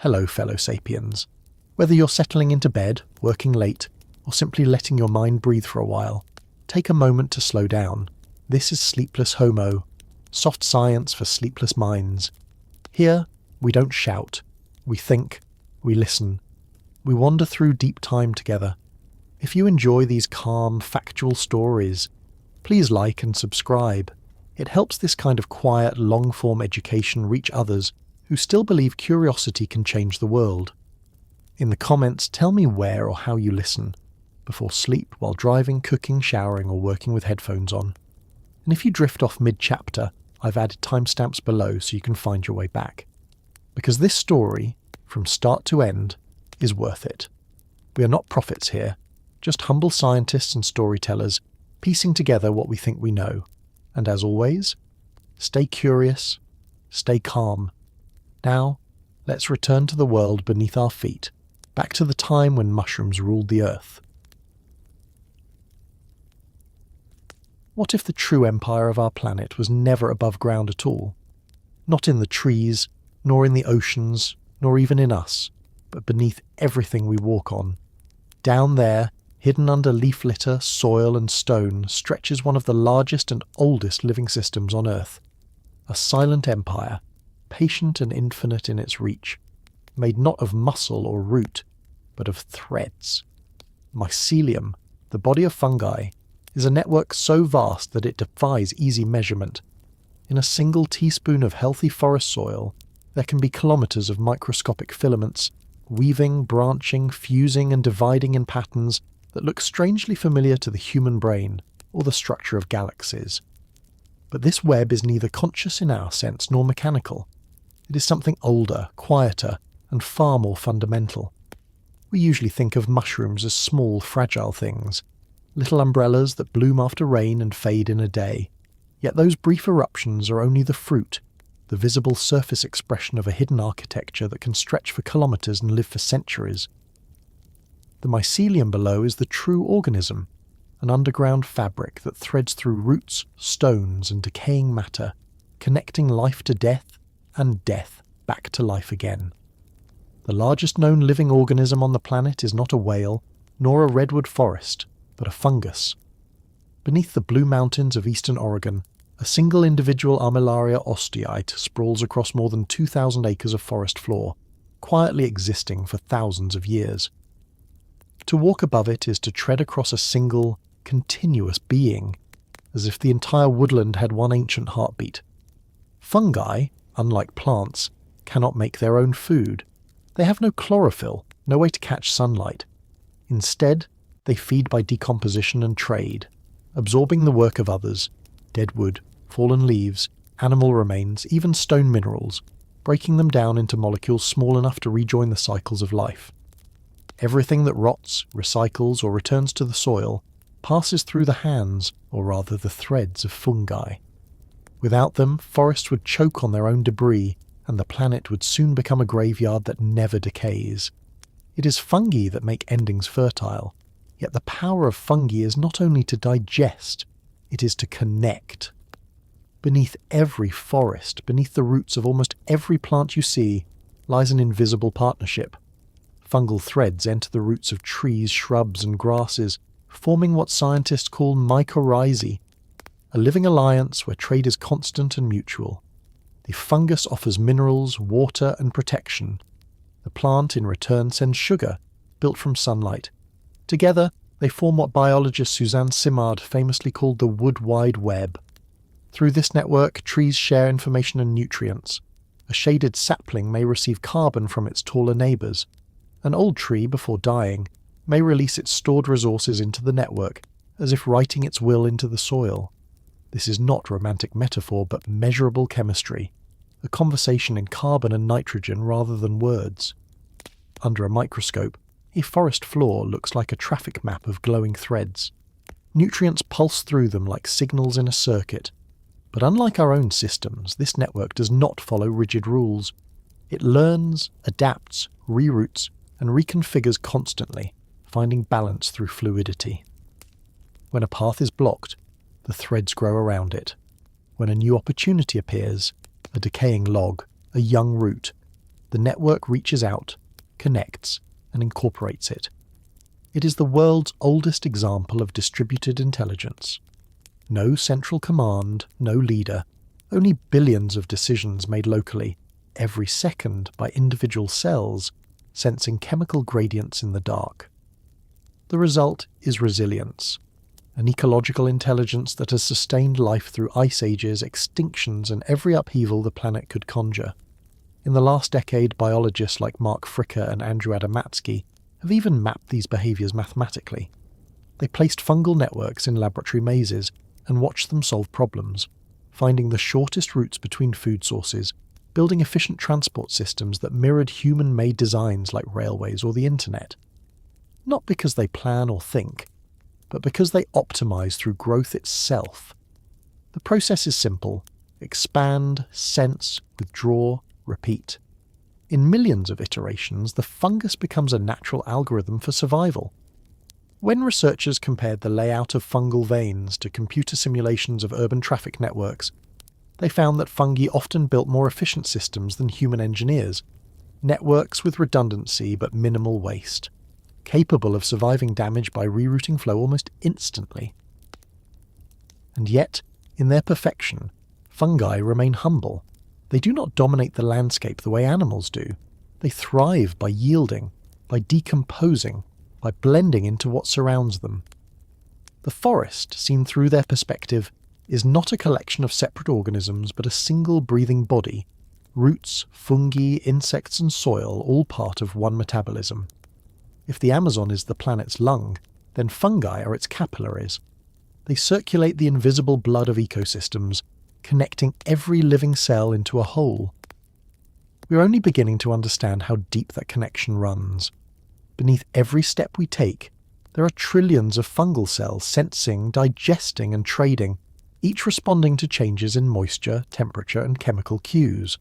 Hello, fellow Sapiens. Whether you're settling into bed, working late, or simply letting your mind breathe for a while, take a moment to slow down. This is Sleepless Homo, soft science for sleepless minds. Here, we don't shout. We think. We listen. We wander through deep time together. If you enjoy these calm, factual stories, please like and subscribe. It helps this kind of quiet, long-form education reach others who still believe curiosity can change the world. In the comments, tell me where or how you listen, before sleep, while driving, cooking, showering, or working with headphones on. And if you drift off mid-chapter, I've added timestamps below so you can find your way back. Because this story, from start to end, is worth it. We are not prophets here, just humble scientists and storytellers piecing together what we think we know. And as always, stay curious, stay calm. Now, let's return to the world beneath our feet, back to the time when mushrooms ruled the earth. What if the true empire of our planet was never above ground at all? Not in the trees, nor in the oceans, nor even in us, but beneath everything we walk on. Down there, hidden under leaf litter, soil and stone, stretches one of the largest and oldest living systems on Earth. A silent empire, patient and infinite in its reach, made not of muscle or root, but of threads. Mycelium, the body of fungi, is a network so vast that it defies easy measurement. In a single teaspoon of healthy forest soil, there can be kilometers of microscopic filaments, weaving, branching, fusing and dividing in patterns that look strangely familiar to the human brain or the structure of galaxies. But this web is neither conscious in our sense nor mechanical. It is something older, quieter, and far more fundamental. We usually think of mushrooms as small, fragile things, little umbrellas that bloom after rain and fade in a day. Yet those brief eruptions are only the fruit, the visible surface expression of a hidden architecture that can stretch for kilometers and live for centuries. The mycelium below is the true organism, an underground fabric that threads through roots, stones, and decaying matter, connecting life to death and death back to life again. The largest known living organism on the planet is not a whale, nor a redwood forest, but a fungus. Beneath the Blue Mountains of eastern Oregon, a single individual Armillaria osteite sprawls across more than 2,000 acres of forest floor, quietly existing for thousands of years. To walk above it is to tread across a single, continuous being, as if the entire woodland had one ancient heartbeat. Fungi, unlike plants, cannot make their own food. They have no chlorophyll, no way to catch sunlight. Instead, they feed by decomposition and trade, absorbing the work of others, dead wood, fallen leaves, animal remains, even stone minerals, breaking them down into molecules small enough to rejoin the cycles of life. Everything that rots, recycles, or returns to the soil passes through the hands, or rather the threads, of fungi. Without them, forests would choke on their own debris, and the planet would soon become a graveyard that never decays. It is fungi that make endings fertile, yet the power of fungi is not only to digest, it is to connect. Beneath every forest, beneath the roots of almost every plant you see, lies an invisible partnership. Fungal threads enter the roots of trees, shrubs, and grasses, forming what scientists call mycorrhizae, a living alliance where trade is constant and mutual. The fungus offers minerals, water, and protection. The plant, in return, sends sugar, built from sunlight. Together, they form what biologist Suzanne Simard famously called the Wood Wide Web. Through this network, trees share information and nutrients. A shaded sapling may receive carbon from its taller neighbours. An old tree, before dying, may release its stored resources into the network, as if writing its will into the soil. This is not romantic metaphor, but measurable chemistry, a conversation in carbon and nitrogen rather than words. Under a microscope, a forest floor looks like a traffic map of glowing threads. Nutrients pulse through them like signals in a circuit. But unlike our own systems, this network does not follow rigid rules. It learns, adapts, reroutes, and reconfigures constantly, finding balance through fluidity. When a path is blocked, the threads grow around it. When a new opportunity appears, a decaying log, a young root, the network reaches out, connects, and incorporates it. It is the world's oldest example of distributed intelligence. No central command, no leader, only billions of decisions made locally, every second by individual cells, sensing chemical gradients in the dark. The result is resilience, an ecological intelligence that has sustained life through ice ages, extinctions, and every upheaval the planet could conjure. In the last decade, biologists like Mark Fricker and Andrew Adamatsky have even mapped these behaviours mathematically. They placed fungal networks in laboratory mazes and watched them solve problems, finding the shortest routes between food sources, building efficient transport systems that mirrored human-made designs like railways or the internet. Not because they plan or think, but because they optimize through growth itself. The process is simple: expand, sense, withdraw, repeat. In millions of iterations, the fungus becomes a natural algorithm for survival. When researchers compared the layout of fungal veins to computer simulations of urban traffic networks, they found that fungi often built more efficient systems than human engineers, networks with redundancy but minimal waste, capable of surviving damage by rerouting flow almost instantly. And yet, in their perfection, fungi remain humble. They do not dominate the landscape the way animals do. They thrive by yielding, by decomposing, by blending into what surrounds them. The forest, seen through their perspective, is not a collection of separate organisms but a single breathing body, roots, fungi, insects and soil all part of one metabolism. If the Amazon is the planet's lung, then fungi are its capillaries. They circulate the invisible blood of ecosystems, connecting every living cell into a whole. We are only beginning to understand how deep that connection runs. Beneath every step we take, there are trillions of fungal cells sensing, digesting and trading, each responding to changes in moisture, temperature and chemical cues.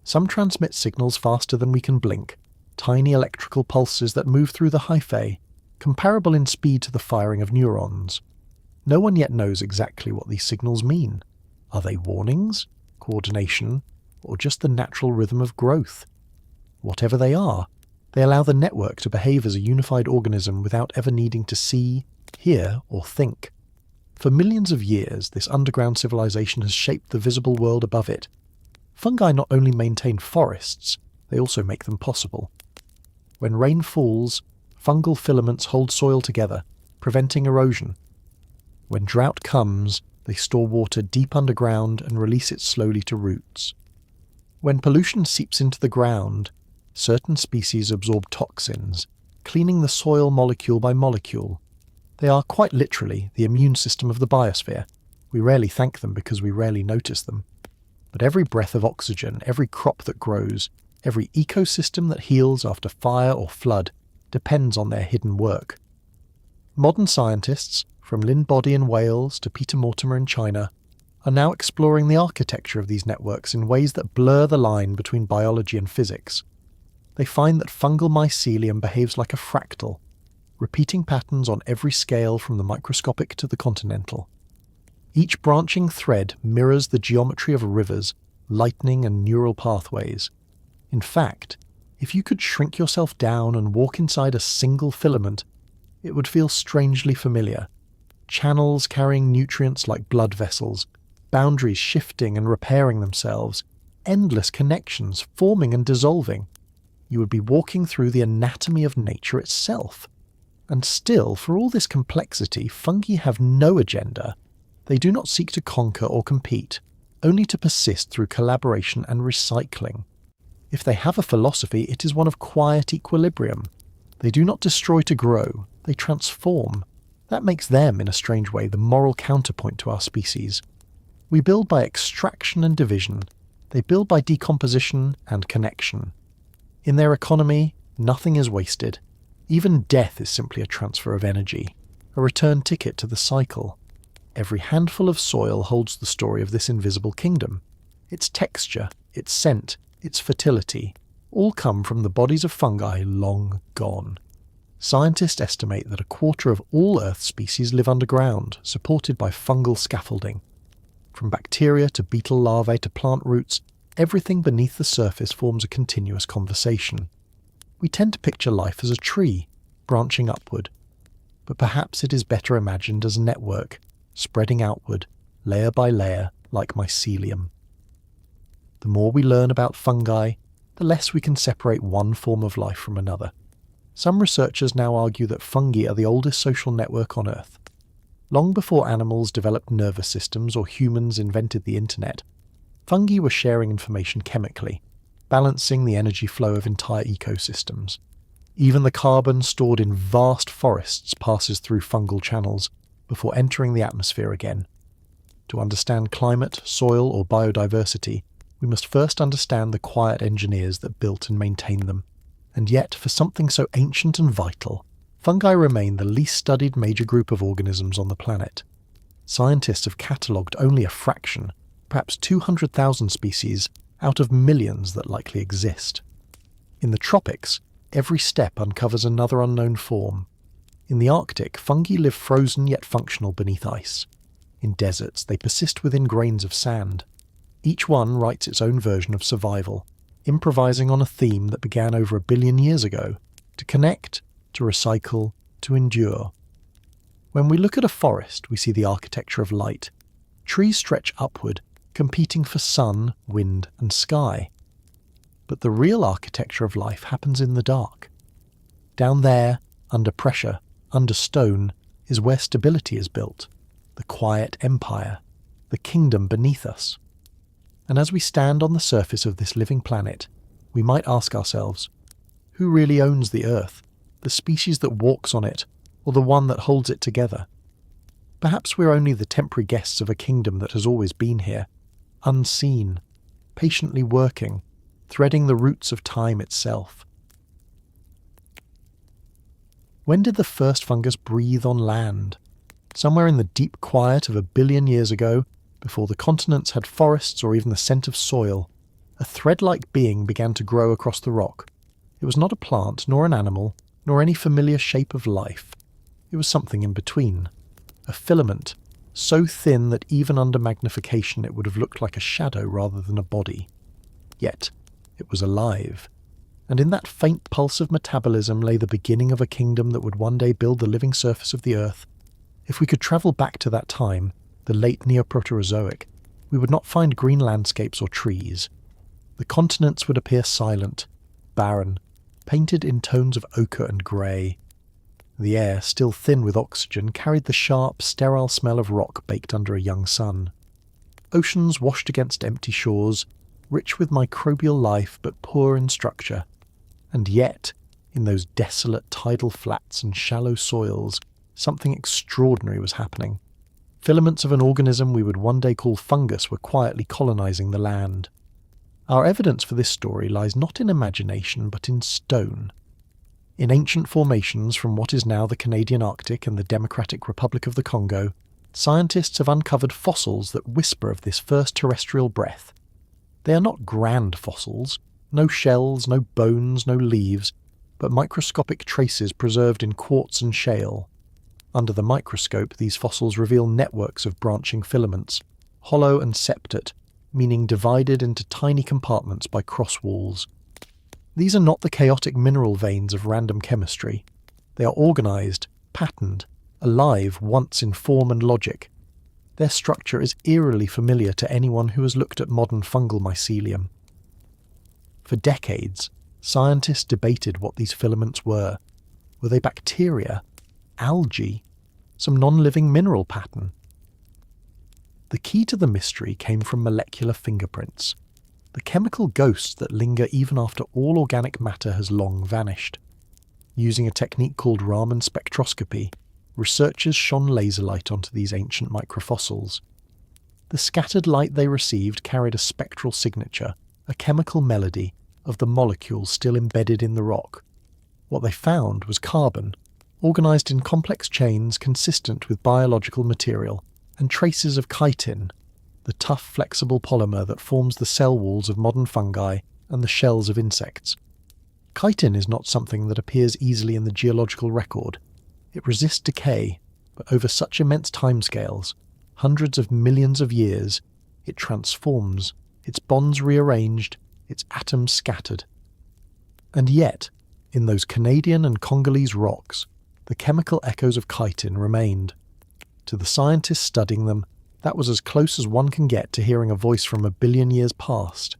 Some transmit signals faster than we can blink, tiny electrical pulses that move through the hyphae, comparable in speed to the firing of neurons. No one yet knows exactly what these signals mean. Are they warnings, coordination, or just the natural rhythm of growth? Whatever they are, they allow the network to behave as a unified organism without ever needing to see, hear, or think. For millions of years, this underground civilization has shaped the visible world above it. Fungi not only maintain forests, they also make them possible. When rain falls, fungal filaments hold soil together, preventing erosion. When drought comes, they store water deep underground and release it slowly to roots. When pollution seeps into the ground, certain species absorb toxins, cleaning the soil molecule by molecule. They are quite literally the immune system of the biosphere. We rarely thank them because we rarely notice them. But every breath of oxygen, every crop that grows, every ecosystem that heals after fire or flood depends on their hidden work. Modern scientists, from Lynn Boddy in Wales to Peter Mortimer in China, are now exploring the architecture of these networks in ways that blur the line between biology and physics. They find that fungal mycelium behaves like a fractal, repeating patterns on every scale from the microscopic to the continental. Each branching thread mirrors the geometry of rivers, lightning and neural pathways. In fact, if you could shrink yourself down and walk inside a single filament, it would feel strangely familiar. Channels carrying nutrients like blood vessels, boundaries shifting and repairing themselves, endless connections forming and dissolving. You would be walking through the anatomy of nature itself. And still, for all this complexity, fungi have no agenda. They do not seek to conquer or compete, only to persist through collaboration and recycling. If they have a philosophy, it is one of quiet equilibrium. They do not destroy to grow, they transform. That makes them, in a strange way, the moral counterpoint to our species. We build by extraction and division. They build by decomposition and connection. In their economy, nothing is wasted. Even death is simply a transfer of energy, a return ticket to the cycle. Every handful of soil holds the story of this invisible kingdom. Its texture, its scent, its fertility, all come from the bodies of fungi long gone. Scientists estimate that 1/4 of all Earth species live underground, supported by fungal scaffolding. From bacteria to beetle larvae to plant roots, everything beneath the surface forms a continuous conversation. We tend to picture life as a tree, branching upward, but perhaps it is better imagined as a network, spreading outward, layer by layer, like mycelium. The more we learn about fungi, the less we can separate one form of life from another. Some researchers now argue that fungi are the oldest social network on Earth. Long before animals developed nervous systems or humans invented the internet, fungi were sharing information chemically, balancing the energy flow of entire ecosystems. Even the carbon stored in vast forests passes through fungal channels before entering the atmosphere again. To understand climate, soil, or biodiversity, we must first understand the quiet engineers that built and maintained them. And yet, for something so ancient and vital, fungi remain the least studied major group of organisms on the planet. Scientists have catalogued only a fraction, perhaps 200,000 species, out of millions that likely exist. In the tropics, every step uncovers another unknown form. In the Arctic, fungi live frozen yet functional beneath ice. In deserts, they persist within grains of sand. Each one writes its own version of survival, improvising on a theme that began over 1 billion years ago: to connect, to recycle, to endure. When we look at a forest, we see the architecture of light. Trees stretch upward, competing for sun, wind, and sky. But the real architecture of life happens in the dark. Down there, under pressure, under stone, is where stability is built, the quiet empire, the kingdom beneath us. And as we stand on the surface of this living planet, we might ask ourselves, who really owns the Earth, the species that walks on it, or the one that holds it together? Perhaps we're only the temporary guests of a kingdom that has always been here, unseen, patiently working, threading the roots of time itself. When did the first fungus breathe on land? Somewhere in the deep quiet of 1 billion years ago, before the continents had forests or even the scent of soil, a thread-like being began to grow across the rock. It was not a plant, nor an animal, nor any familiar shape of life. It was something in between. A filament, so thin that even under magnification it would have looked like a shadow rather than a body. Yet, it was alive. And in that faint pulse of metabolism lay the beginning of a kingdom that would one day build the living surface of the Earth. If we could travel back to that time, the late Neoproterozoic, we would not find green landscapes or trees. The continents would appear silent, barren, painted in tones of ochre and grey. The air, still thin with oxygen, carried the sharp, sterile smell of rock baked under a young sun. Oceans washed against empty shores, rich with microbial life but poor in structure. And yet, in those desolate tidal flats and shallow soils, something extraordinary was happening. Filaments of an organism we would one day call fungus were quietly colonizing the land. Our evidence for this story lies not in imagination but in stone. In ancient formations from what is now the Canadian Arctic and the Democratic Republic of the Congo, scientists have uncovered fossils that whisper of this first terrestrial breath. They are not grand fossils, no shells, no bones, no leaves, but microscopic traces preserved in quartz and shale. Under the microscope, these fossils reveal networks of branching filaments, hollow and septate, meaning divided into tiny compartments by cross walls. These are not the chaotic mineral veins of random chemistry. They are organized, patterned, alive once in form and logic. Their structure is eerily familiar to anyone who has looked at modern fungal mycelium. For decades, scientists debated what these filaments were. Were they bacteria? Algae? Some non-living mineral pattern? The key to the mystery came from molecular fingerprints, the chemical ghosts that linger even after all organic matter has long vanished. Using a technique called Raman spectroscopy, researchers shone laser light onto these ancient microfossils. The scattered light they received carried a spectral signature, a chemical melody, of the molecules still embedded in the rock. What they found was carbon, organised in complex chains consistent with biological material, and traces of chitin, the tough flexible polymer that forms the cell walls of modern fungi and the shells of insects. Chitin is not something that appears easily in the geological record. It resists decay, but over such immense timescales, hundreds of millions of years, it transforms, its bonds rearranged, its atoms scattered. And yet, in those Canadian and Congolese rocks, the chemical echoes of chitin remained. To the scientists studying them, that was as close as one can get to hearing a voice from 1 billion years past.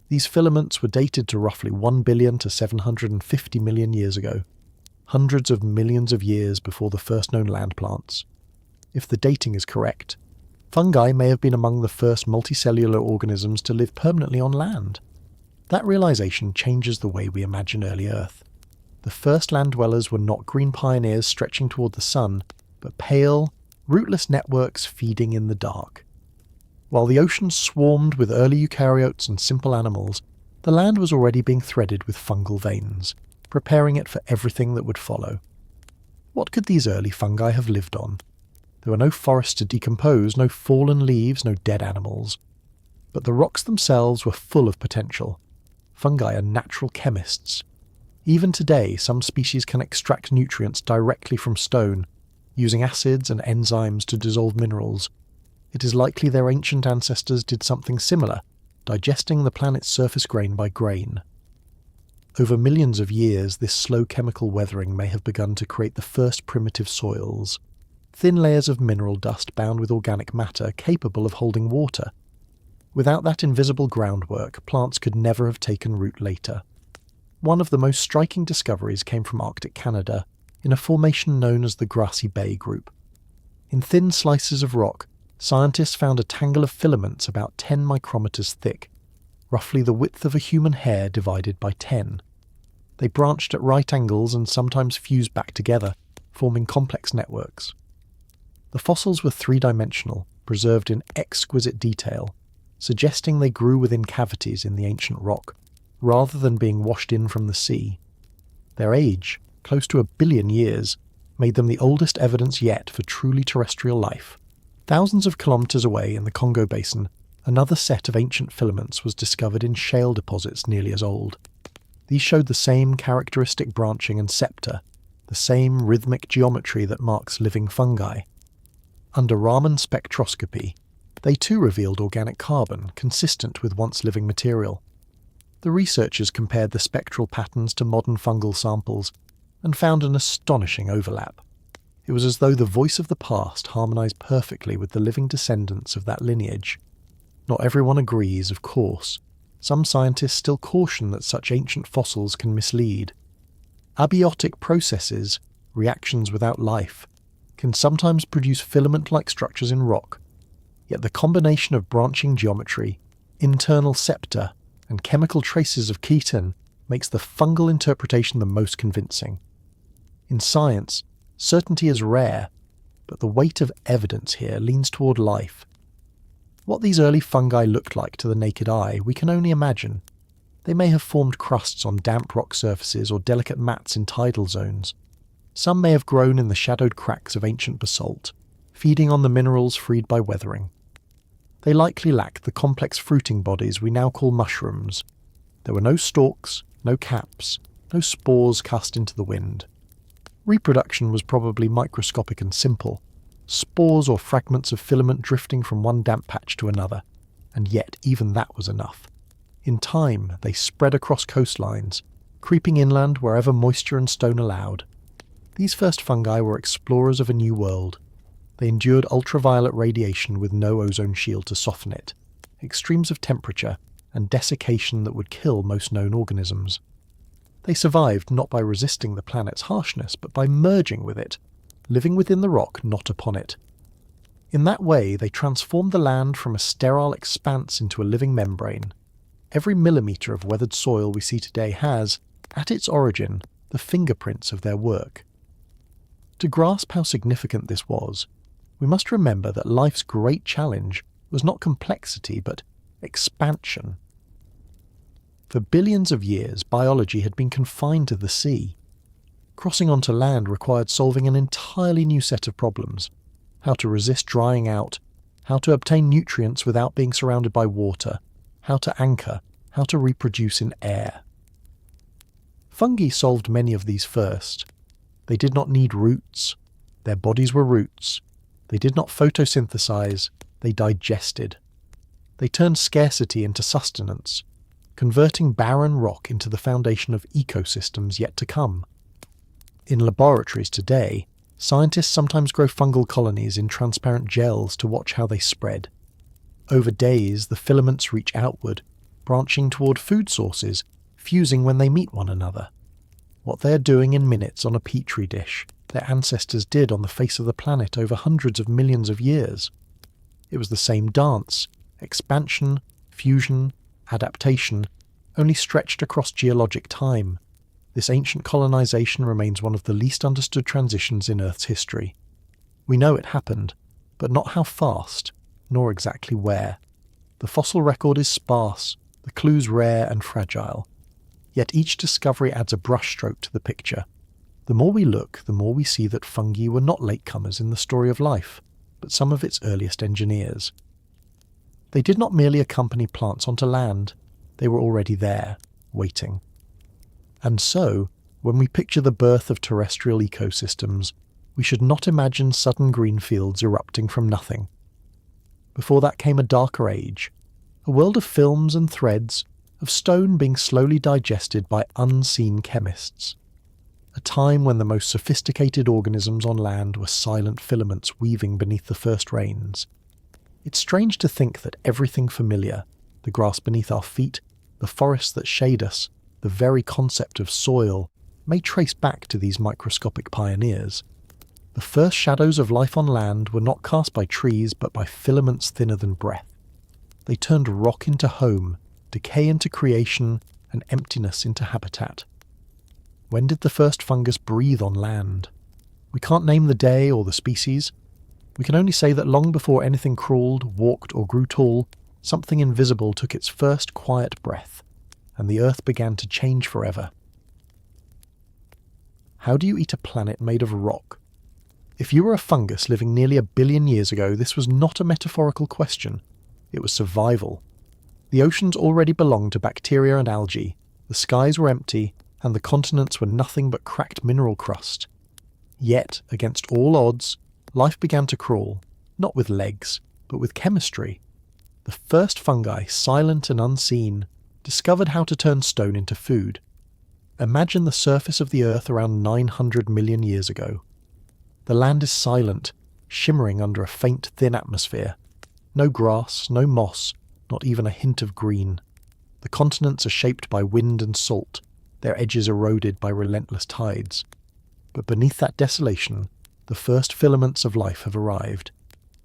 These filaments were dated to roughly 1 billion to 750 million years ago, hundreds of millions of years before the first known land plants. If the dating is correct, fungi may have been among the first multicellular organisms to live permanently on land. That realization changes the way we imagine early Earth. The first land dwellers were not green pioneers stretching toward the sun, but pale, rootless networks feeding in the dark. While the oceans swarmed with early eukaryotes and simple animals, the land was already being threaded with fungal veins, preparing it for everything that would follow. What could these early fungi have lived on? There were no forests to decompose, no fallen leaves, no dead animals. But the rocks themselves were full of potential. Fungi are natural chemists. Even today, some species can extract nutrients directly from stone, using acids and enzymes to dissolve minerals. It is likely their ancient ancestors did something similar, digesting the planet's surface grain by grain. Over millions of years, this slow chemical weathering may have begun to create the first primitive soils, thin layers of mineral dust bound with organic matter capable of holding water. Without that invisible groundwork, plants could never have taken root later. One of the most striking discoveries came from Arctic Canada, in a formation known as the Grassy Bay Group. In thin slices of rock, scientists found a tangle of filaments about 10 micrometers thick, roughly the width of a human hair divided by 10. They branched at right angles and sometimes fused back together, forming complex networks. The fossils were three-dimensional, preserved in exquisite detail, suggesting they grew within cavities in the ancient rock, rather than being washed in from the sea. Their age, close to 1 billion years, made them the oldest evidence yet for truly terrestrial life. Thousands of kilometers away in the Congo Basin, another set of ancient filaments was discovered in shale deposits nearly as old. These showed the same characteristic branching and septa, the same rhythmic geometry that marks living fungi. Under Raman spectroscopy, they too revealed organic carbon, consistent with once living material. The researchers compared the spectral patterns to modern fungal samples and found an astonishing overlap. It was as though the voice of the past harmonized perfectly with the living descendants of that lineage. Not everyone agrees, of course. Some scientists still caution that such ancient fossils can mislead. Abiotic processes, reactions without life, can sometimes produce filament-like structures in rock, yet the combination of branching geometry, internal septa, and chemical traces of chitin makes the fungal interpretation the most convincing. In science, certainty is rare, but the weight of evidence here leans toward life. What these early fungi looked like to the naked eye, we can only imagine. They may have formed crusts on damp rock surfaces or delicate mats in tidal zones. Some may have grown in the shadowed cracks of ancient basalt, feeding on the minerals freed by weathering. They likely lacked the complex fruiting bodies we now call mushrooms. There were no stalks, no caps, no spores cast into the wind. Reproduction was probably microscopic and simple, spores or fragments of filament drifting from one damp patch to another, and yet even that was enough. In time, they spread across coastlines, creeping inland wherever moisture and stone allowed. These first fungi were explorers of a new world. They endured ultraviolet radiation with no ozone shield to soften it, extremes of temperature, and desiccation that would kill most known organisms. They survived not by resisting the planet's harshness, but by merging with it, living within the rock, not upon it. In that way, they transformed the land from a sterile expanse into a living membrane. Every millimetre of weathered soil we see today has, at its origin, the fingerprints of their work. To grasp how significant this was, we must remember that life's great challenge was not complexity, but expansion. For billions of years, biology had been confined to the sea. Crossing onto land required solving an entirely new set of problems: how to resist drying out, how to obtain nutrients without being surrounded by water, how to anchor, how to reproduce in air. Fungi solved many of these first. They did not need roots. Their bodies were roots. They did not photosynthesize. They digested. They turned scarcity into sustenance, converting barren rock into the foundation of ecosystems yet to come. In laboratories today, scientists sometimes grow fungal colonies in transparent gels to watch how they spread. Over days, the filaments reach outward, branching toward food sources, fusing when they meet one another. What they are doing in minutes on a petri dish, their ancestors did on the face of the planet over hundreds of millions of years. It was the same dance: expansion, fusion, adaptation, only stretched across geologic time. This ancient colonization remains one of the least understood transitions in Earth's history. We know it happened, but not how fast, nor exactly where. The fossil record is sparse, the clues rare and fragile. Yet each discovery adds a brushstroke to the picture. The more we look, the more we see that fungi were not latecomers in the story of life, but some of its earliest engineers. They did not merely accompany plants onto land, they were already there, waiting. And so, when we picture the birth of terrestrial ecosystems, we should not imagine sudden green fields erupting from nothing. Before that came a darker age, a world of films and threads, of stone being slowly digested by unseen chemists. A time when the most sophisticated organisms on land were silent filaments weaving beneath the first rains. It's strange to think that everything familiar, the grass beneath our feet, the forests that shade us, the very concept of soil, may trace back to these microscopic pioneers. The first shadows of life on land were not cast by trees but by filaments thinner than breath. They turned rock into home, decay into creation, and emptiness into habitat. When did the first fungus breathe on land? We can't name the day or the species. We can only say that long before anything crawled, walked, or grew tall, something invisible took its first quiet breath, and the earth began to change forever. How do you eat a planet made of rock? If you were a fungus living nearly 1 billion years ago, this was not a metaphorical question. It was survival. The oceans already belonged to bacteria and algae, the skies were empty, and the continents were nothing but cracked mineral crust. Yet, against all odds, life began to crawl, not with legs, but with chemistry. The first fungi, silent and unseen, discovered how to turn stone into food. Imagine the surface of the Earth around 900 million years ago. The land is silent, shimmering under a faint, thin atmosphere. No grass, no moss, not even a hint of green. The continents are shaped by wind and salt, their edges eroded by relentless tides. But beneath that desolation, the first filaments of life have arrived.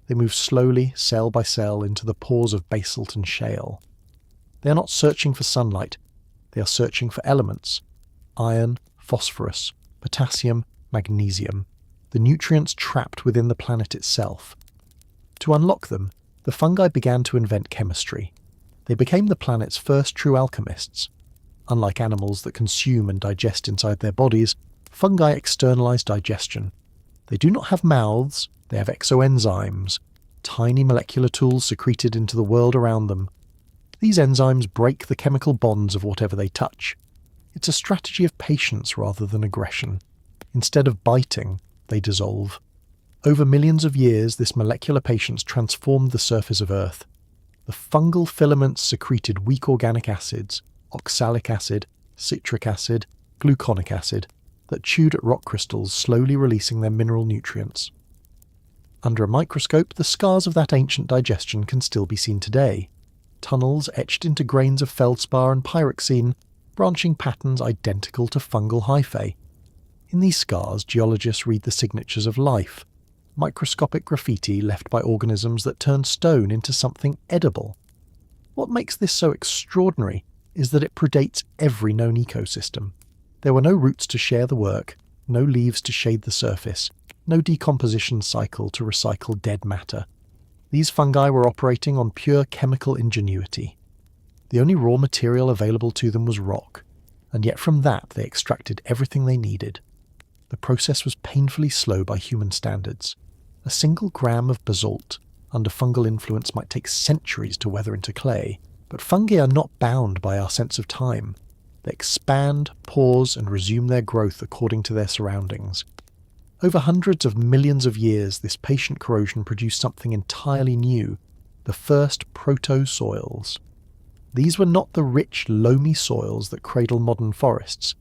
They move slowly, cell by cell, into the pores of basalt and shale. They are not searching for sunlight, they are searching for elements: iron, phosphorus, potassium, magnesium, the nutrients trapped within the planet itself. To unlock them, the fungi began to invent chemistry. They became the planet's first true alchemists. Unlike animals that consume and digest inside their bodies, fungi externalize digestion. They do not have mouths, they have exoenzymes, tiny molecular tools secreted into the world around them. These enzymes break the chemical bonds of whatever they touch. It's a strategy of patience rather than aggression. Instead of biting, they dissolve. Over millions of years, this molecular patience transformed the surface of Earth. The fungal filaments secreted weak organic acids, oxalic acid, citric acid, gluconic acid, that chewed at rock crystals, slowly releasing their mineral nutrients. Under a microscope, the scars of that ancient digestion can still be seen today. Tunnels etched into grains of feldspar and pyroxene, branching patterns identical to fungal hyphae. In these scars, geologists read the signatures of life, microscopic graffiti left by organisms that turn stone into something edible. What makes this so extraordinary is that it predates every known ecosystem. There were no roots to share the work, no leaves to shade the surface, no decomposition cycle to recycle dead matter. These fungi were operating on pure chemical ingenuity. The only raw material available to them was rock, and yet from that they extracted everything they needed. The process was painfully slow by human standards. A single gram of basalt, under fungal influence, might take centuries to weather into clay, but fungi are not bound by our sense of time. They expand, pause, and resume their growth according to their surroundings. Over hundreds of millions of years, this patient corrosion produced something entirely new, the first proto-soils. These were not the rich, loamy soils that cradle modern forests,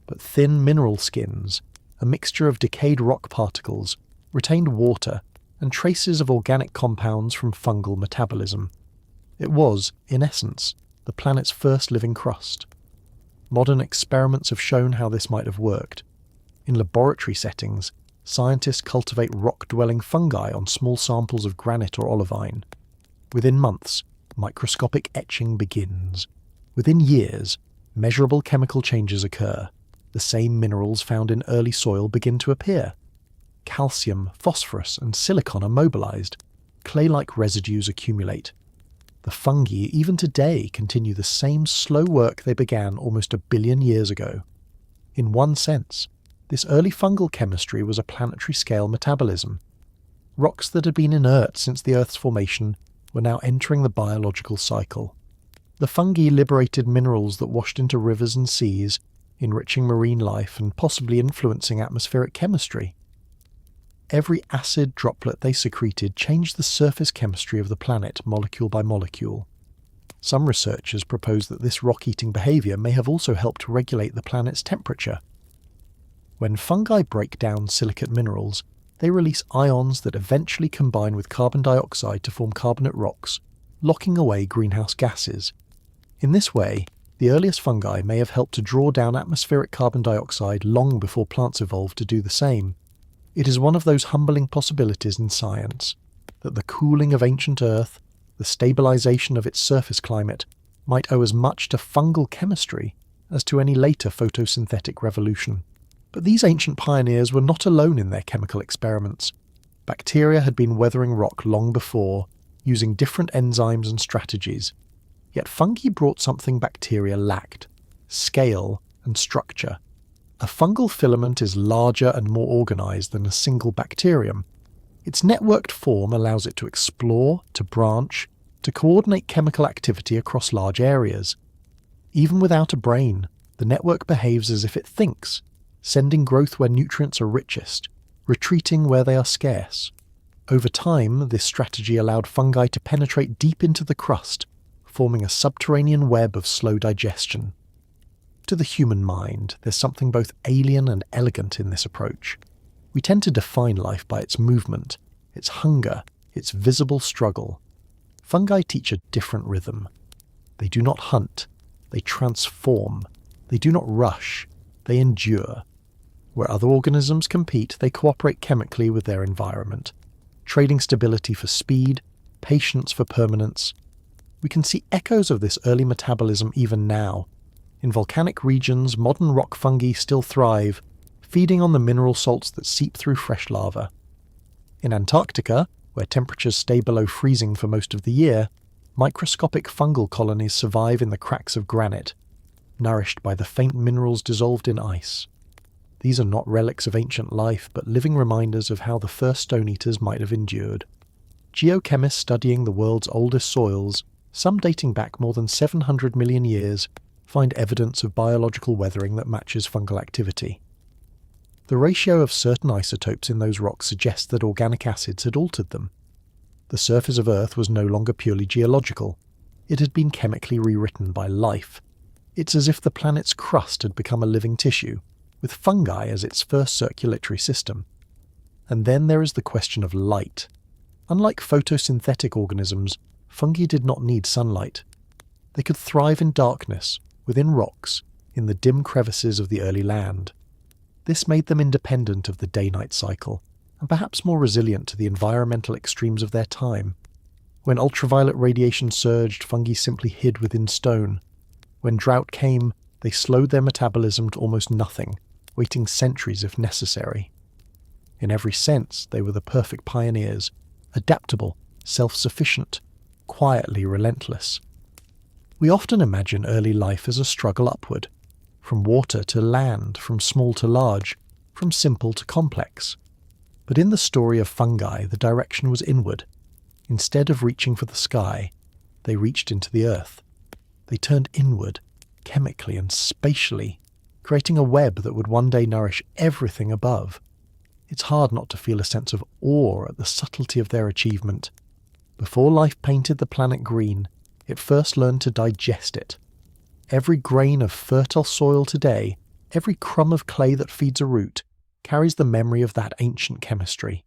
but thin mineral skins, a mixture of decayed rock particles, retained water, and traces of organic compounds from fungal metabolism. It was, in essence, the planet's first living crust. Modern experiments have shown how this might have worked. In laboratory settings, scientists cultivate rock-dwelling fungi on small samples of granite or olivine. Within months, microscopic etching begins. Within years, measurable chemical changes occur. The same minerals found in early soil begin to appear. Calcium, phosphorus, and silicon are mobilized. Clay-like residues accumulate. The fungi, even today, continue the same slow work they began almost 1 billion years ago. In one sense, this early fungal chemistry was a planetary-scale metabolism. Rocks that had been inert since the Earth's formation were now entering the biological cycle. The fungi liberated minerals that washed into rivers and seas, enriching marine life and possibly influencing atmospheric chemistry. Every acid droplet they secreted changed the surface chemistry of the planet molecule by molecule. Some researchers propose that this rock-eating behaviour may have also helped regulate the planet's temperature. When fungi break down silicate minerals, they release ions that eventually combine with carbon dioxide to form carbonate rocks, locking away greenhouse gases. In this way, the earliest fungi may have helped to draw down atmospheric carbon dioxide long before plants evolved to do the same. It is one of those humbling possibilities in science, that the cooling of ancient Earth, the stabilization of its surface climate, might owe as much to fungal chemistry as to any later photosynthetic revolution. But these ancient pioneers were not alone in their chemical experiments. Bacteria had been weathering rock long before, using different enzymes and strategies. Yet fungi brought something bacteria lacked: scale and structure. A fungal filament is larger and more organized than a single bacterium. Its networked form allows it to explore, to branch, to coordinate chemical activity across large areas. Even without a brain, the network behaves as if it thinks, sending growth where nutrients are richest, retreating where they are scarce. Over time, this strategy allowed fungi to penetrate deep into the crust, forming a subterranean web of slow digestion. To the human mind, there's something both alien and elegant in this approach. We tend to define life by its movement, its hunger, its visible struggle. Fungi teach a different rhythm. They do not hunt, they transform. They do not rush, they endure. Where other organisms compete, they cooperate chemically with their environment, trading stability for speed, patience for permanence. We can see echoes of this early metabolism even now. In volcanic regions, modern rock fungi still thrive, feeding on the mineral salts that seep through fresh lava. In Antarctica, where temperatures stay below freezing for most of the year, microscopic fungal colonies survive in the cracks of granite, nourished by the faint minerals dissolved in ice. These are not relics of ancient life, but living reminders of how the first stone-eaters might have endured. Geochemists studying the world's oldest soils, some dating back more than 700 million years, find evidence of biological weathering that matches fungal activity. The ratio of certain isotopes in those rocks suggests that organic acids had altered them. The surface of Earth was no longer purely geological. It had been chemically rewritten by life. It's as if the planet's crust had become a living tissue, with fungi as its first circulatory system. And then there is the question of light. Unlike photosynthetic organisms, fungi did not need sunlight. They could thrive in darkness, within rocks, in the dim crevices of the early land. This made them independent of the day-night cycle, and perhaps more resilient to the environmental extremes of their time. When ultraviolet radiation surged, fungi simply hid within stone. When drought came, they slowed their metabolism to almost nothing, waiting centuries if necessary. In every sense, they were the perfect pioneers, adaptable, self-sufficient, quietly relentless. We often imagine early life as a struggle upward, from water to land, from small to large, from simple to complex. But in the story of fungi, the direction was inward. Instead of reaching for the sky, they reached into the earth. They turned inward, chemically and spatially, creating a web that would one day nourish everything above. It's hard not to feel a sense of awe at the subtlety of their achievement. Before life painted the planet green, it first learned to digest it. Every grain of fertile soil today, every crumb of clay that feeds a root, carries the memory of that ancient chemistry.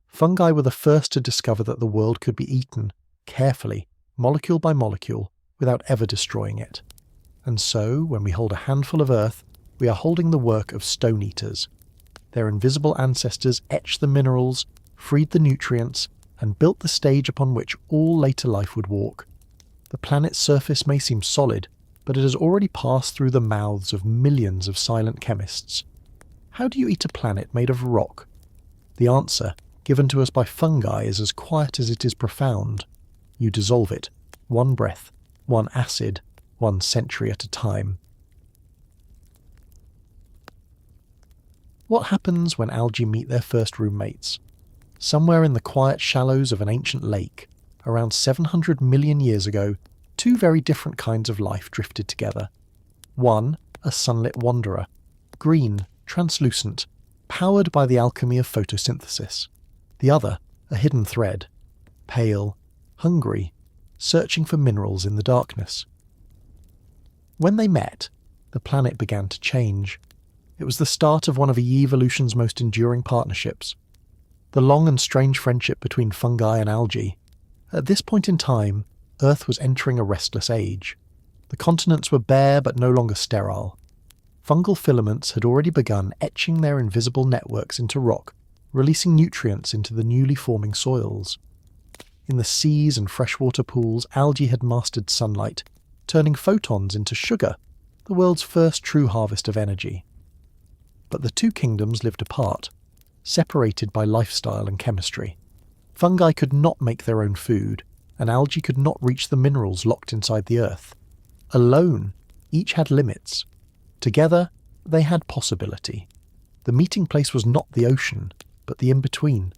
Fungi were the first to discover that the world could be eaten, carefully, molecule by molecule, without ever destroying it. And so, when we hold a handful of earth, we are holding the work of stone eaters. Their invisible ancestors etched the minerals, freed the nutrients, and built the stage upon which all later life would walk. The planet's surface may seem solid, but it has already passed through the mouths of millions of silent chemists. How do you eat a planet made of rock? The answer, given to us by fungi, is as quiet as it is profound. You dissolve it, one breath, one acid, 1 century at a time. What happens when algae meet their first roommates? Somewhere in the quiet shallows of an ancient lake, around 700 million years ago, two very different kinds of life drifted together. One, a sunlit wanderer, green, translucent, powered by the alchemy of photosynthesis. The other, a hidden thread, pale, hungry, searching for minerals in the darkness. When they met, the planet began to change. It was the start of one of evolution's most enduring partnerships. The long and strange friendship between fungi and algae. At this point in time, Earth was entering a restless age. The continents were bare but no longer sterile. Fungal filaments had already begun etching their invisible networks into rock, releasing nutrients into the newly forming soils. In the seas and freshwater pools, algae had mastered sunlight, turning photons into sugar, the world's first true harvest of energy. But the two kingdoms lived apart, separated by lifestyle and chemistry. Fungi could not make their own food, and algae could not reach the minerals locked inside the earth. Alone, each had limits. Together, they had possibility. The meeting place was not the ocean, but the in-between,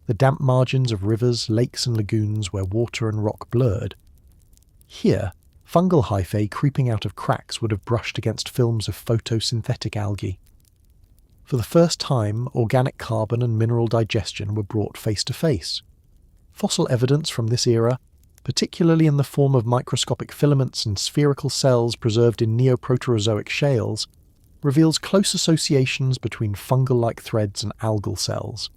the damp margins of rivers, lakes and lagoons where water and rock blurred. Here, fungal hyphae creeping out of cracks would have brushed against films of photosynthetic algae. For the first time, organic carbon and mineral digestion were brought face to face. Fossil evidence from this era, particularly in the form of microscopic filaments and spherical cells preserved in Neoproterozoic shales, reveals close associations between fungal-like threads and algal cells.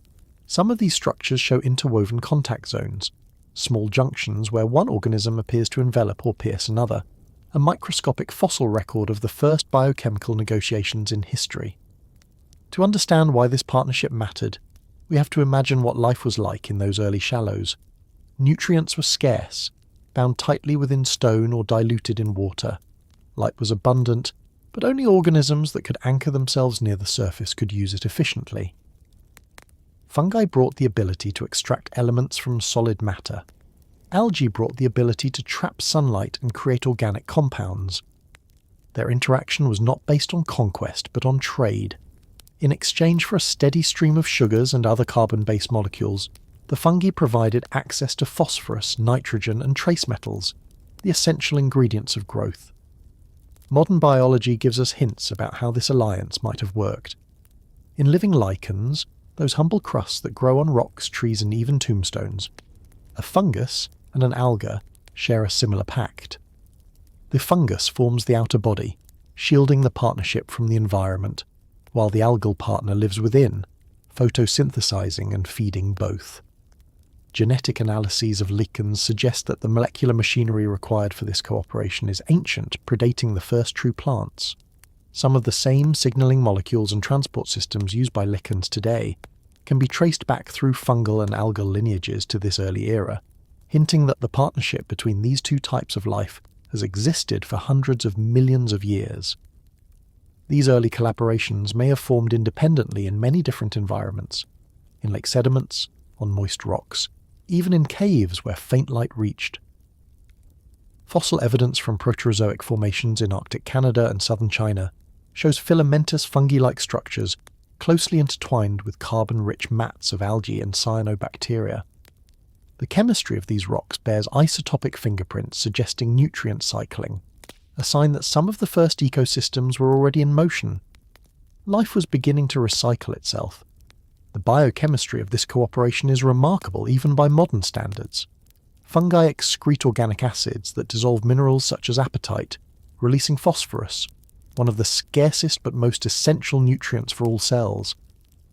Some of these structures show interwoven contact zones, small junctions where one organism appears to envelop or pierce another, a microscopic fossil record of the first biochemical negotiations in history. To understand why this partnership mattered, we have to imagine what life was like in those early shallows. Nutrients were scarce, bound tightly within stone or diluted in water. Light was abundant, but only organisms that could anchor themselves near the surface could use it efficiently. Fungi brought the ability to extract elements from solid matter. Algae brought the ability to trap sunlight and create organic compounds. Their interaction was not based on conquest, but on trade. In exchange for a steady stream of sugars and other carbon-based molecules, the fungi provided access to phosphorus, nitrogen and trace metals, the essential ingredients of growth. Modern biology gives us hints about how this alliance might have worked. In living lichens, those humble crusts that grow on rocks, trees and even tombstones, a fungus and an alga share a similar pact. The fungus forms the outer body, shielding the partnership from the environment, while the algal partner lives within, photosynthesizing and feeding both. Genetic analyses of lichens suggest that the molecular machinery required for this cooperation is ancient, predating the first true plants. Some of the same signaling molecules and transport systems used by lichens today can be traced back through fungal and algal lineages to this early era, hinting that the partnership between these two types of life has existed for hundreds of millions of years. These early collaborations may have formed independently in many different environments, in lake sediments, on moist rocks, even in caves where faint light reached. Fossil evidence from Proterozoic formations in Arctic Canada and southern China shows filamentous fungi-like structures closely intertwined with carbon-rich mats of algae and cyanobacteria. The chemistry of these rocks bears isotopic fingerprints suggesting nutrient cycling, a sign that some of the first ecosystems were already in motion. Life was beginning to recycle itself. The biochemistry of this cooperation is remarkable even by modern standards. Fungi excrete organic acids that dissolve minerals such as apatite, releasing phosphorus, one of the scarcest but most essential nutrients for all cells.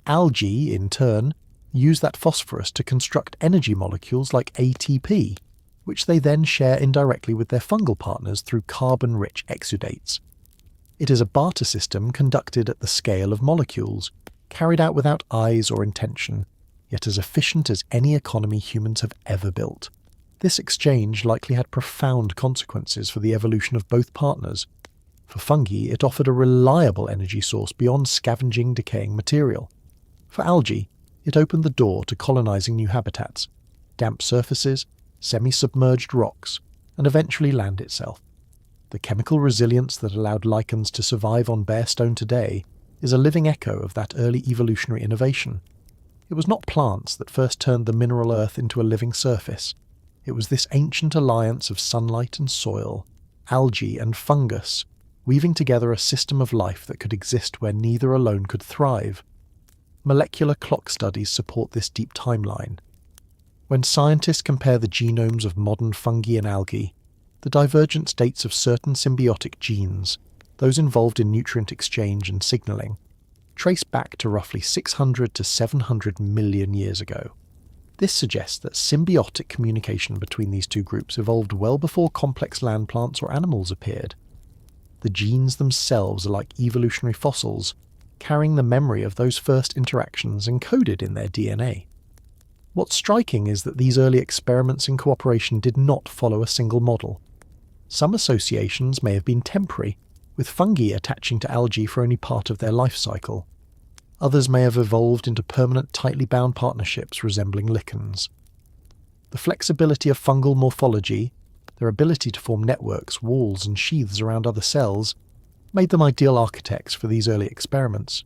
Algae, in turn, use that phosphorus to construct energy molecules like ATP, which they then share indirectly with their fungal partners through carbon-rich exudates. It is a barter system conducted at the scale of molecules, carried out without eyes or intention, yet as efficient as any economy humans have ever built. This exchange likely had profound consequences for the evolution of both partners. For fungi, it offered a reliable energy source beyond scavenging decaying material. For algae, it opened the door to colonizing new habitats, damp surfaces, semi-submerged rocks, and eventually land itself. The chemical resilience that allowed lichens to survive on bare stone today is a living echo of that early evolutionary innovation. It was not plants that first turned the mineral earth into a living surface. It was this ancient alliance of sunlight and soil, algae and fungus, weaving together a system of life that could exist where neither alone could thrive. Molecular clock studies support this deep timeline. When scientists compare the genomes of modern fungi and algae, the divergence dates of certain symbiotic genes, those involved in nutrient exchange and signalling, trace back to roughly 600 to 700 million years ago. This suggests that symbiotic communication between these two groups evolved well before complex land plants or animals appeared. The genes themselves are like evolutionary fossils, carrying the memory of those first interactions encoded in their DNA. What's striking is that these early experiments in cooperation did not follow a single model. Some associations may have been temporary, with fungi attaching to algae for only part of their life cycle. Others may have evolved into permanent, tightly bound partnerships resembling lichens. The flexibility of fungal morphology, their ability to form networks, walls, and sheaths around other cells, made them ideal architects for these early experiments.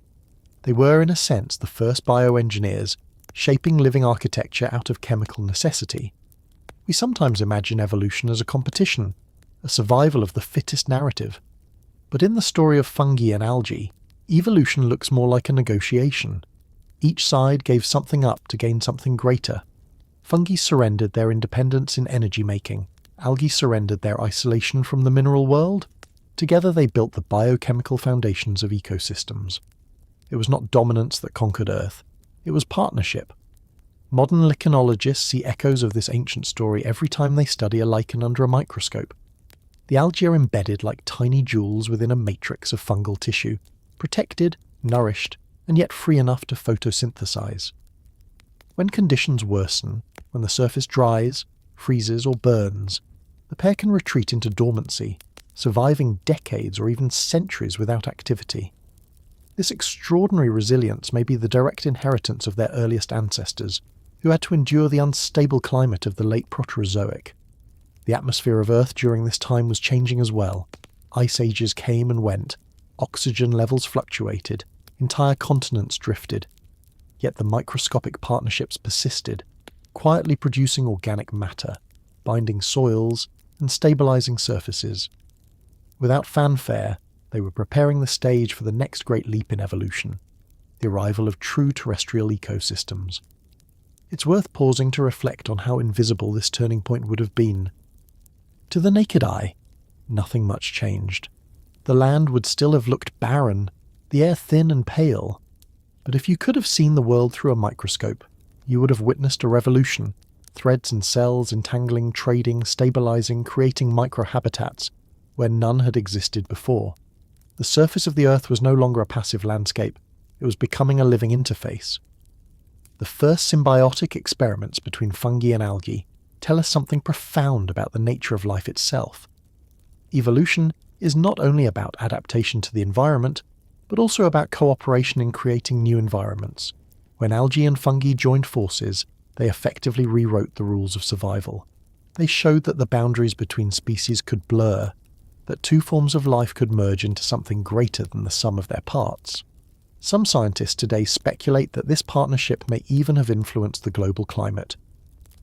They were, in a sense, the first bioengineers, shaping living architecture out of chemical necessity. We sometimes imagine evolution as a competition, a survival of the fittest narrative. But in the story of fungi and algae, evolution looks more like a negotiation. Each side gave something up to gain something greater. Fungi surrendered their independence in energy making. Algae surrendered their isolation from the mineral world. Together they built the biochemical foundations of ecosystems. It was not dominance that conquered Earth. It was partnership. Modern lichenologists see echoes of this ancient story every time they study a lichen under a microscope. The algae are embedded like tiny jewels within a matrix of fungal tissue, protected, nourished, and yet free enough to photosynthesize. When conditions worsen, when the surface dries, freezes, or burns, the pair can retreat into dormancy, surviving decades or even centuries without activity. This extraordinary resilience may be the direct inheritance of their earliest ancestors, who had to endure the unstable climate of the late Proterozoic. The atmosphere of Earth during this time was changing as well. Ice ages came and went, oxygen levels fluctuated, entire continents drifted. Yet the microscopic partnerships persisted, quietly producing organic matter, binding soils, and stabilizing surfaces. Without fanfare, they were preparing the stage for the next great leap in evolution, the arrival of true terrestrial ecosystems. It's worth pausing to reflect on how invisible this turning point would have been. To the naked eye, nothing much changed. The land would still have looked barren, the air thin and pale. But if you could have seen the world through a microscope, you would have witnessed a revolution, threads and cells entangling, trading, stabilizing, creating microhabitats where none had existed before. The surface of the Earth was no longer a passive landscape, it was becoming a living interface. The first symbiotic experiments between fungi and algae tell us something profound about the nature of life itself. Evolution is not only about adaptation to the environment, but also about cooperation in creating new environments. When algae and fungi joined forces, they effectively rewrote the rules of survival. They showed that the boundaries between species could blur, that two forms of life could merge into something greater than the sum of their parts. Some scientists today speculate that this partnership may even have influenced the global climate.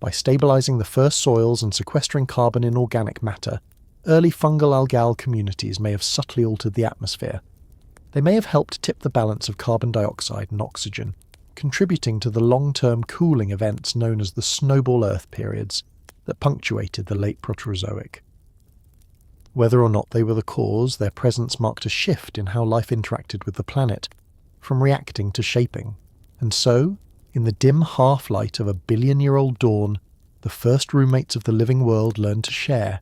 By stabilizing the first soils and sequestering carbon in organic matter, early fungal algal communities may have subtly altered the atmosphere. They may have helped tip the balance of carbon dioxide and oxygen, contributing to the long-term cooling events known as the snowball Earth periods. that punctuated the late Proterozoic. Whether or not they were the cause, their presence marked a shift in how life interacted with the planet, from reacting to shaping. And so, in the dim half-light of a billion-year-old dawn, the first roommates of the living world learned to share.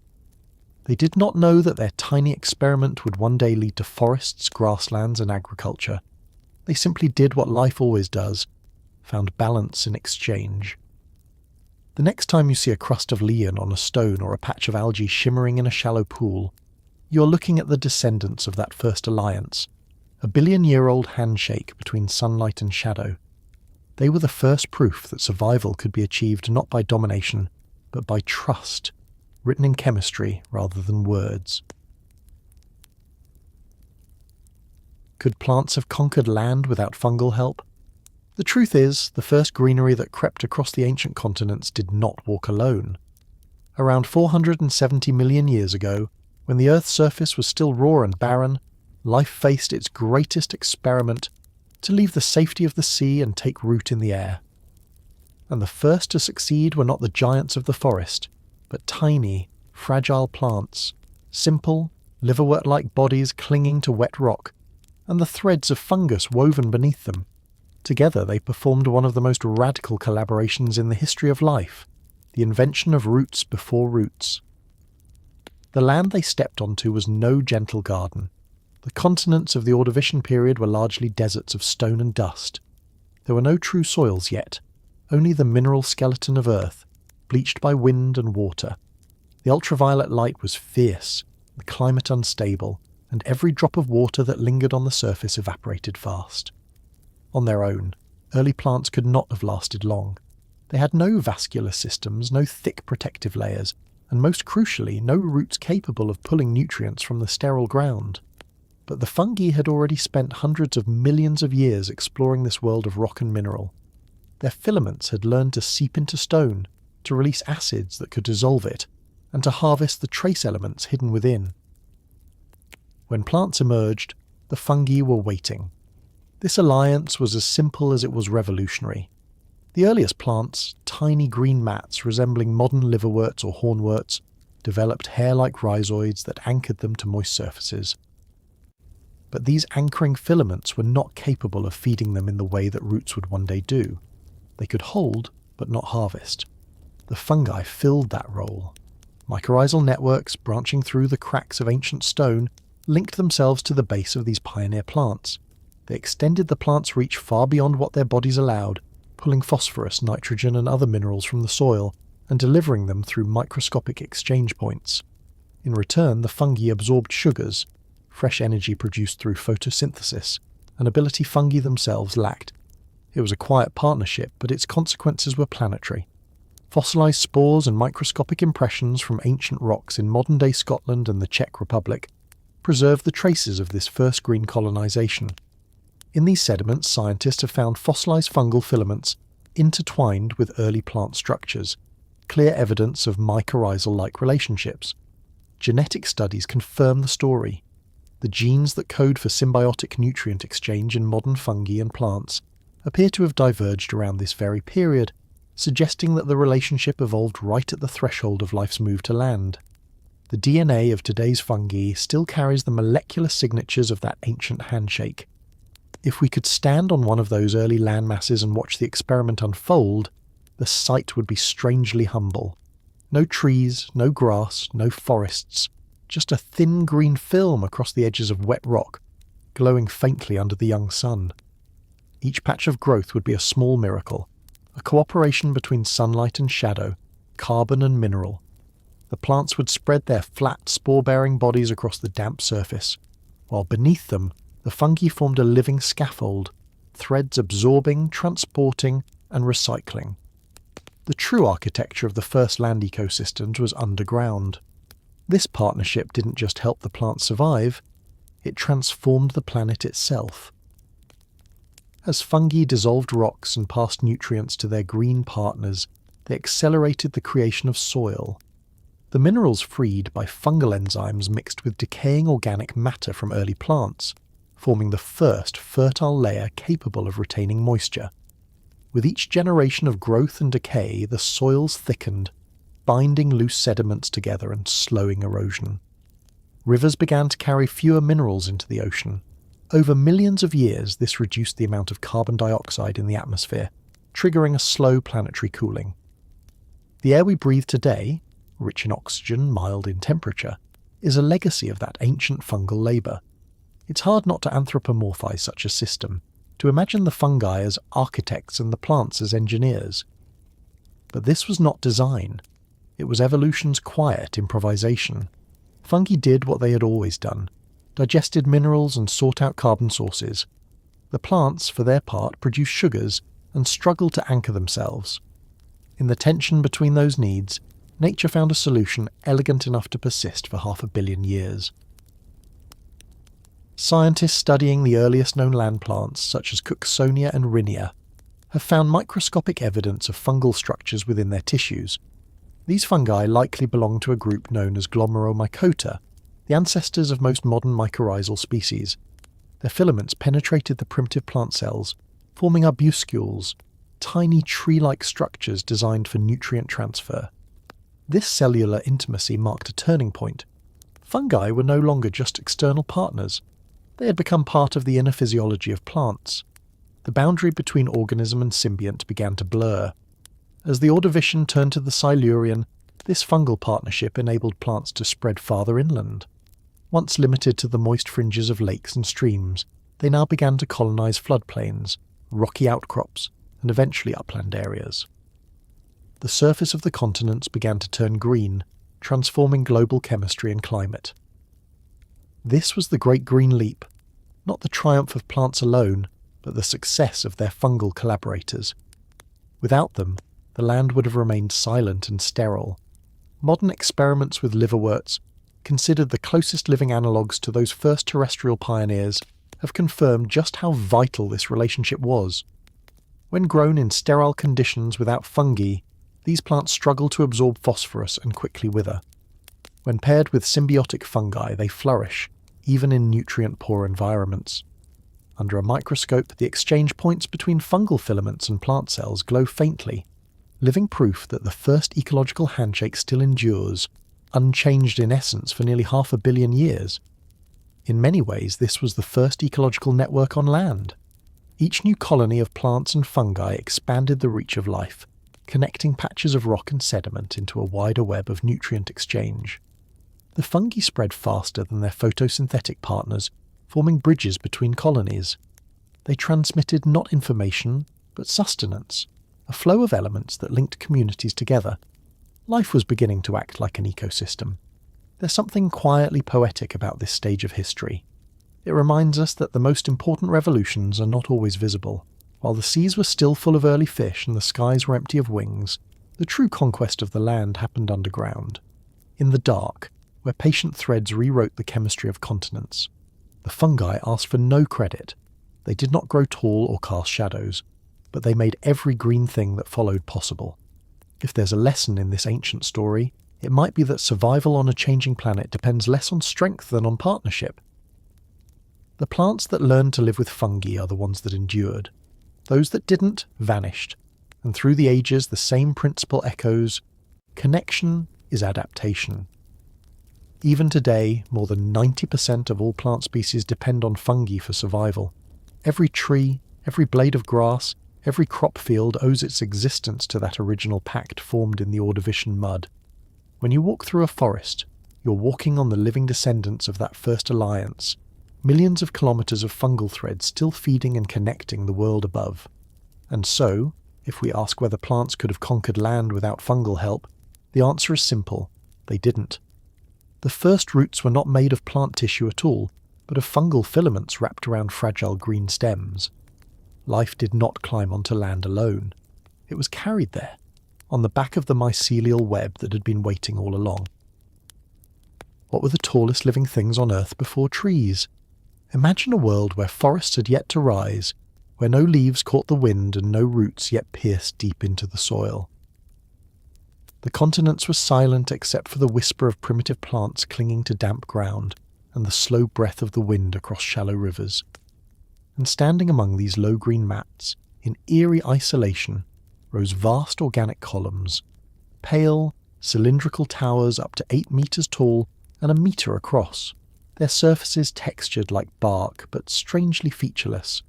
They did not know that their tiny experiment would one day lead to forests, grasslands, and agriculture. They simply did what life always does, found balance in exchange. The next time you see a crust of lian on a stone or a patch of algae shimmering in a shallow pool, you're looking at the descendants of that first alliance, a billion-year-old handshake between sunlight and shadow. They were the first proof that survival could be achieved not by domination, but by trust, written in chemistry rather than words. Could plants have conquered land without fungal help? The truth is, the first greenery that crept across the ancient continents did not walk alone. Around 470 million years ago, when the Earth's surface was still raw and barren, life faced its greatest experiment to leave the safety of the sea and take root in the air. And the first to succeed were not the giants of the forest, but tiny, fragile plants, simple, liverwort-like bodies clinging to wet rock, and the threads of fungus woven beneath them. Together they performed one of the most radical collaborations in the history of life, the invention of roots before roots. The land they stepped onto was no gentle garden. The continents of the Ordovician period were largely deserts of stone and dust. There were no true soils yet, only the mineral skeleton of Earth, bleached by wind and water. The ultraviolet light was fierce, the climate unstable, and every drop of water that lingered on the surface evaporated fast. On their own, early plants could not have lasted long. They had no vascular systems, no thick protective layers, and most crucially, no roots capable of pulling nutrients from the sterile ground. But the fungi had already spent hundreds of millions of years exploring this world of rock and mineral. Their filaments had learned to seep into stone, to release acids that could dissolve it, and to harvest the trace elements hidden within. When plants emerged, the fungi were waiting. This alliance was as simple as it was revolutionary. The earliest plants, tiny green mats resembling modern liverworts or hornworts, developed hair-like rhizoids that anchored them to moist surfaces. But these anchoring filaments were not capable of feeding them in the way that roots would one day do. They could hold, but not harvest. The fungi filled that role. Mycorrhizal networks, branching through the cracks of ancient stone, linked themselves to the base of these pioneer plants. They extended the plant's reach far beyond what their bodies allowed, pulling phosphorus, nitrogen and other minerals from the soil, and delivering them through microscopic exchange points. In return, the fungi absorbed sugars, fresh energy produced through photosynthesis, an ability fungi themselves lacked. It was a quiet partnership, but its consequences were planetary. Fossilized spores and microscopic impressions from ancient rocks in modern-day Scotland and the Czech Republic preserve the traces of this first green colonization. In these sediments, scientists have found fossilized fungal filaments intertwined with early plant structures, clear evidence of mycorrhizal-like relationships. Genetic studies confirm the story. The genes that code for symbiotic nutrient exchange in modern fungi and plants appear to have diverged around this very period, suggesting that the relationship evolved right at the threshold of life's move to land. The DNA of today's fungi still carries the molecular signatures of that ancient handshake. If we could stand on one of those early land masses and watch the experiment unfold, the sight would be strangely humble. No trees, no grass, no forests, just a thin green film across the edges of wet rock, glowing faintly under the young sun. Each patch of growth would be a small miracle, a cooperation between sunlight and shadow, carbon and mineral. The plants would spread their flat, spore-bearing bodies across the damp surface, while beneath them the fungi formed a living scaffold, threads absorbing, transporting, and recycling. The true architecture of the first land ecosystems was underground. This partnership didn't just help the plants survive, it transformed the planet itself. As fungi dissolved rocks and passed nutrients to their green partners, they accelerated the creation of soil. The minerals freed by fungal enzymes mixed with decaying organic matter from early plants, forming the first fertile layer capable of retaining moisture. With each generation of growth and decay, the soils thickened, binding loose sediments together and slowing erosion. Rivers began to carry fewer minerals into the ocean. Over millions of years, this reduced the amount of carbon dioxide in the atmosphere, triggering a slow planetary cooling. The air we breathe today, rich in oxygen, mild in temperature, is a legacy of that ancient fungal labour. It's hard not to anthropomorphise such a system, to imagine the fungi as architects and the plants as engineers. But this was not design. It was evolution's quiet improvisation. Fungi did what they had always done, digested minerals and sought out carbon sources. The plants, for their part, produced sugars and struggled to anchor themselves. In the tension between those needs, nature found a solution elegant enough to persist for 500 million years. Scientists studying the earliest known land plants, such as Cooksonia and Rhynia, have found microscopic evidence of fungal structures within their tissues. These fungi likely belong to a group known as Glomeromycota, the ancestors of most modern mycorrhizal species. Their filaments penetrated the primitive plant cells, forming arbuscules, tiny tree-like structures designed for nutrient transfer. This cellular intimacy marked a turning point. Fungi were no longer just external partners. They had become part of the inner physiology of plants. The boundary between organism and symbiont began to blur. As the Ordovician turned to the Silurian, this fungal partnership enabled plants to spread farther inland. Once limited to the moist fringes of lakes and streams, they now began to colonize floodplains, rocky outcrops, and eventually upland areas. The surface of the continents began to turn green, transforming global chemistry and climate. This was the Great Green Leap, not the triumph of plants alone, but the success of their fungal collaborators. Without them, the land would have remained silent and sterile. Modern experiments with liverworts, considered the closest living analogues to those first terrestrial pioneers, have confirmed just how vital this relationship was. When grown in sterile conditions without fungi, these plants struggle to absorb phosphorus and quickly wither. When paired with symbiotic fungi, they flourish, even in nutrient-poor environments. Under a microscope, the exchange points between fungal filaments and plant cells glow faintly, living proof that the first ecological handshake still endures, unchanged in essence for nearly 500 million years. In many ways, this was the first ecological network on land. Each new colony of plants and fungi expanded the reach of life, connecting patches of rock and sediment into a wider web of nutrient exchange. The fungi spread faster than their photosynthetic partners, forming bridges between colonies. They transmitted not information, but sustenance, a flow of elements that linked communities together. Life was beginning to act like an ecosystem. There's something quietly poetic about this stage of history. It reminds us that the most important revolutions are not always visible. While the seas were still full of early fish and the skies were empty of wings, the true conquest of the land happened underground, in the dark, where patient threads rewrote the chemistry of continents. The fungi asked for no credit. They did not grow tall or cast shadows, but they made every green thing that followed possible. If there's a lesson in this ancient story, it might be that survival on a changing planet depends less on strength than on partnership. The plants that learned to live with fungi are the ones that endured. Those that didn't vanished, and through the ages the same principle echoes: connection is adaptation. Even today, more than 90% of all plant species depend on fungi for survival. Every tree, every blade of grass, every crop field owes its existence to that original pact formed in the Ordovician mud. When you walk through a forest, you're walking on the living descendants of that first alliance, millions of kilometres of fungal threads still feeding and connecting the world above. And so, if we ask whether plants could have conquered land without fungal help, the answer is simple: they didn't. The first roots were not made of plant tissue at all, but of fungal filaments wrapped around fragile green stems. Life did not climb onto land alone. It was carried there, on the back of the mycelial web that had been waiting all along. What were the tallest living things on Earth before trees? Imagine a world where forests had yet to rise, where no leaves caught the wind and no roots yet pierced deep into the soil. The continents were silent except for the whisper of primitive plants clinging to damp ground and the slow breath of the wind across shallow rivers. And standing among these low green mats, in eerie isolation, rose vast organic columns, pale, cylindrical towers up to 8 meters tall and 1 meter across, their surfaces textured like bark but strangely featureless.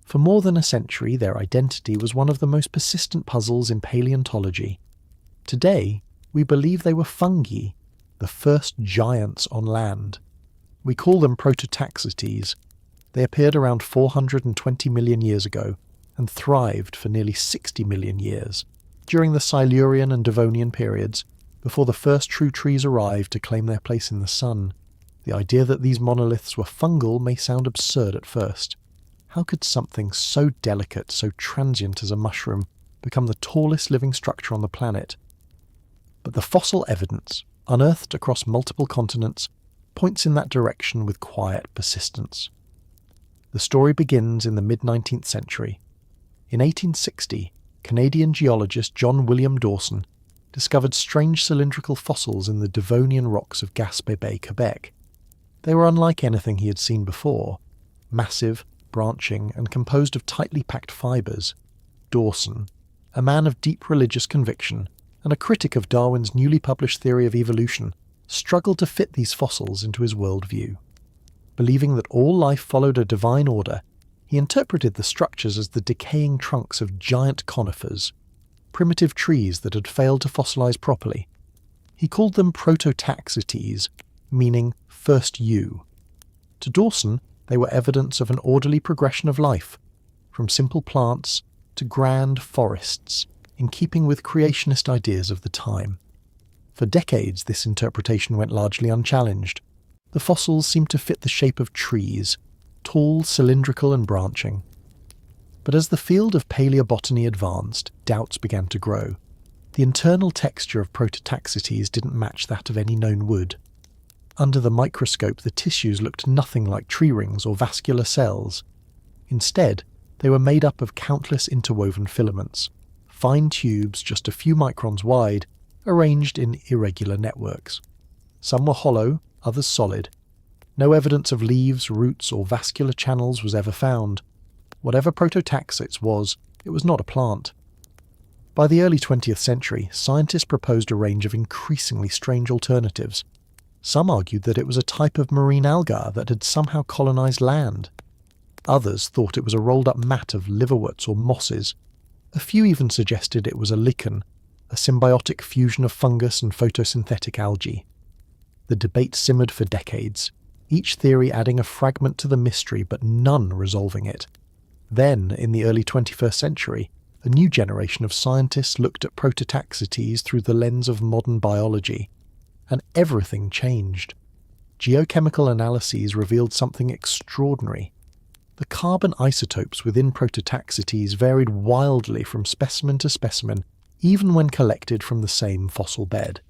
For more than a century, their identity was one of the most persistent puzzles in paleontology. Today, we believe they were fungi, the first giants on land. We call them prototaxites. They appeared around 420 million years ago and thrived for nearly 60 million years, during the Silurian and Devonian periods, before the first true trees arrived to claim their place in the sun. The idea that these monoliths were fungal may sound absurd at first. How could something so delicate, so transient as a mushroom, become the tallest living structure on the planet? But the fossil evidence, unearthed across multiple continents, points in that direction with quiet persistence. The story begins in the mid-19th century. In 1860, Canadian geologist John William Dawson discovered strange cylindrical fossils in the Devonian rocks of Gaspé Bay, Quebec. They were unlike anything he had seen before, massive, branching, and composed of tightly packed fibres. Dawson, a man of deep religious conviction and a critic of Darwin's newly published theory of evolution, struggled to fit these fossils into his worldview. Believing that all life followed a divine order, he interpreted the structures as the decaying trunks of giant conifers, primitive trees that had failed to fossilize properly. He called them prototaxites, meaning first you. To Dawson, they were evidence of an orderly progression of life, from simple plants to grand forests, in keeping with creationist ideas of the time. For decades, this interpretation went largely unchallenged. The fossils seemed to fit the shape of trees, tall, cylindrical and branching. But as the field of paleobotany advanced, doubts began to grow. The internal texture of prototaxites didn't match that of any known wood. Under the microscope, the tissues looked nothing like tree rings or vascular cells. Instead, they were made up of countless interwoven filaments, fine tubes just a few microns wide, arranged in irregular networks. Some were hollow, others solid. No evidence of leaves, roots, or vascular channels was ever found. Whatever prototaxites was, it was not a plant. By the early 20th century, scientists proposed a range of increasingly strange alternatives. Some argued that it was a type of marine alga that had somehow colonized land. Others thought it was a rolled-up mat of liverworts or mosses. A few even suggested it was a lichen, a symbiotic fusion of fungus and photosynthetic algae. The debate simmered for decades, each theory adding a fragment to the mystery but none resolving it. Then, in the early 21st century, a new generation of scientists looked at prototaxites through the lens of modern biology, and everything changed. Geochemical analyses revealed something extraordinary. The carbon isotopes within prototaxites varied wildly from specimen to specimen, even when collected from the same fossil bed.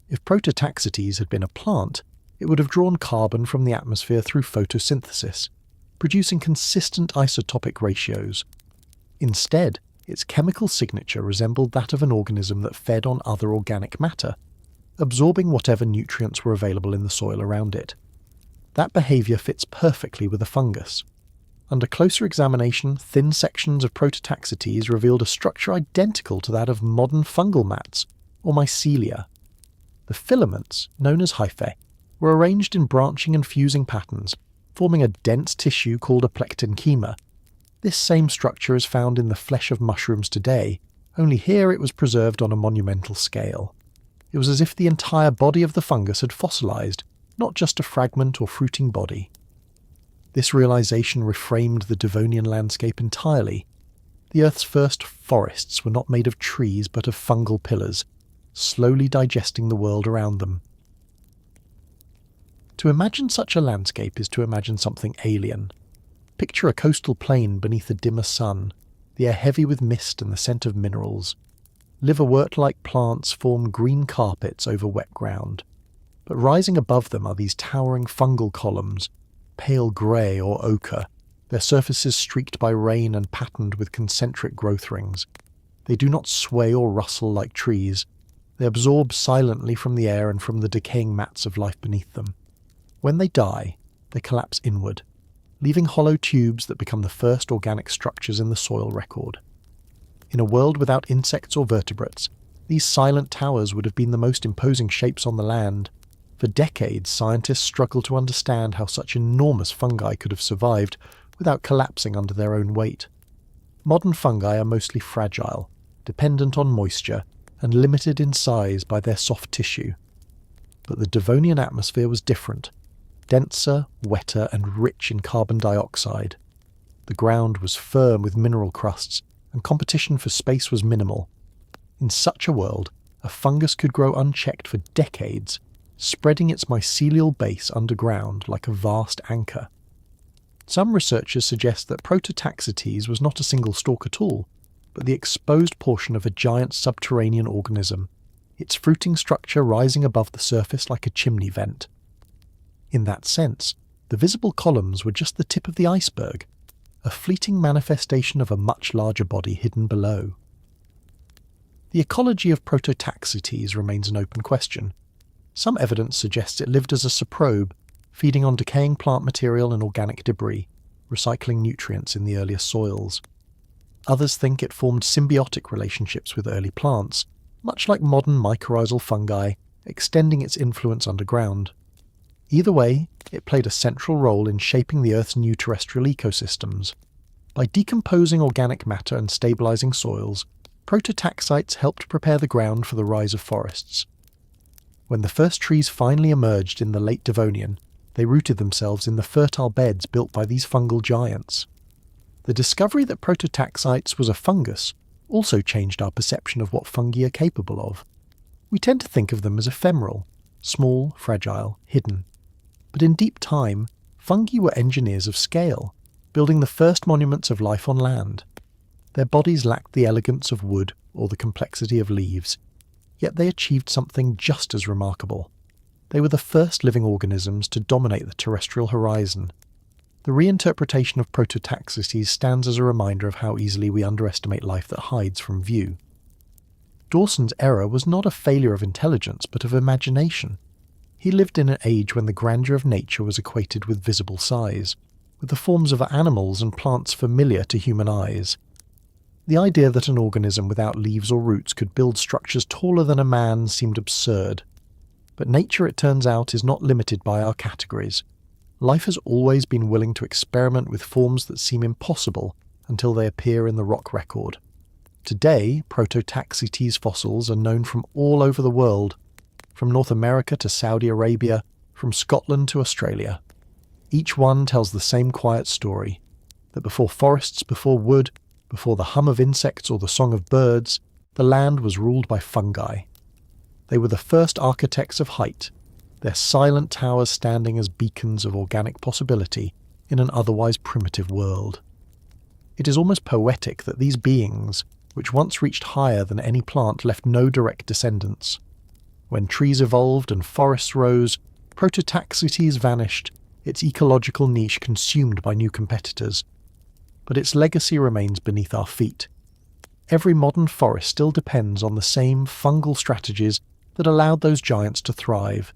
If prototaxites had been a plant, it would have drawn carbon from the atmosphere through photosynthesis, producing consistent isotopic ratios. Instead, its chemical signature resembled that of an organism that fed on other organic matter, absorbing whatever nutrients were available in the soil around it. That behaviour fits perfectly with a fungus. Under closer examination, thin sections of prototaxites revealed a structure identical to that of modern fungal mats, or mycelia. The filaments, known as hyphae, were arranged in branching and fusing patterns, forming a dense tissue called a plectenchema. This same structure is found in the flesh of mushrooms today, only here it was preserved on a monumental scale. It was as if the entire body of the fungus had fossilized, not just a fragment or fruiting body. This realization reframed the Devonian landscape entirely. The Earth's first forests were not made of trees but of fungal pillars, slowly digesting the world around them. To imagine such a landscape is to imagine something alien. Picture a coastal plain beneath a dimmer sun, the air heavy with mist and the scent of minerals. Liverwort-like plants form green carpets over wet ground, but rising above them are these towering fungal columns, pale grey or ochre, their surfaces streaked by rain and patterned with concentric growth rings. They do not sway or rustle like trees. They absorb silently from the air and from the decaying mats of life beneath them. When they die, they collapse inward, leaving hollow tubes that become the first organic structures in the soil record. In a world without insects or vertebrates, These silent towers would have been the most imposing shapes on the land. For decades, scientists struggled to understand how such enormous fungi could have survived without collapsing under their own weight. Modern fungi are mostly fragile, dependent on moisture, and limited in size by their soft tissue. But the Devonian atmosphere was different, denser, wetter, and rich in carbon dioxide. The ground was firm with mineral crusts, and competition for space was minimal. In such a world, a fungus could grow unchecked for decades, spreading its mycelial base underground like a vast anchor. Some researchers suggest that Prototaxites was not a single stalk at all, but the exposed portion of a giant subterranean organism, its fruiting structure rising above the surface like a chimney vent. In that sense, the visible columns were just the tip of the iceberg, a fleeting manifestation of a much larger body hidden below. The ecology of Prototaxites remains an open question. Some evidence suggests it lived as a saprobe, feeding on decaying plant material and organic debris, recycling nutrients in the earlier soils. Others think it formed symbiotic relationships with early plants, much like modern mycorrhizal fungi, extending its influence underground. Either way, it played a central role in shaping the Earth's new terrestrial ecosystems. By decomposing organic matter and stabilizing soils, Prototaxites helped prepare the ground for the rise of forests. When the first trees finally emerged in the late Devonian, they rooted themselves in the fertile beds built by these fungal giants. The discovery that Prototaxites was a fungus also changed our perception of what fungi are capable of. We tend to think of them as ephemeral, small, fragile, hidden. But in deep time, fungi were engineers of scale, building the first monuments of life on land. Their bodies lacked the elegance of wood or the complexity of leaves, yet they achieved something just as remarkable. They were the first living organisms to dominate the terrestrial horizon. The reinterpretation of Prototaxites stands as a reminder of how easily we underestimate life that hides from view. Dawson's error was not a failure of intelligence, but of imagination. He lived in an age when the grandeur of nature was equated with visible size, with the forms of animals and plants familiar to human eyes. The idea that an organism without leaves or roots could build structures taller than a man seemed absurd. But nature, it turns out, is not limited by our categories. Life has always been willing to experiment with forms that seem impossible until they appear in the rock record. Today, Prototaxites fossils are known from all over the world, from North America to Saudi Arabia, from Scotland to Australia. Each one tells the same quiet story, that before forests, before wood, before the hum of insects or the song of birds, the land was ruled by fungi. They were the first architects of height, their silent towers standing as beacons of organic possibility in an otherwise primitive world. It is almost poetic that these beings, which once reached higher than any plant, left no direct descendants. When trees evolved and forests rose, Prototaxites vanished, its ecological niche consumed by new competitors. But its legacy remains beneath our feet. Every modern forest still depends on the same fungal strategies that allowed those giants to thrive,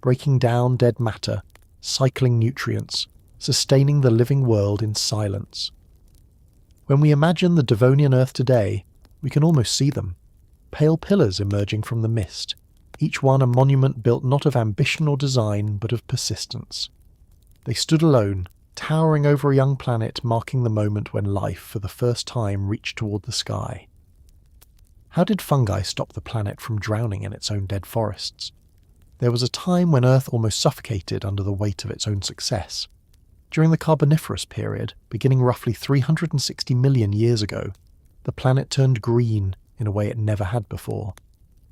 breaking down dead matter, cycling nutrients, sustaining the living world in silence. When we imagine the Devonian Earth today, we can almost see them, pale pillars emerging from the mist, each one a monument built not of ambition or design, but of persistence. They stood alone, towering over a young planet, marking the moment when life, for the first time, reached toward the sky. How did fungi stop the planet from drowning in its own dead forests? There was a time when Earth almost suffocated under the weight of its own success. During the Carboniferous period, beginning roughly 360 million years ago, the planet turned green in a way it never had before.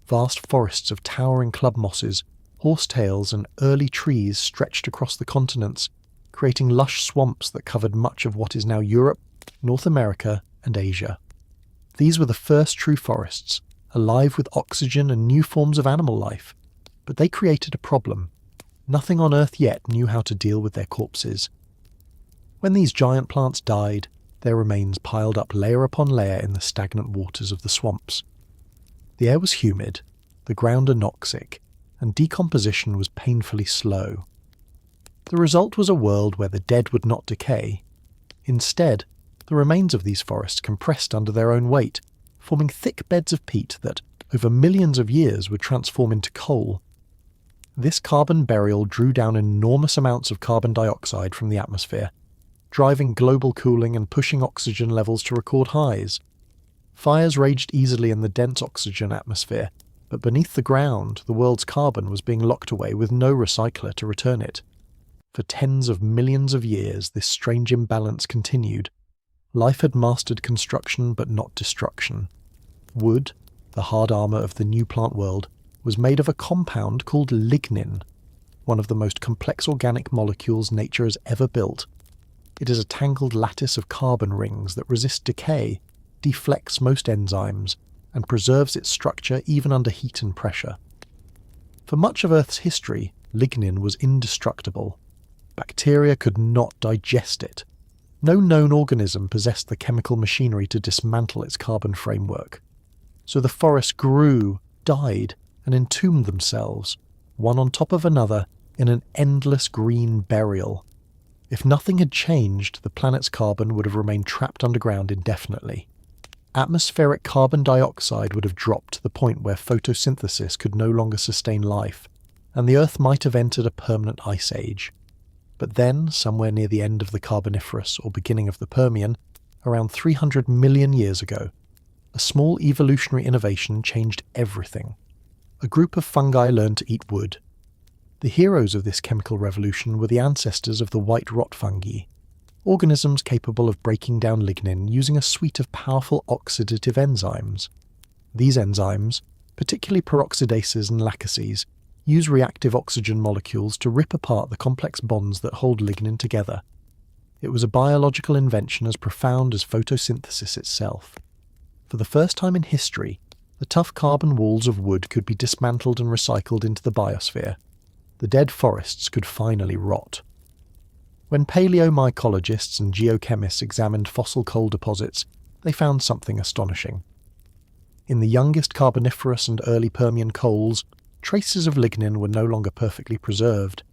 Vast forests of towering club mosses, horsetails, and early trees stretched across the continents, creating lush swamps that covered much of what is now Europe, North America, and Asia. These were the first true forests, alive with oxygen and new forms of animal life. But they created a problem. Nothing on Earth yet knew how to deal with their corpses. When these giant plants died, their remains piled up layer upon layer in the stagnant waters of the swamps. The air was humid, the ground anoxic, and decomposition was painfully slow. The result was a world where the dead would not decay. Instead, the remains of these forests compressed under their own weight, forming thick beds of peat that, over millions of years would transform into coal. This carbon burial drew down enormous amounts of carbon dioxide from the atmosphere, driving global cooling and pushing oxygen levels to record highs. Fires raged easily in the dense oxygen atmosphere, but beneath the ground, the world's carbon was being locked away with no recycler to return it. For tens of millions of years, this strange imbalance continued. Life had mastered construction but not destruction. Wood, the hard armour of the new plant world, was made of a compound called lignin, one of the most complex organic molecules nature has ever built. It is a tangled lattice of carbon rings that resist decay, deflects most enzymes, and preserves its structure even under heat and pressure. For much of Earth's history, lignin was indestructible. Bacteria could not digest it. No known organism possessed the chemical machinery to dismantle its carbon framework. So the forests grew, died, and entombed themselves, one on top of another, in an endless green burial. If nothing had changed, the planet's carbon would have remained trapped underground indefinitely. Atmospheric carbon dioxide would have dropped to the point where photosynthesis could no longer sustain life, and the Earth might have entered a permanent ice age. But then, somewhere near the end of the Carboniferous or beginning of the Permian, around 300 million years ago, a small evolutionary innovation changed everything. A group of fungi learned to eat wood. The heroes of this chemical revolution were the ancestors of the white rot fungi, organisms capable of breaking down lignin using a suite of powerful oxidative enzymes. These enzymes, particularly peroxidases and lacases, use reactive oxygen molecules to rip apart the complex bonds that hold lignin together. It was a biological invention as profound as photosynthesis itself. For the first time in history, the tough carbon walls of wood could be dismantled and recycled into the biosphere. The dead forests could finally rot. When paleomycologists and geochemists examined fossil coal deposits, they found something astonishing. In the youngest Carboniferous and early Permian coals, traces of lignin were no longer perfectly preserved.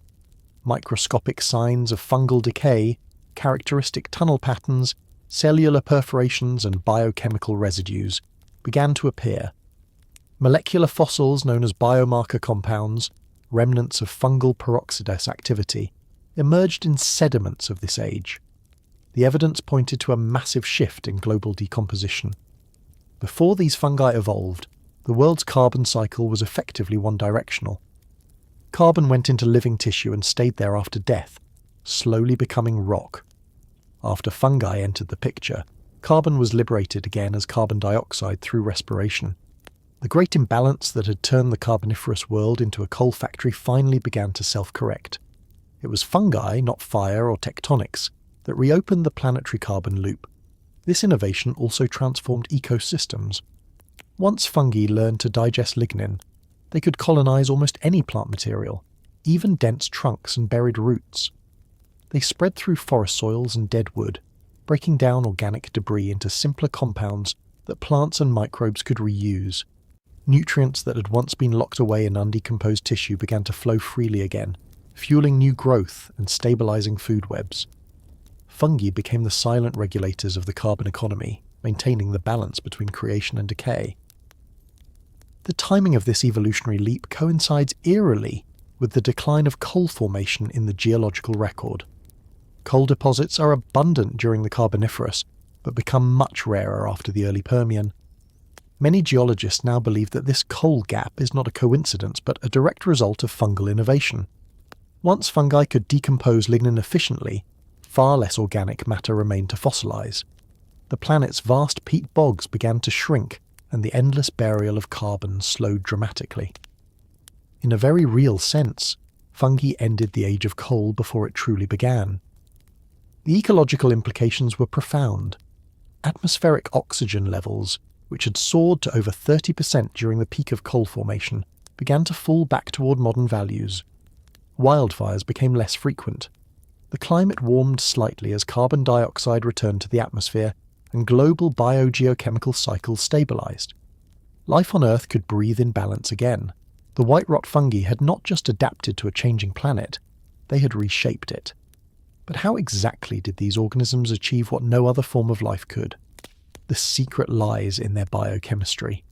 Microscopic signs of fungal decay, characteristic tunnel patterns, cellular perforations and biochemical residues began to appear. Molecular fossils known as biomarker compounds, remnants of fungal peroxidase activity, emerged in sediments of this age. The evidence pointed to a massive shift in global decomposition. Before these fungi evolved, the world's carbon cycle was effectively one-directional. Carbon went into living tissue and stayed there after death, slowly becoming rock. After fungi entered the picture, carbon was liberated again as carbon dioxide through respiration. The great imbalance that had turned the Carboniferous world into a coal factory finally began to self-correct. It was fungi, not fire or tectonics, that reopened the planetary carbon loop. This innovation also transformed ecosystems. Once fungi learned to digest lignin, they could colonize almost any plant material, even dense trunks and buried roots. They spread through forest soils and dead wood, breaking down organic debris into simpler compounds that plants and microbes could reuse. Nutrients that had once been locked away in undecomposed tissue began to flow freely again, fueling new growth and stabilizing food webs. Fungi became the silent regulators of the carbon economy, maintaining the balance between creation and decay. The timing of this evolutionary leap coincides eerily with the decline of coal formation in the geological record. Coal deposits are abundant during the Carboniferous, but become much rarer after the early Permian. Many geologists now believe that this coal gap is not a coincidence but a direct result of fungal innovation. Once fungi could decompose lignin efficiently, far less organic matter remained to fossilize. The planet's vast peat bogs began to shrink, and the endless burial of carbon slowed dramatically. In a very real sense, fungi ended the age of coal before it truly began. The ecological implications were profound. Atmospheric oxygen levels, which had soared to over 30% during the peak of coal formation, began to fall back toward modern values. Wildfires became less frequent. The climate warmed slightly as carbon dioxide returned to the atmosphere, and global biogeochemical cycles stabilized. Life on Earth could breathe in balance again. The white rot fungi had not just adapted to a changing planet, they had reshaped it. But how exactly did these organisms achieve what no other form of life could? The secret lies in their biochemistry.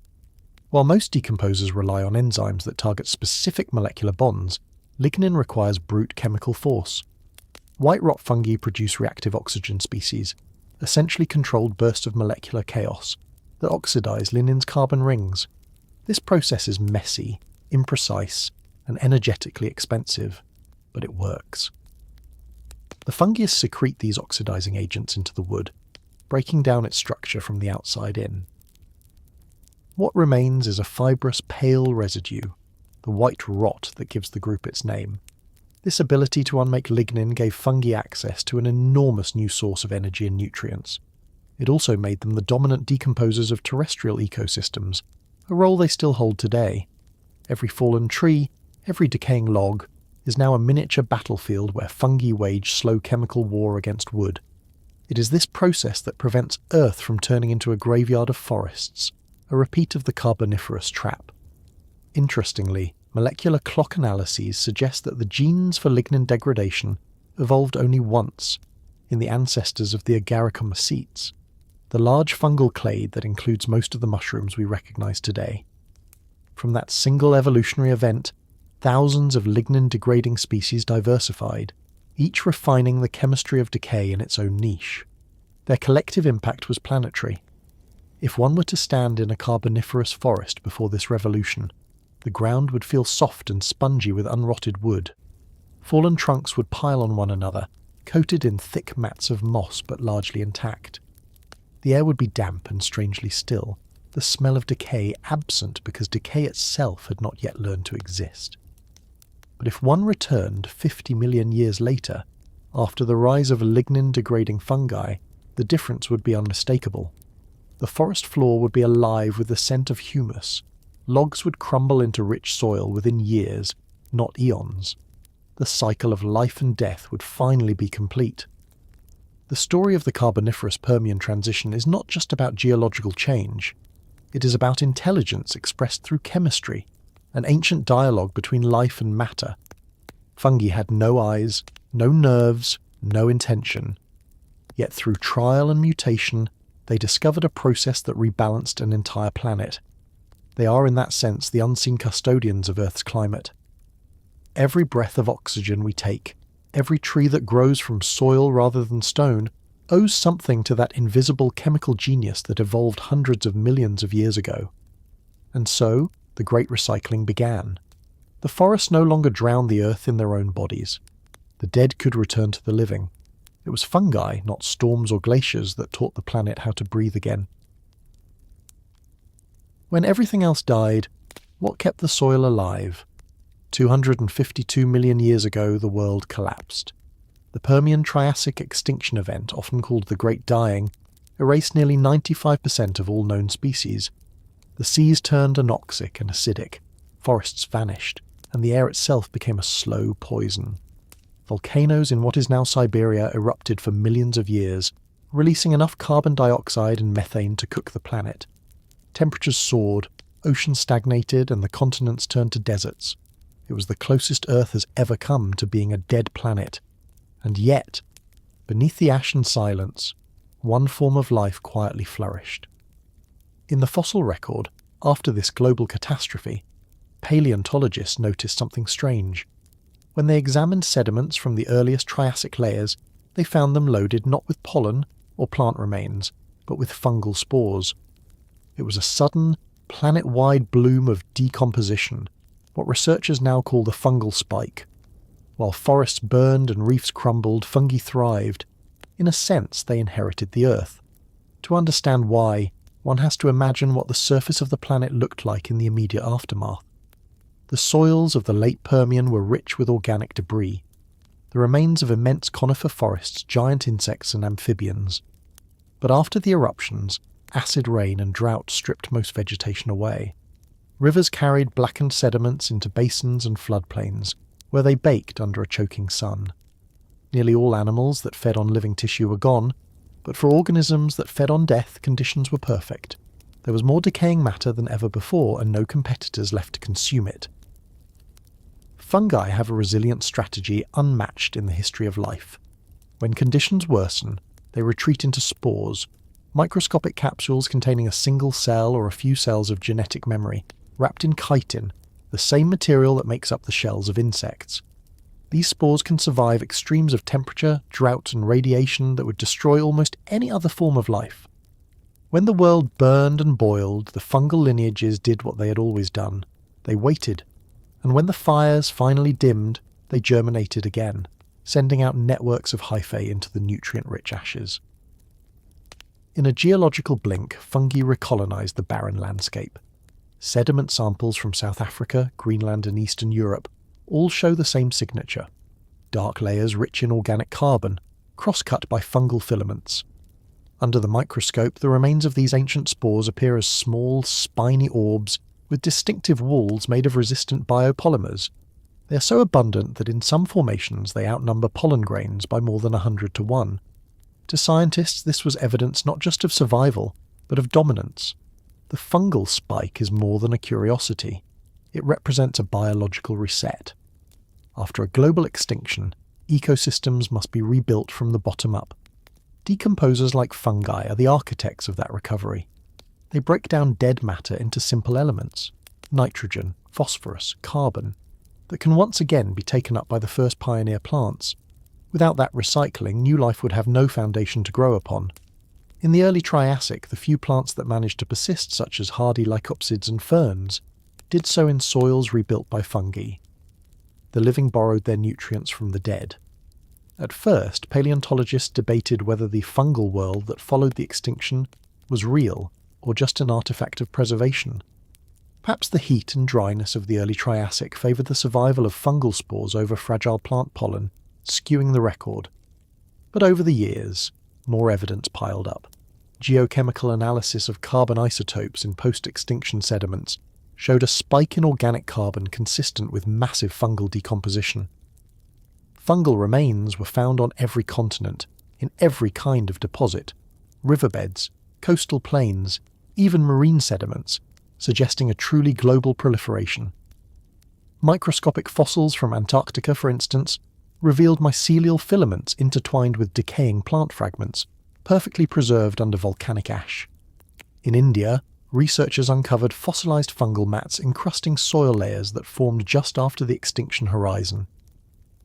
While most decomposers rely on enzymes that target specific molecular bonds, lignin requires brute chemical force. White rot fungi produce reactive oxygen species, essentially controlled bursts of molecular chaos that oxidize linin's carbon rings. This process is messy, imprecise, and energetically expensive, but it works. The fungus secrete these oxidizing agents into the wood, breaking down its structure from the outside in. What remains is a fibrous, pale residue, the white rot that gives the group its name. This ability to unmake lignin gave fungi access to an enormous new source of energy and nutrients. It also made them the dominant decomposers of terrestrial ecosystems, a role they still hold today. Every fallen tree, every decaying log, is now a miniature battlefield where fungi wage slow chemical war against wood. It is this process that prevents Earth from turning into a graveyard of forests, a repeat of the Carboniferous trap. Interestingly, molecular clock analyses suggest that the genes for lignin degradation evolved only once, in the ancestors of the Agaricomycetes, the large fungal clade that includes most of the mushrooms we recognize today. From that single evolutionary event, thousands of lignin-degrading species diversified, each refining the chemistry of decay in its own niche. Their collective impact was planetary. If one were to stand in a Carboniferous forest before this revolution, the ground would feel soft and spongy with unrotted wood. Fallen trunks would pile on one another, coated in thick mats of moss but largely intact. The air would be damp and strangely still, the smell of decay absent because decay itself had not yet learned to exist. But if one returned 50 million years later, after the rise of lignin-degrading fungi, the difference would be unmistakable. The forest floor would be alive with the scent of humus. Logs would crumble into rich soil within years, not eons. The cycle of life and death would finally be complete. The story of the Carboniferous Permian transition is not just about geological change. It is about intelligence expressed through chemistry, an ancient dialogue between life and matter. Fungi had no eyes, no nerves, no intention. Yet through trial and mutation, they discovered a process that rebalanced an entire planet. They are in that sense the unseen custodians of Earth's climate. Every breath of oxygen we take, every tree that grows from soil rather than stone, owes something to that invisible chemical genius that evolved hundreds of millions of years ago. And so, the great recycling began. The forests no longer drowned the earth in their own bodies. The dead could return to the living. It was fungi, not storms or glaciers, that taught the planet how to breathe again. When everything else died, what kept the soil alive? 252 million years ago, the world collapsed. The Permian Triassic Extinction event, often called the Great Dying, erased nearly 95% of all known species. The seas turned anoxic and acidic, forests vanished, and the air itself became a slow poison. Volcanoes in what is now Siberia erupted for millions of years, releasing enough carbon dioxide and methane to cook the planet. Temperatures soared, oceans stagnated, and the continents turned to deserts. It was the closest Earth has ever come to being a dead planet. And yet, beneath the ash and silence, one form of life quietly flourished. In the fossil record, after this global catastrophe, paleontologists noticed something strange. When they examined sediments from the earliest Triassic layers, they found them loaded not with pollen or plant remains, but with fungal spores. It was a sudden, planet-wide bloom of decomposition, what researchers now call the fungal spike. While forests burned and reefs crumbled, fungi thrived. In a sense, they inherited the Earth. To understand why, one has to imagine what the surface of the planet looked like in the immediate aftermath. The soils of the late Permian were rich with organic debris, the remains of immense conifer forests, giant insects and amphibians. But after the eruptions, acid rain and drought stripped most vegetation away. Rivers carried blackened sediments into basins and floodplains, where they baked under a choking sun. Nearly all animals that fed on living tissue were gone, but for organisms that fed on death, conditions were perfect. There was more decaying matter than ever before, and no competitors left to consume it. Fungi have a resilient strategy unmatched in the history of life. When conditions worsen, they retreat into spores, Microscopic capsules containing a single cell or a few cells of genetic memory, wrapped in chitin, the same material that makes up the shells of insects. These spores can survive extremes of temperature, drought, and radiation that would destroy almost any other form of life. When the world burned and boiled, the fungal lineages did what they had always done. They waited, and when the fires finally dimmed, they germinated again, sending out networks of hyphae into the nutrient-rich ashes. In a geological blink, fungi recolonized the barren landscape. Sediment samples from South Africa, Greenland, and Eastern Europe all show the same signature: dark layers rich in organic carbon, cross-cut by fungal filaments. Under the microscope, the remains of these ancient spores appear as small, spiny orbs with distinctive walls made of resistant biopolymers. They are so abundant that in some formations they outnumber pollen grains by more than 100 to 1. To scientists, this was evidence not just of survival, but of dominance. The fungal spike is more than a curiosity. It represents a biological reset. After a global extinction, ecosystems must be rebuilt from the bottom up. Decomposers like fungi are the architects of that recovery. They break down dead matter into simple elements, nitrogen, phosphorus, carbon, that can once again be taken up by the first pioneer plants. Without that recycling, new life would have no foundation to grow upon. In the early Triassic, the few plants that managed to persist, such as hardy lycopsids and ferns, did so in soils rebuilt by fungi. The living borrowed their nutrients from the dead. At first, paleontologists debated whether the fungal world that followed the extinction was real or just an artifact of preservation. Perhaps the heat and dryness of the early Triassic favoured the survival of fungal spores over fragile plant pollen, skewing the record. But over the years, more evidence piled up. Geochemical analysis of carbon isotopes in post-extinction sediments showed a spike in organic carbon consistent with massive fungal decomposition. Fungal remains were found on every continent, in every kind of deposit: riverbeds, coastal plains, even marine sediments, suggesting a truly global proliferation. Microscopic fossils from Antarctica, for instance, revealed mycelial filaments intertwined with decaying plant fragments, perfectly preserved under volcanic ash. In India, researchers uncovered fossilized fungal mats encrusting soil layers that formed just after the extinction horizon.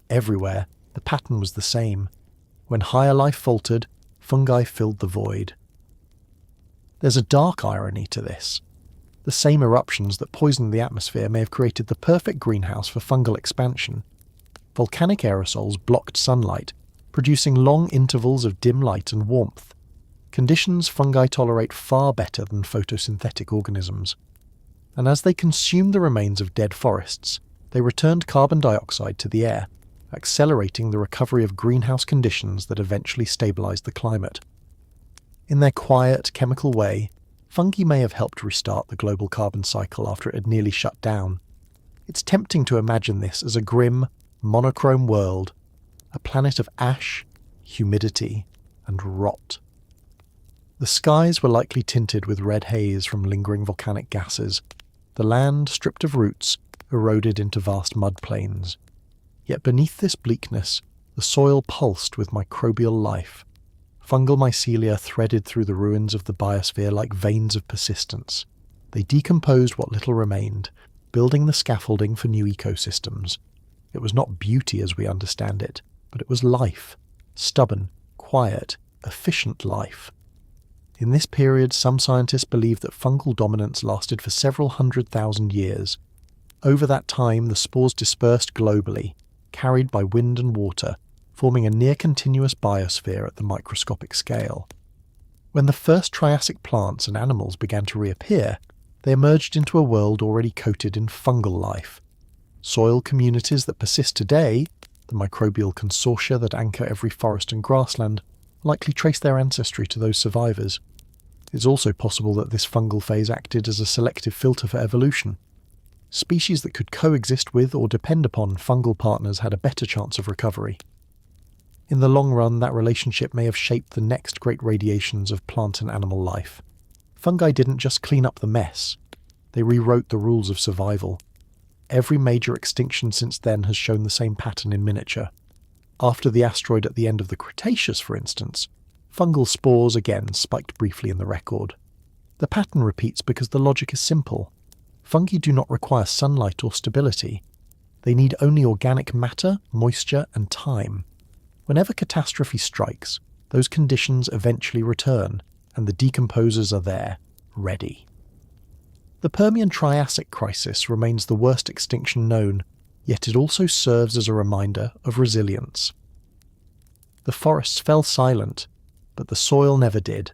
Everywhere, the pattern was the same. When higher life faltered, fungi filled the void. There's a dark irony to this. The same eruptions that poisoned the atmosphere may have created the perfect greenhouse for fungal expansion. Volcanic aerosols blocked sunlight, producing long intervals of dim light and warmth, conditions fungi tolerate far better than photosynthetic organisms. And as they consumed the remains of dead forests, they returned carbon dioxide to the air, accelerating the recovery of greenhouse conditions that eventually stabilized the climate. In their quiet, chemical way, fungi may have helped restart the global carbon cycle after it had nearly shut down. It's tempting to imagine this as a grim, monochrome world, a planet of ash, humidity, and rot. The skies were likely tinted with red haze from lingering volcanic gases. The land, stripped of roots, eroded into vast mud plains. Yet beneath this bleakness, the soil pulsed with microbial life. Fungal mycelia threaded through the ruins of the biosphere like veins of persistence. They decomposed what little remained, building the scaffolding for new ecosystems. It was not beauty as we understand it, but it was life. Stubborn, quiet, efficient life. In this period, some scientists believe that fungal dominance lasted for several 100,000 years. Over that time, the spores dispersed globally, carried by wind and water, forming a near-continuous biosphere at the microscopic scale. When the first Triassic plants and animals began to reappear, they emerged into a world already coated in fungal life. Soil communities that persist today, the microbial consortia that anchor every forest and grassland, likely trace their ancestry to those survivors. It's also possible that this fungal phase acted as a selective filter for evolution. Species that could coexist with or depend upon fungal partners had a better chance of recovery. In the long run, that relationship may have shaped the next great radiations of plant and animal life. Fungi didn't just clean up the mess, they rewrote the rules of survival. Every major extinction since then has shown the same pattern in miniature. After the asteroid at the end of the Cretaceous, for instance, Fungal spores again spiked briefly in the record. The pattern repeats because the logic is simple. Fungi do not require sunlight or stability. They need only organic matter, moisture, and time. Whenever catastrophe strikes, those conditions eventually return, and the decomposers are there, ready. The Permian Triassic crisis remains the worst extinction known, yet it also serves as a reminder of resilience. The forests fell silent, but the soil never did.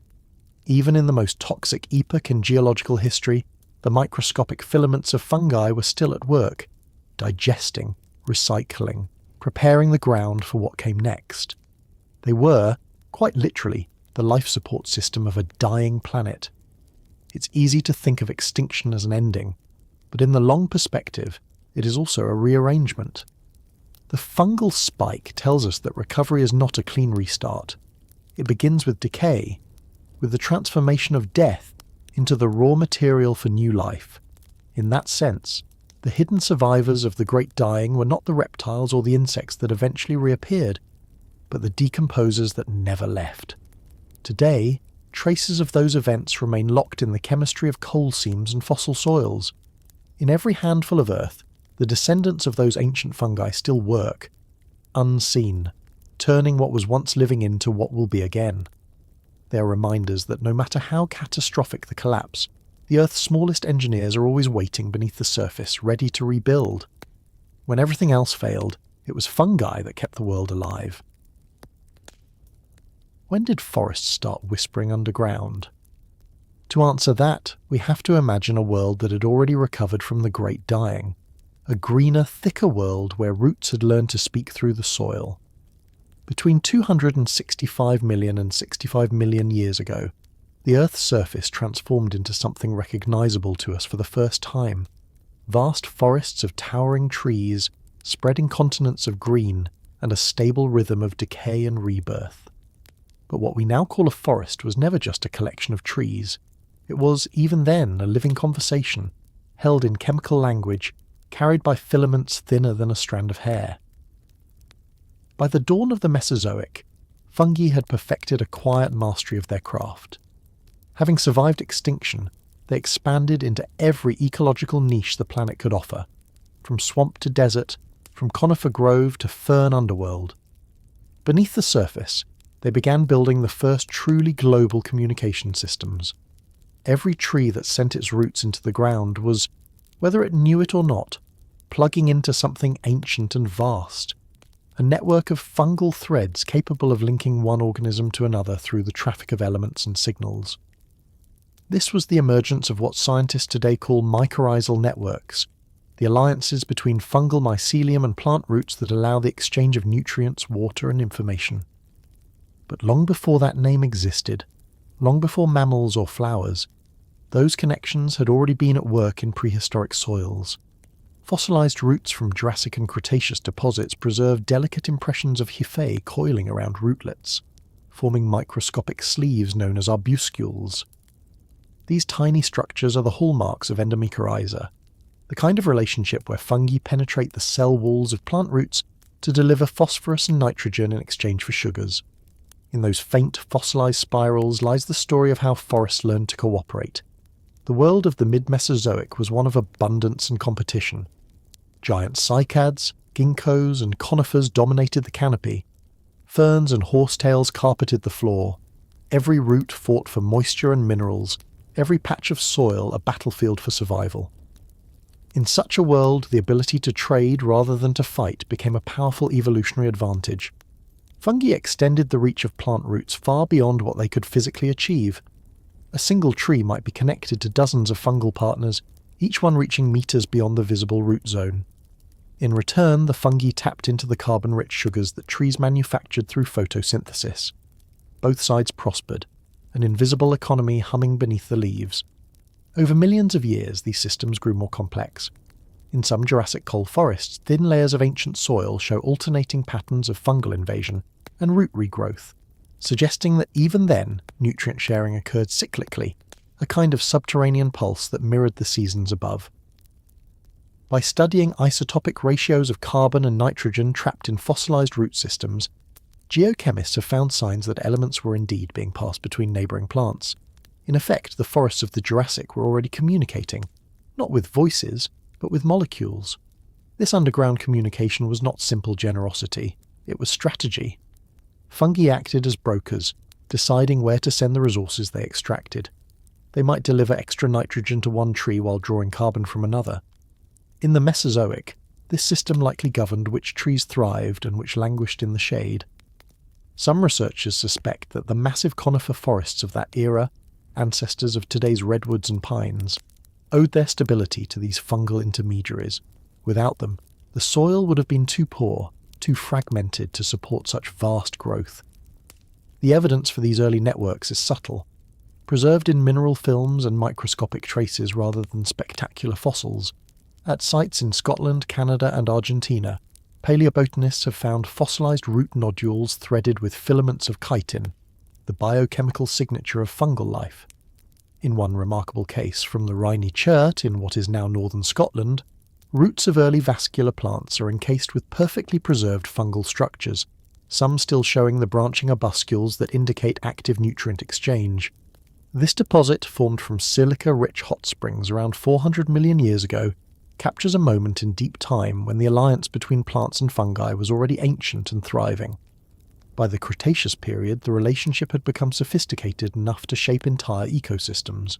Even in the most toxic epoch in geological history, the microscopic filaments of fungi were still at work, digesting, recycling, preparing the ground for what came next. They were, quite literally, the life support system of a dying planet. It's easy to think of extinction as an ending, but in the long perspective, it is also a rearrangement. The fungal spike tells us that recovery is not a clean restart. It begins with decay, with the transformation of death into the raw material for new life. In that sense, the hidden survivors of the Great Dying were not the reptiles or the insects that eventually reappeared, but the decomposers that never left. Today, traces of those events remain locked in the chemistry of coal seams and fossil soils. In every handful of earth, the descendants of those ancient fungi still work, unseen, turning what was once living into what will be again. They are reminders that no matter how catastrophic the collapse, the Earth's smallest engineers are always waiting beneath the surface, ready to rebuild. When everything else failed, it was fungi that kept the world alive. When did forests start whispering underground? To answer that, we have to imagine a world that had already recovered from the Great Dying, a greener, thicker world where roots had learned to speak through the soil. Between 265 million and 65 million years ago, the Earth's surface transformed into something recognizable to us for the first time. Vast forests of towering trees, spreading continents of green, and a stable rhythm of decay and rebirth. But what we now call a forest was never just a collection of trees. It was, even then, a living conversation, held in chemical language, carried by filaments thinner than a strand of hair. By the dawn of the Mesozoic, fungi had perfected a quiet mastery of their craft. Having survived extinction, they expanded into every ecological niche the planet could offer, from swamp to desert, from conifer grove to fern underworld. Beneath the surface, they began building the first truly global communication systems. Every tree that sent its roots into the ground was, whether it knew it or not, plugging into something ancient and vast, a network of fungal threads capable of linking one organism to another through the traffic of elements and signals. This was the emergence of what scientists today call mycorrhizal networks, the alliances between fungal mycelium and plant roots that allow the exchange of nutrients, water, and information. But long before that name existed, long before mammals or flowers, those connections had already been at work in prehistoric soils. Fossilized roots from Jurassic and Cretaceous deposits preserve delicate impressions of hyphae coiling around rootlets, forming microscopic sleeves known as arbuscules. These tiny structures are the hallmarks of Endomycorrhiza, the kind of relationship where fungi penetrate the cell walls of plant roots to deliver phosphorus and nitrogen in exchange for sugars. In those faint fossilized spirals lies the story of how forests learned to cooperate. The world of the mid-Mesozoic was one of abundance and competition. Giant cycads, ginkgos, and conifers dominated the canopy. Ferns and horsetails carpeted the floor. Every root fought for moisture and minerals, every patch of soil a battlefield for survival. In such a world, the ability to trade rather than to fight became a powerful evolutionary advantage. Fungi extended the reach of plant roots far beyond what they could physically achieve. A single tree might be connected to dozens of fungal partners, each one reaching meters beyond the visible root zone. In return, the fungi tapped into the carbon-rich sugars that trees manufactured through photosynthesis. Both sides prospered, an invisible economy humming beneath the leaves. Over millions of years, these systems grew more complex. In some Jurassic coal forests, thin layers of ancient soil show alternating patterns of fungal invasion and root regrowth, suggesting that even then, nutrient sharing occurred cyclically, a kind of subterranean pulse that mirrored the seasons above. By studying isotopic ratios of carbon and nitrogen trapped in fossilized root systems, geochemists have found signs that elements were indeed being passed between neighbouring plants. In effect, the forests of the Jurassic were already communicating, not with voices, but with molecules. This underground communication was not simple generosity, it was strategy. Fungi acted as brokers, deciding where to send the resources they extracted. They might deliver extra nitrogen to one tree while drawing carbon from another. In the Mesozoic, this system likely governed which trees thrived and which languished in the shade. Some researchers suspect that the massive conifer forests of that era, ancestors of today's redwoods and pines, owed their stability to these fungal intermediaries. Without them, the soil would have been too poor, too fragmented to support such vast growth. The evidence for these early networks is subtle, preserved in mineral films and microscopic traces rather than spectacular fossils. At sites in Scotland, Canada and Argentina, paleobotanists have found fossilised root nodules threaded with filaments of chitin, the biochemical signature of fungal life. In one remarkable case from the Rhynie Chert in what is now northern Scotland, roots of early vascular plants are encased with perfectly preserved fungal structures, some still showing the branching arbuscules that indicate active nutrient exchange. This deposit, formed from silica-rich hot springs around 400 million years ago, captures a moment in deep time when the alliance between plants and fungi was already ancient and thriving. By the Cretaceous period, the relationship had become sophisticated enough to shape entire ecosystems.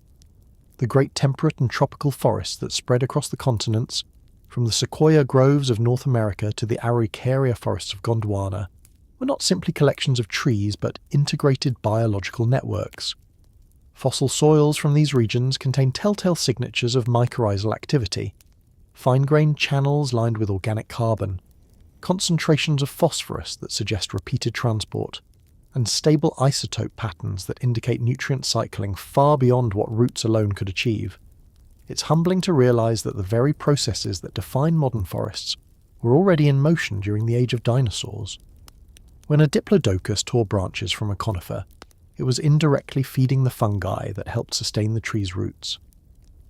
The great temperate and tropical forests that spread across the continents, from the sequoia groves of North America to the Araucaria forests of Gondwana, were not simply collections of trees but integrated biological networks. Fossil soils from these regions contain telltale signatures of mycorrhizal activity, fine-grained channels lined with organic carbon, concentrations of phosphorus that suggest repeated transport, and stable isotope patterns that indicate nutrient cycling far beyond what roots alone could achieve. It's humbling to realise that the very processes that define modern forests were already in motion during the age of dinosaurs. When a diplodocus tore branches from a conifer, it was indirectly feeding the fungi that helped sustain the tree's roots.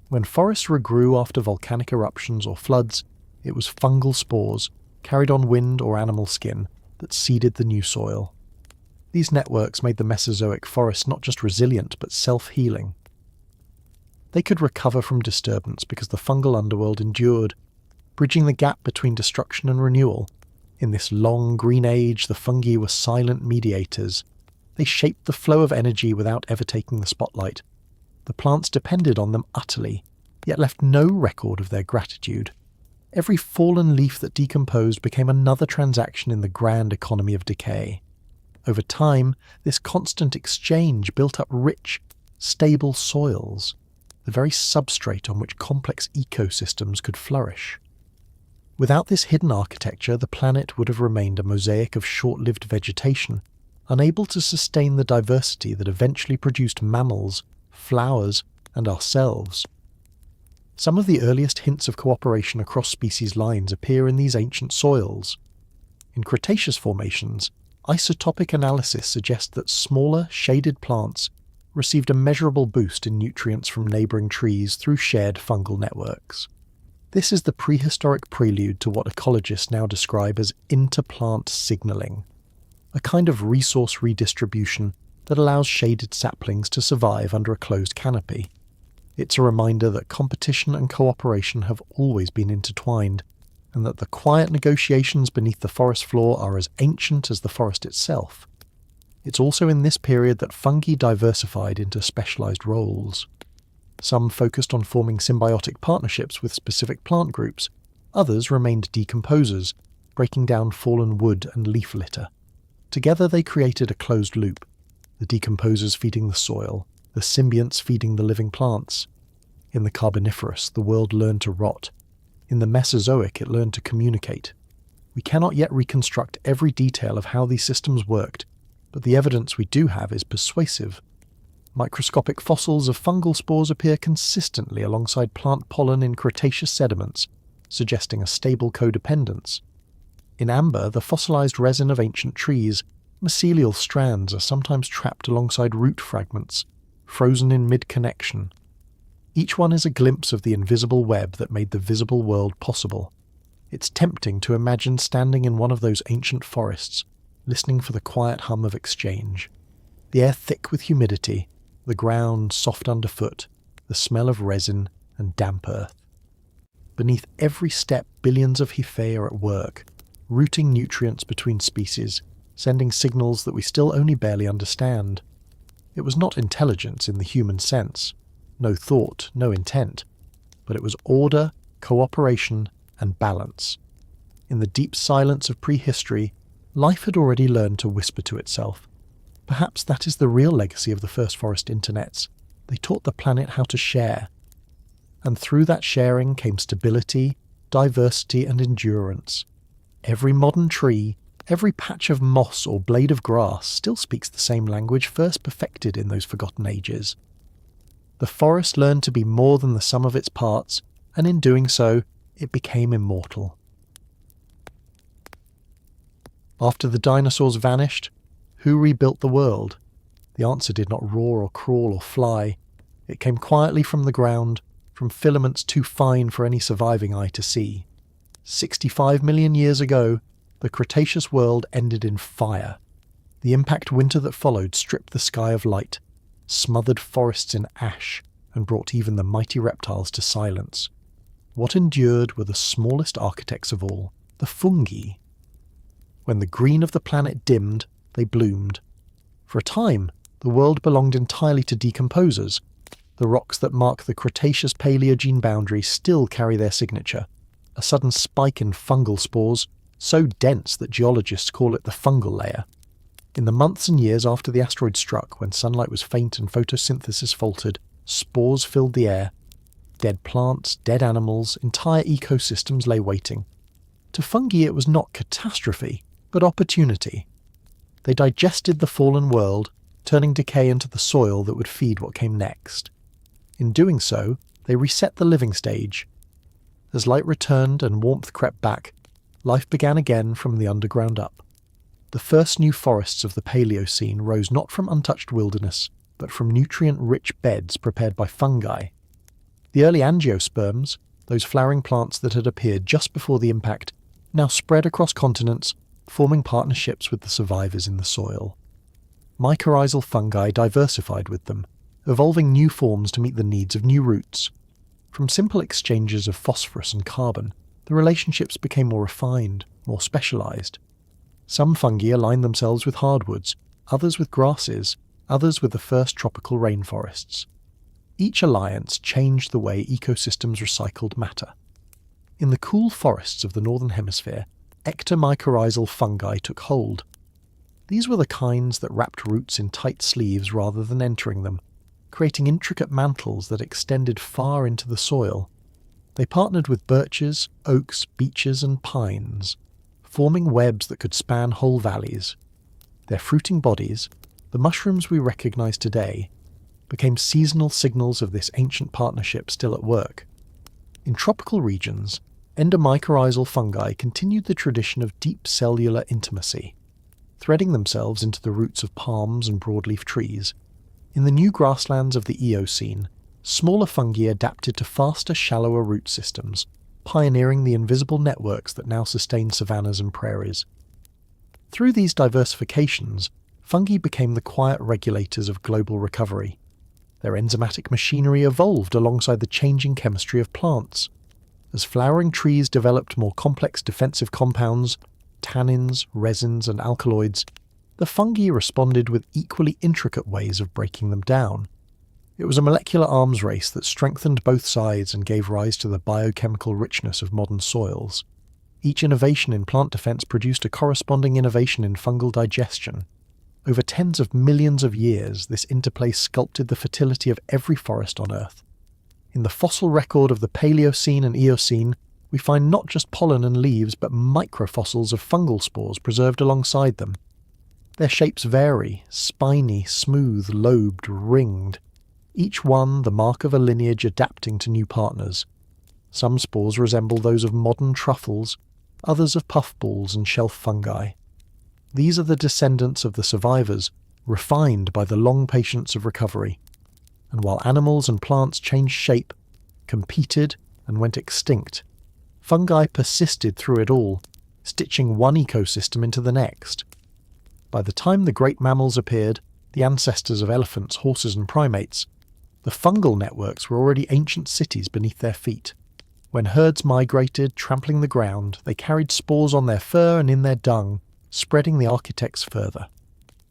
When forests regrew after volcanic eruptions or floods, it was fungal spores, carried on wind or animal skin, that seeded the new soil. These networks made the Mesozoic forest not just resilient but self-healing. They could recover from disturbance because the fungal underworld endured, bridging the gap between destruction and renewal. In this long green age, the fungi were silent mediators. They shaped the flow of energy without ever taking the spotlight. The plants depended on them utterly, yet left no record of their gratitude. Every fallen leaf that decomposed became another transaction in the grand economy of decay. Over time, this constant exchange built up rich, stable soils, the very substrate on which complex ecosystems could flourish. Without this hidden architecture, the planet would have remained a mosaic of short-lived vegetation, unable to sustain the diversity that eventually produced mammals, flowers, and ourselves. Some of the earliest hints of cooperation across species lines appear in these ancient soils. In Cretaceous formations, isotopic analysis suggests that smaller, shaded plants received a measurable boost in nutrients from neighbouring trees through shared fungal networks. This is the prehistoric prelude to what ecologists now describe as interplant signalling, a kind of resource redistribution that allows shaded saplings to survive under a closed canopy. It's a reminder that competition and cooperation have always been intertwined, and that the quiet negotiations beneath the forest floor are as ancient as the forest itself. It's also in this period that fungi diversified into specialised roles. Some focused on forming symbiotic partnerships with specific plant groups, others remained decomposers, breaking down fallen wood and leaf litter. Together they created a closed loop, the decomposers feeding the soil, the symbionts feeding the living plants. In the Carboniferous, the world learned to rot. In the Mesozoic, it learned to communicate. We cannot yet reconstruct every detail of how these systems worked, but the evidence we do have is persuasive. Microscopic fossils of fungal spores appear consistently alongside plant pollen in Cretaceous sediments, suggesting a stable codependence. In amber, the fossilized resin of ancient trees, mycelial strands are sometimes trapped alongside root fragments, frozen in mid-connection. Each one is a glimpse of the invisible web that made the visible world possible. It's tempting to imagine standing in one of those ancient forests, listening for the quiet hum of exchange. The air thick with humidity, the ground soft underfoot, the smell of resin and damp earth. Beneath every step, billions of Hyphae are at work, routing nutrients between species, sending signals that we still only barely understand. It was not intelligence in the human sense, no thought, no intent, but it was order, cooperation, and balance. In the deep silence of prehistory, life had already learned to whisper to itself. Perhaps that is the real legacy of the first forest internets. They taught the planet how to share. And through that sharing came stability, diversity, and endurance. Every modern tree, every patch of moss or blade of grass still speaks the same language first perfected in those forgotten ages. The forest learned to be more than the sum of its parts, and in doing so, it became immortal. After the dinosaurs vanished, who rebuilt the world? The answer did not roar or crawl or fly. It came quietly from the ground, from filaments too fine for any surviving eye to see. 65 million years ago, the Cretaceous world ended in fire. The impact winter that followed stripped the sky of light, smothered forests in ash, and brought even the mighty reptiles to silence. What endured were the smallest architects of all, the fungi. When the green of the planet dimmed, they bloomed. For a time, the world belonged entirely to decomposers. The rocks that mark the Cretaceous-Paleogene boundary still carry their signature, a sudden spike in fungal spores, so dense that geologists call it the fungal layer. In the months and years after the asteroid struck, when sunlight was faint and photosynthesis faltered, spores filled the air. Dead plants, dead animals, entire ecosystems lay waiting. To fungi it was not catastrophe, but opportunity. They digested the fallen world, turning decay into the soil that would feed what came next. In doing so, they reset the living stage. As light returned and warmth crept back, life began again from the underground up. The first new forests of the Paleocene rose not from untouched wilderness, but from nutrient-rich beds prepared by fungi. The early angiosperms, those flowering plants that had appeared just before the impact, now spread across continents, forming partnerships with the survivors in the soil. Mycorrhizal fungi diversified with them, evolving new forms to meet the needs of new roots. From simple exchanges of phosphorus and carbon, the relationships became more refined, more specialized. Some fungi aligned themselves with hardwoods, others with grasses, others with the first tropical rainforests. Each alliance changed the way ecosystems recycled matter. In the cool forests of the northern hemisphere, ectomycorrhizal fungi took hold. These were the kinds that wrapped roots in tight sleeves rather than entering them, creating intricate mantles that extended far into the soil. They partnered with birches, oaks, beeches, and pines, forming webs that could span whole valleys. Their fruiting bodies, the mushrooms we recognize today, became seasonal signals of this ancient partnership still at work. In tropical regions, endomycorrhizal fungi continued the tradition of deep cellular intimacy, threading themselves into the roots of palms and broadleaf trees. In the new grasslands of the Eocene, smaller fungi adapted to faster, shallower root systems, pioneering the invisible networks that now sustain savannas and prairies. Through these diversifications, fungi became the quiet regulators of global recovery. Their enzymatic machinery evolved alongside the changing chemistry of plants. As flowering trees developed more complex defensive compounds, tannins, resins, and alkaloids, the fungi responded with equally intricate ways of breaking them down. It was a molecular arms race that strengthened both sides and gave rise to the biochemical richness of modern soils. Each innovation in plant defense produced a corresponding innovation in fungal digestion. Over tens of millions of years, this interplay sculpted the fertility of every forest on Earth. In the fossil record of the Paleocene and Eocene, we find not just pollen and leaves, but microfossils of fungal spores preserved alongside them. Their shapes vary, spiny, smooth, lobed, ringed, each one the mark of a lineage adapting to new partners. Some spores resemble those of modern truffles, others of puffballs and shelf fungi. These are the descendants of the survivors, refined by the long patience of recovery. And while animals and plants changed shape, competed, and went extinct, fungi persisted through it all, stitching one ecosystem into the next. By the time the great mammals appeared, the ancestors of elephants, horses and primates, the fungal networks were already ancient cities beneath their feet. When herds migrated, trampling the ground, they carried spores on their fur and in their dung, spreading the architects further.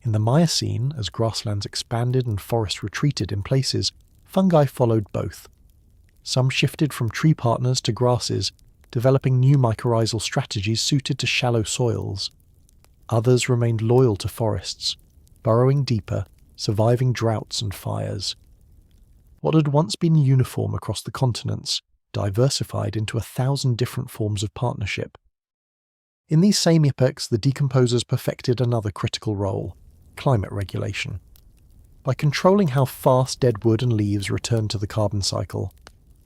In the Miocene, as grasslands expanded and forests retreated in places, fungi followed both. Some shifted from tree partners to grasses, developing new mycorrhizal strategies suited to shallow soils. Others remained loyal to forests, burrowing deeper, surviving droughts and fires. What had once been uniform across the continents diversified into 1,000 different forms of partnership. In these same epochs, the decomposers perfected another critical role: climate regulation. By controlling how fast dead wood and leaves returned to the carbon cycle,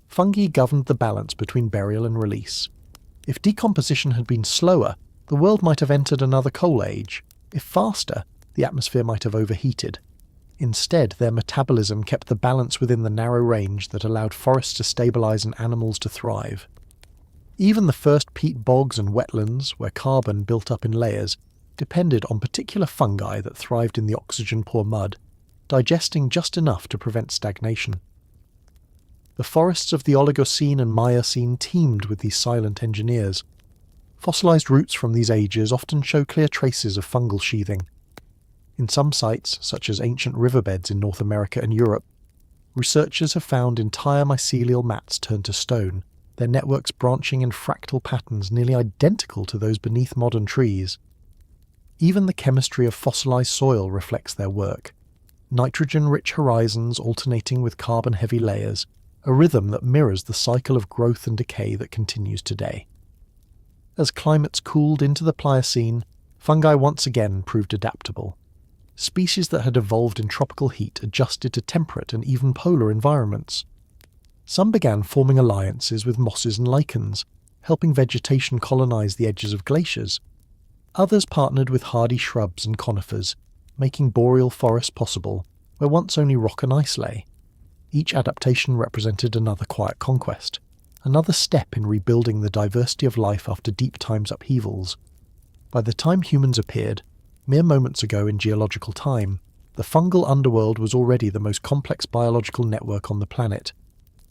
fungi governed the balance between burial and release. If decomposition had been slower, the world might have entered another coal age. If faster, the atmosphere might have overheated. Instead, their metabolism kept the balance within the narrow range that allowed forests to stabilize and animals to thrive. Even the first peat bogs and wetlands, where carbon built up in layers, depended on particular fungi that thrived in the oxygen-poor mud, digesting just enough to prevent stagnation. The forests of the Oligocene and Miocene teemed with these silent engineers. Fossilized roots from these ages often show clear traces of fungal sheathing. In some sites, such as ancient riverbeds in North America and Europe, researchers have found entire mycelial mats turned to stone, their networks branching in fractal patterns nearly identical to those beneath modern trees. Even the chemistry of fossilized soil reflects their work. Nitrogen-rich horizons alternating with carbon-heavy layers, a rhythm that mirrors the cycle of growth and decay that continues today. As climates cooled into the Pliocene, fungi once again proved adaptable. Species that had evolved in tropical heat adjusted to temperate and even polar environments. Some began forming alliances with mosses and lichens, helping vegetation colonize the edges of glaciers. Others partnered with hardy shrubs and conifers, making boreal forests possible where once only rock and ice lay. Each adaptation represented another quiet conquest, another step in rebuilding the diversity of life after deep time's upheavals. By the time humans appeared, mere moments ago in geological time, the fungal underworld was already the most complex biological network on the planet.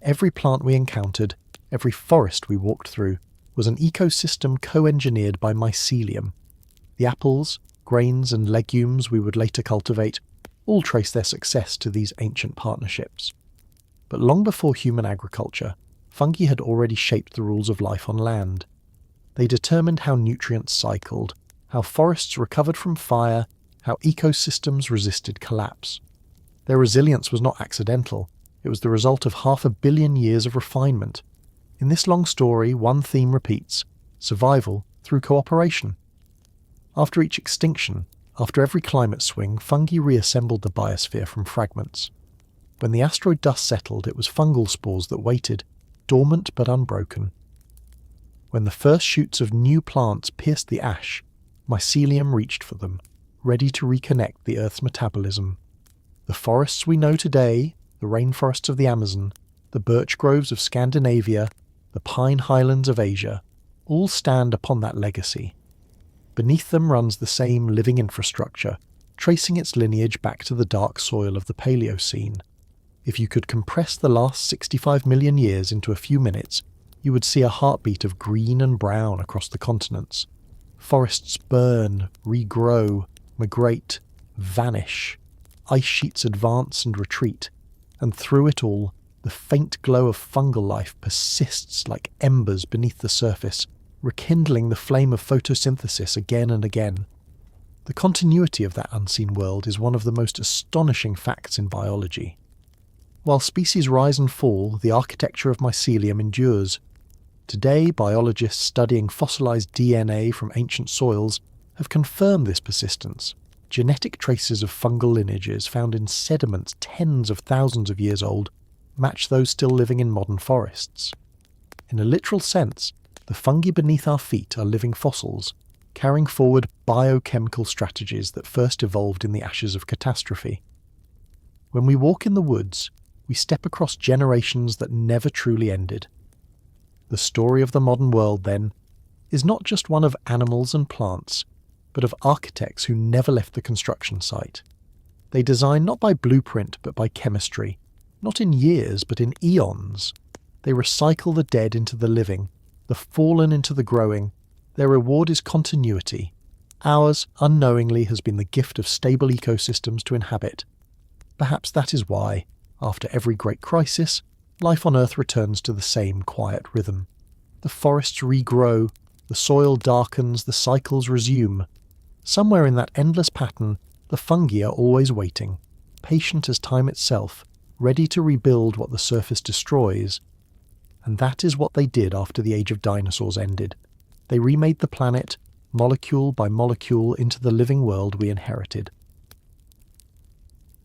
Every plant we encountered, every forest we walked through, was an ecosystem co-engineered by mycelium. The apples, grains and legumes we would later cultivate all trace their success to these ancient partnerships. But long before human agriculture, fungi had already shaped the rules of life on land. They determined how nutrients cycled, how forests recovered from fire, how ecosystems resisted collapse. Their resilience was not accidental. It was the result of 500 million years of refinement. In this long story, one theme repeats: survival through cooperation. After each extinction, after every climate swing, fungi reassembled the biosphere from fragments. When the asteroid dust settled, it was fungal spores that waited, dormant but unbroken. When the first shoots of new plants pierced the ash, mycelium reached for them, ready to reconnect the Earth's metabolism. The forests we know today, the rainforests of the Amazon, the birch groves of Scandinavia, the pine highlands of Asia, all stand upon that legacy. Beneath them runs the same living infrastructure, tracing its lineage back to the dark soil of the Paleocene. If you could compress the last 65 million years into a few minutes, you would see a heartbeat of green and brown across the continents. Forests burn, regrow, migrate, vanish. Ice sheets advance and retreat. And through it all, the faint glow of fungal life persists like embers beneath the surface, rekindling the flame of photosynthesis again and again. The continuity of that unseen world is one of the most astonishing facts in biology. While species rise and fall, the architecture of mycelium endures. Today, biologists studying fossilized DNA from ancient soils have confirmed this persistence. Genetic traces of fungal lineages found in sediments tens of thousands of years old match those still living in modern forests. In a literal sense, the fungi beneath our feet are living fossils, carrying forward biochemical strategies that first evolved in the ashes of catastrophe. When we walk in the woods, we step across generations that never truly ended. The story of the modern world, then, is not just one of animals and plants, but of architects who never left the construction site. They design not by blueprint but by chemistry, not in years but in eons. They recycle the dead into the living, the fallen into the growing. Their reward is continuity. Ours, unknowingly, has been the gift of stable ecosystems to inhabit. Perhaps that is why, after every great crisis, life on Earth returns to the same quiet rhythm. The forests regrow, the soil darkens, the cycles resume. Somewhere in that endless pattern, the fungi are always waiting, patient as time itself, ready to rebuild what the surface destroys. And that is what they did after the age of dinosaurs ended. They remade the planet, molecule by molecule, into the living world we inherited.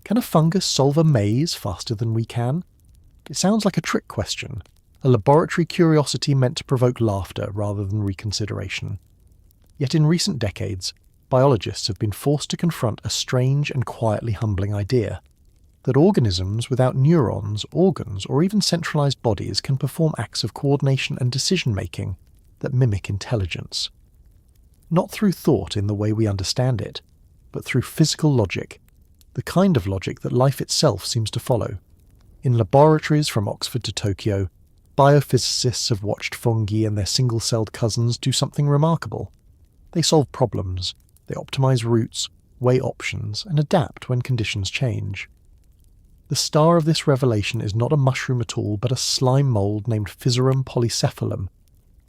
Can a fungus solve a maze faster than we can? It sounds like a trick question, a laboratory curiosity meant to provoke laughter rather than reconsideration. Yet in recent decades, biologists have been forced to confront a strange and quietly humbling idea: that organisms without neurons, organs, or even centralized bodies can perform acts of coordination and decision-making that mimic intelligence. Not through thought in the way we understand it, but through physical logic, the kind of logic that life itself seems to follow. In laboratories from Oxford to Tokyo, biophysicists have watched fungi and their single-celled cousins do something remarkable. They solve problems, they optimize routes, weigh options, and adapt when conditions change. The star of this revelation is not a mushroom at all, but a slime mould named Physarum polycephalum.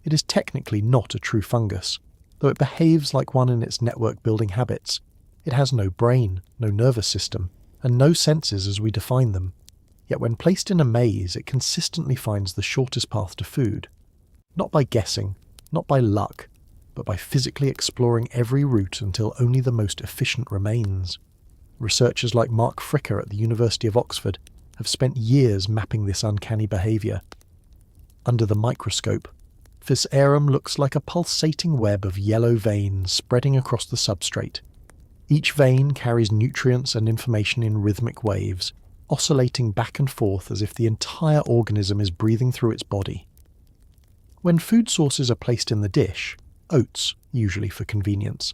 It is technically not a true fungus, though it behaves like one in its network-building habits. It has no brain, no nervous system, and no senses as we define them. Yet when placed in a maze, it consistently finds the shortest path to food. Not by guessing, not by luck, but by physically exploring every route until only the most efficient remains. Researchers like Mark Fricker at the University of Oxford have spent years mapping this uncanny behaviour. Under the microscope, Physarum looks like a pulsating web of yellow veins spreading across the substrate. Each vein carries nutrients and information in rhythmic waves, oscillating back and forth as if the entire organism is breathing through its body. When food sources are placed in the dish, oats, usually for convenience,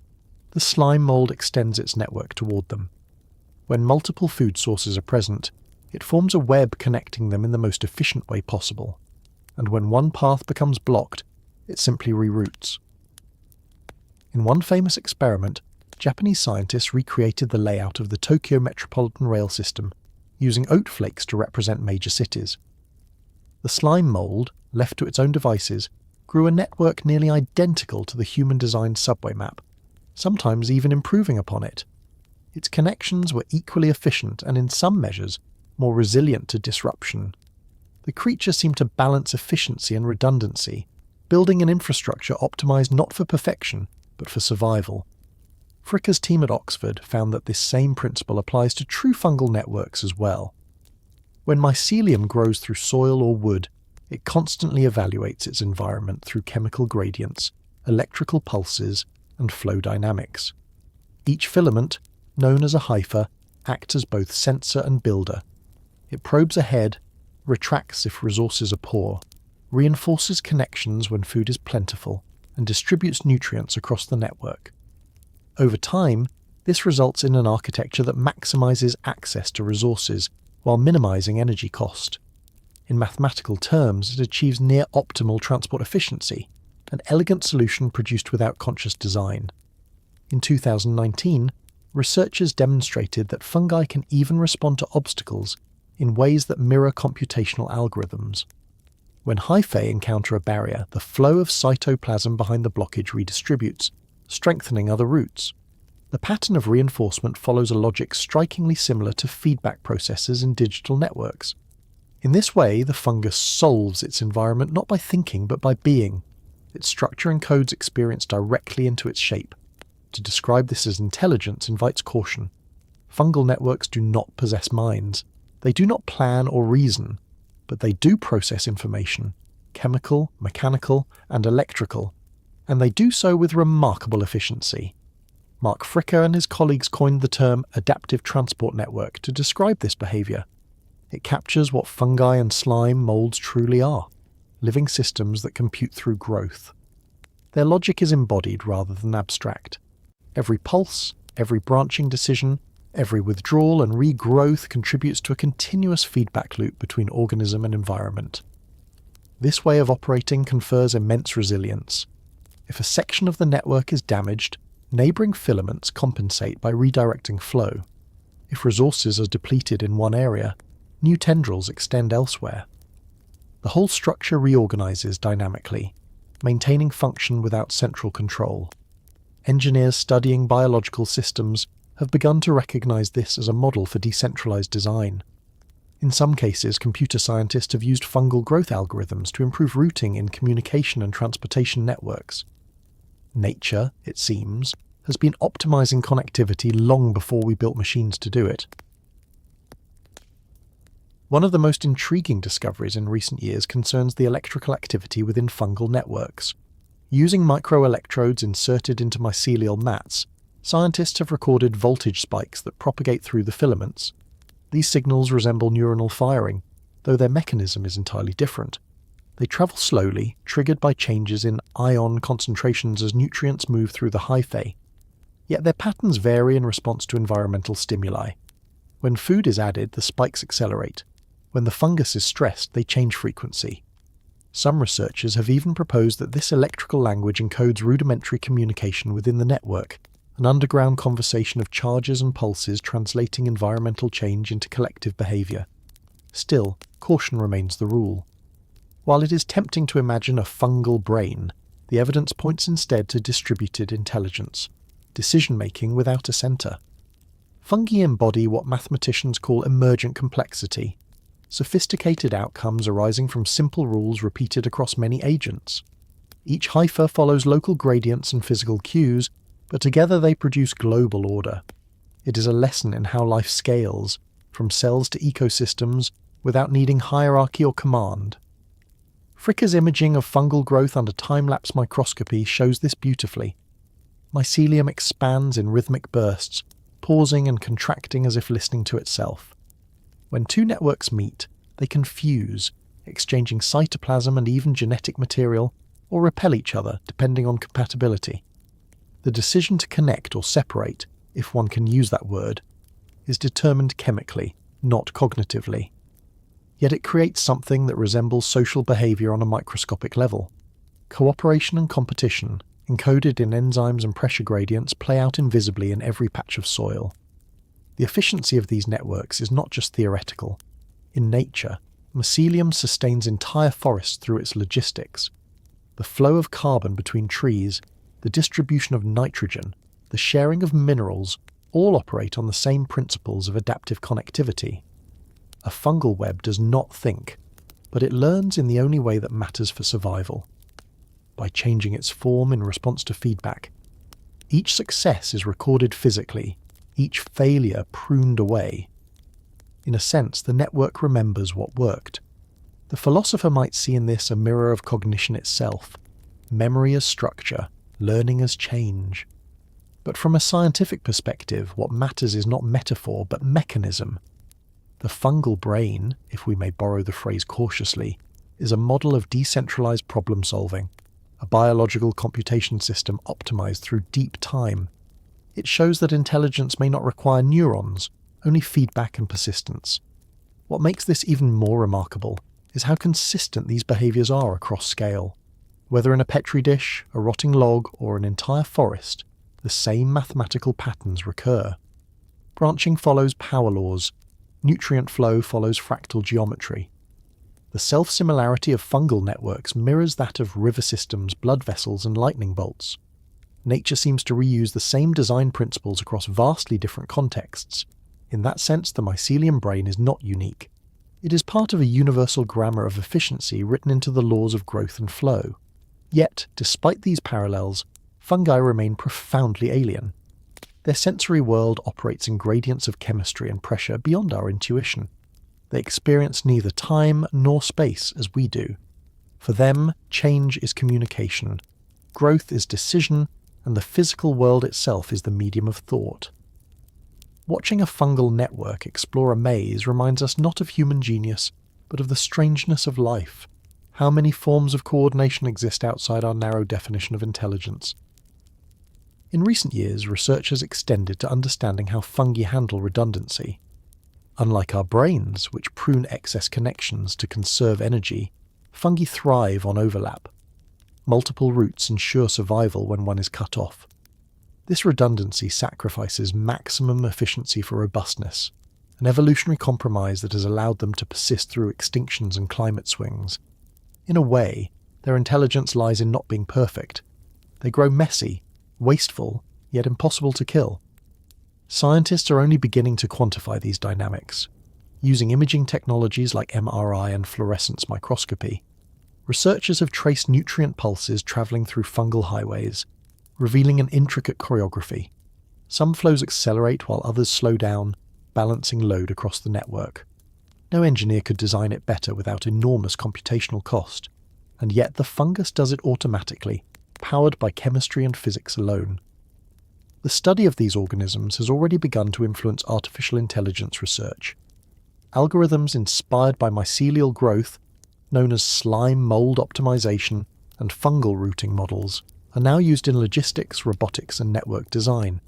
the slime mould extends its network toward them. When multiple food sources are present, it forms a web connecting them in the most efficient way possible, and when one path becomes blocked, it simply reroutes. In one famous experiment, Japanese scientists recreated the layout of the Tokyo Metropolitan Rail System, using oat flakes to represent major cities. The slime mould, left to its own devices, grew a network nearly identical to the human-designed subway map, sometimes even improving upon it. Its connections were equally efficient and, in some measures, more resilient to disruption. The creature seemed to balance efficiency and redundancy, building an infrastructure optimized not for perfection, but for survival. Fricker's team at Oxford found that this same principle applies to true fungal networks as well. When mycelium grows through soil or wood, it constantly evaluates its environment through chemical gradients, electrical pulses, and flow dynamics. Each filament, known as a hypha, acts as both sensor and builder. It probes ahead, retracts if resources are poor, reinforces connections when food is plentiful, and distributes nutrients across the network. Over time, this results in an architecture that maximizes access to resources while minimizing energy cost. In mathematical terms, it achieves near optimal transport efficiency, an elegant solution produced without conscious design. In 2019, researchers demonstrated that fungi can even respond to obstacles in ways that mirror computational algorithms. When hyphae encounter a barrier, the flow of cytoplasm behind the blockage redistributes, strengthening other routes. The pattern of reinforcement follows a logic strikingly similar to feedback processes in digital networks. In this way, the fungus solves its environment not by thinking but by being. Its structure encodes experience directly into its shape. To describe this as intelligence invites caution. Fungal networks do not possess minds. They do not plan or reason, but they do process information, chemical, mechanical, and electrical, and they do so with remarkable efficiency. Mark Fricker and his colleagues coined the term adaptive transport network to describe this behaviour. It captures what fungi and slime moulds truly are, living systems that compute through growth. Their logic is embodied rather than abstract. Every pulse, every branching decision, every withdrawal and regrowth contributes to a continuous feedback loop between organism and environment. This way of operating confers immense resilience. If a section of the network is damaged, neighbouring filaments compensate by redirecting flow. If resources are depleted in one area, new tendrils extend elsewhere. The whole structure reorganises dynamically, maintaining function without central control. Engineers studying biological systems have begun to recognise this as a model for decentralised design. In some cases, computer scientists have used fungal growth algorithms to improve routing in communication and transportation networks. Nature, it seems, has been optimising connectivity long before we built machines to do it. One of the most intriguing discoveries in recent years concerns the electrical activity within fungal networks. Using microelectrodes inserted into mycelial mats, scientists have recorded voltage spikes that propagate through the filaments. These signals resemble neuronal firing, though their mechanism is entirely different. They travel slowly, triggered by changes in ion concentrations as nutrients move through the hyphae. Yet their patterns vary in response to environmental stimuli. When food is added, the spikes accelerate. When the fungus is stressed, they change frequency. Some researchers have even proposed that this electrical language encodes rudimentary communication within the network, an underground conversation of charges and pulses translating environmental change into collective behaviour. Still, caution remains the rule. While it is tempting to imagine a fungal brain, the evidence points instead to distributed intelligence, decision-making without a centre. Fungi embody what mathematicians call emergent complexity, sophisticated outcomes arising from simple rules repeated across many agents. Each hypha follows local gradients and physical cues, but together they produce global order. It is a lesson in how life scales, from cells to ecosystems, without needing hierarchy or command. Fricker's imaging of fungal growth under time-lapse microscopy shows this beautifully. Mycelium expands in rhythmic bursts, pausing and contracting as if listening to itself. When two networks meet, they can fuse, exchanging cytoplasm and even genetic material, or repel each other depending on compatibility. The decision to connect or separate, if one can use that word, is determined chemically, not cognitively. Yet it creates something that resembles social behaviour on a microscopic level. Cooperation and competition, encoded in enzymes and pressure gradients, play out invisibly in every patch of soil. The efficiency of these networks is not just theoretical. In nature, mycelium sustains entire forests through its logistics. The flow of carbon between trees, the distribution of nitrogen, the sharing of minerals, all operate on the same principles of adaptive connectivity. A fungal web does not think, but it learns in the only way that matters for survival, by changing its form in response to feedback. Each success is recorded physically, each failure pruned away. In a sense, the network remembers what worked. The philosopher might see in this a mirror of cognition itself, memory as structure, learning as change. But from a scientific perspective, what matters is not metaphor, but mechanism. The fungal brain, if we may borrow the phrase cautiously, is a model of decentralized problem-solving, a biological computation system optimized through deep time. It shows that intelligence may not require neurons, only feedback and persistence. What makes this even more remarkable is how consistent these behaviors are across scale. Whether in a petri dish, a rotting log, or an entire forest, the same mathematical patterns recur. Branching follows power laws. Nutrient flow follows fractal geometry. The self-similarity of fungal networks mirrors that of river systems, blood vessels, and lightning bolts. Nature seems to reuse the same design principles across vastly different contexts. In that sense, the mycelium brain is not unique. It is part of a universal grammar of efficiency written into the laws of growth and flow. Yet, despite these parallels, fungi remain profoundly alien. Their sensory world operates in gradients of chemistry and pressure beyond our intuition. They experience neither time nor space as we do. For them, change is communication, growth is decision, and the physical world itself is the medium of thought. Watching a fungal network explore a maze reminds us not of human genius, but of the strangeness of life. How many forms of coordination exist outside our narrow definition of intelligence? In recent years, research has extended to understanding how fungi handle redundancy. Unlike our brains, which prune excess connections to conserve energy, fungi thrive on overlap. Multiple roots ensure survival when one is cut off. This redundancy sacrifices maximum efficiency for robustness, an evolutionary compromise that has allowed them to persist through extinctions and climate swings. In a way, their intelligence lies in not being perfect. They grow messy, wasteful, yet impossible to kill. Scientists are only beginning to quantify these dynamics. Using imaging technologies like MRI and fluorescence microscopy, researchers have traced nutrient pulses travelling through fungal highways, revealing an intricate choreography. Some flows accelerate while others slow down, balancing load across the network. No engineer could design it better without enormous computational cost, and yet the fungus does it automatically, powered by chemistry and physics alone. The study of these organisms has already begun to influence artificial intelligence research. Algorithms inspired by mycelial growth, known as slime mold optimization and fungal routing models, are now used in logistics, robotics, and network design.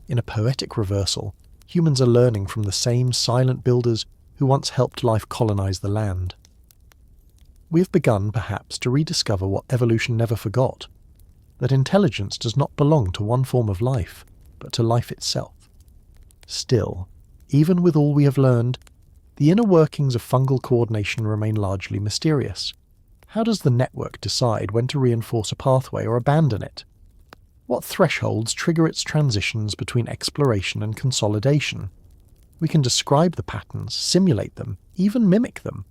In a poetic reversal, humans are learning from the same silent builders who once helped life colonize the land. We have begun, perhaps, to rediscover what evolution never forgot, that intelligence does not belong to one form of life, but to life itself. Still, even with all we have learned, the inner workings of fungal coordination remain largely mysterious. How does the network decide when to reinforce a pathway or abandon it? What thresholds trigger its transitions between exploration and consolidation? We can describe the patterns, simulate them, even mimic them,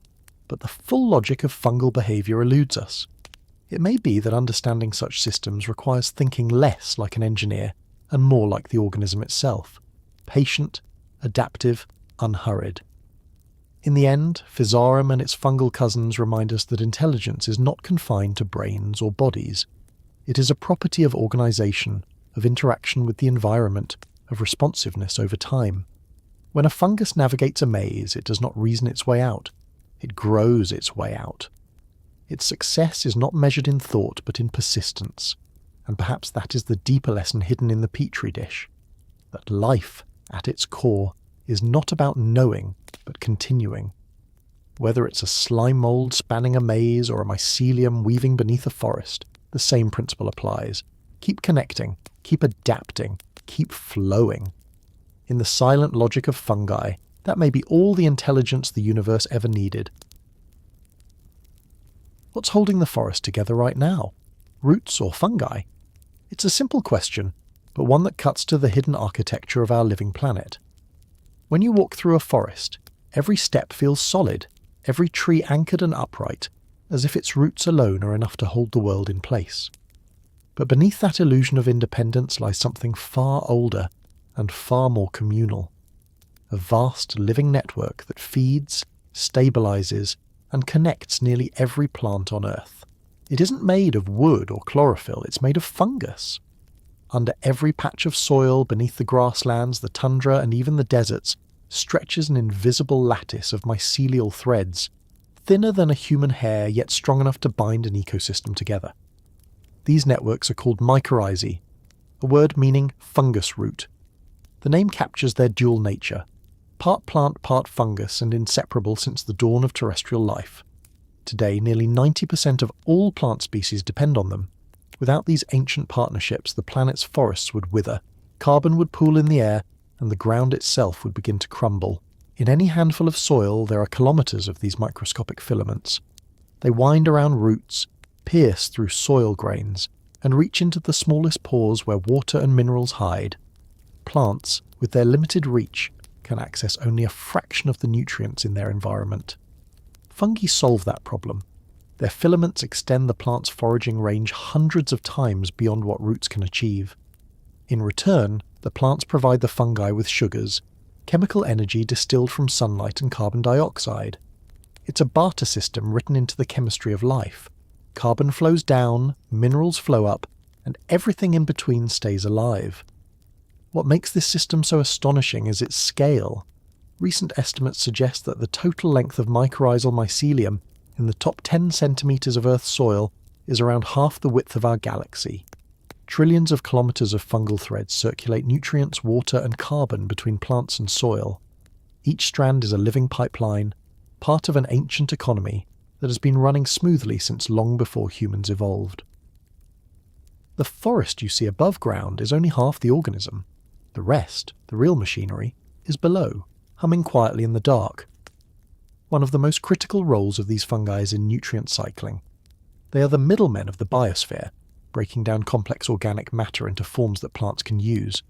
but the full logic of fungal behaviour eludes us. It may be that understanding such systems requires thinking less like an engineer and more like the organism itself, patient, adaptive, unhurried. In the end, Physarum and its fungal cousins remind us that intelligence is not confined to brains or bodies. It is a property of organisation, of interaction with the environment, of responsiveness over time. When a fungus navigates a maze, it does not reason its way out. It grows its way out. Its success is not measured in thought but in persistence, and perhaps that is the deeper lesson hidden in the petri dish, that life, at its core, is not about knowing, but continuing. Whether it's a slime mold spanning a maze or a mycelium weaving beneath a forest, the same principle applies. Keep connecting, keep adapting, keep flowing. In the silent logic of fungi, that may be all the intelligence the universe ever needed. What's holding the forest together right now? Roots or fungi? It's a simple question, but one that cuts to the hidden architecture of our living planet. When you walk through a forest, every step feels solid, every tree anchored and upright, as if its roots alone are enough to hold the world in place. But beneath that illusion of independence lies something far older and far more communal. A vast living network that feeds, stabilizes, and connects nearly every plant on Earth. It isn't made of wood or chlorophyll, it's made of fungus. Under every patch of soil, beneath the grasslands, the tundra, and even the deserts, stretches an invisible lattice of mycelial threads, thinner than a human hair yet strong enough to bind an ecosystem together. These networks are called mycorrhizae, a word meaning fungus root. The name captures their dual nature, part plant, part fungus, and inseparable since the dawn of terrestrial life. Today, nearly 90% of all plant species depend on them. Without these ancient partnerships, the planet's forests would wither, carbon would pool in the air, and the ground itself would begin to crumble. In any handful of soil, there are kilometres of these microscopic filaments. They wind around roots, pierce through soil grains, and reach into the smallest pores where water and minerals hide. Plants, with their limited reach, can access only a fraction of the nutrients in their environment. Fungi solve that problem. Their filaments extend the plant's foraging range hundreds of times beyond what roots can achieve. In return, the plants provide the fungi with sugars, chemical energy distilled from sunlight and carbon dioxide. It's a barter system written into the chemistry of life. Carbon flows down, minerals flow up, and everything in between stays alive. What makes this system so astonishing is its scale. Recent estimates suggest that the total length of mycorrhizal mycelium in the top 10 centimetres of Earth's soil is around half the width of our galaxy. Trillions of kilometres of fungal threads circulate nutrients, water and carbon between plants and soil. Each strand is a living pipeline, part of an ancient economy that has been running smoothly since long before humans evolved. The forest you see above ground is only half the organism. The rest, the real machinery, is below, humming quietly in the dark. One of the most critical roles of these fungi is in nutrient cycling. They are the middlemen of the biosphere, breaking down complex organic matter into forms that plants can use.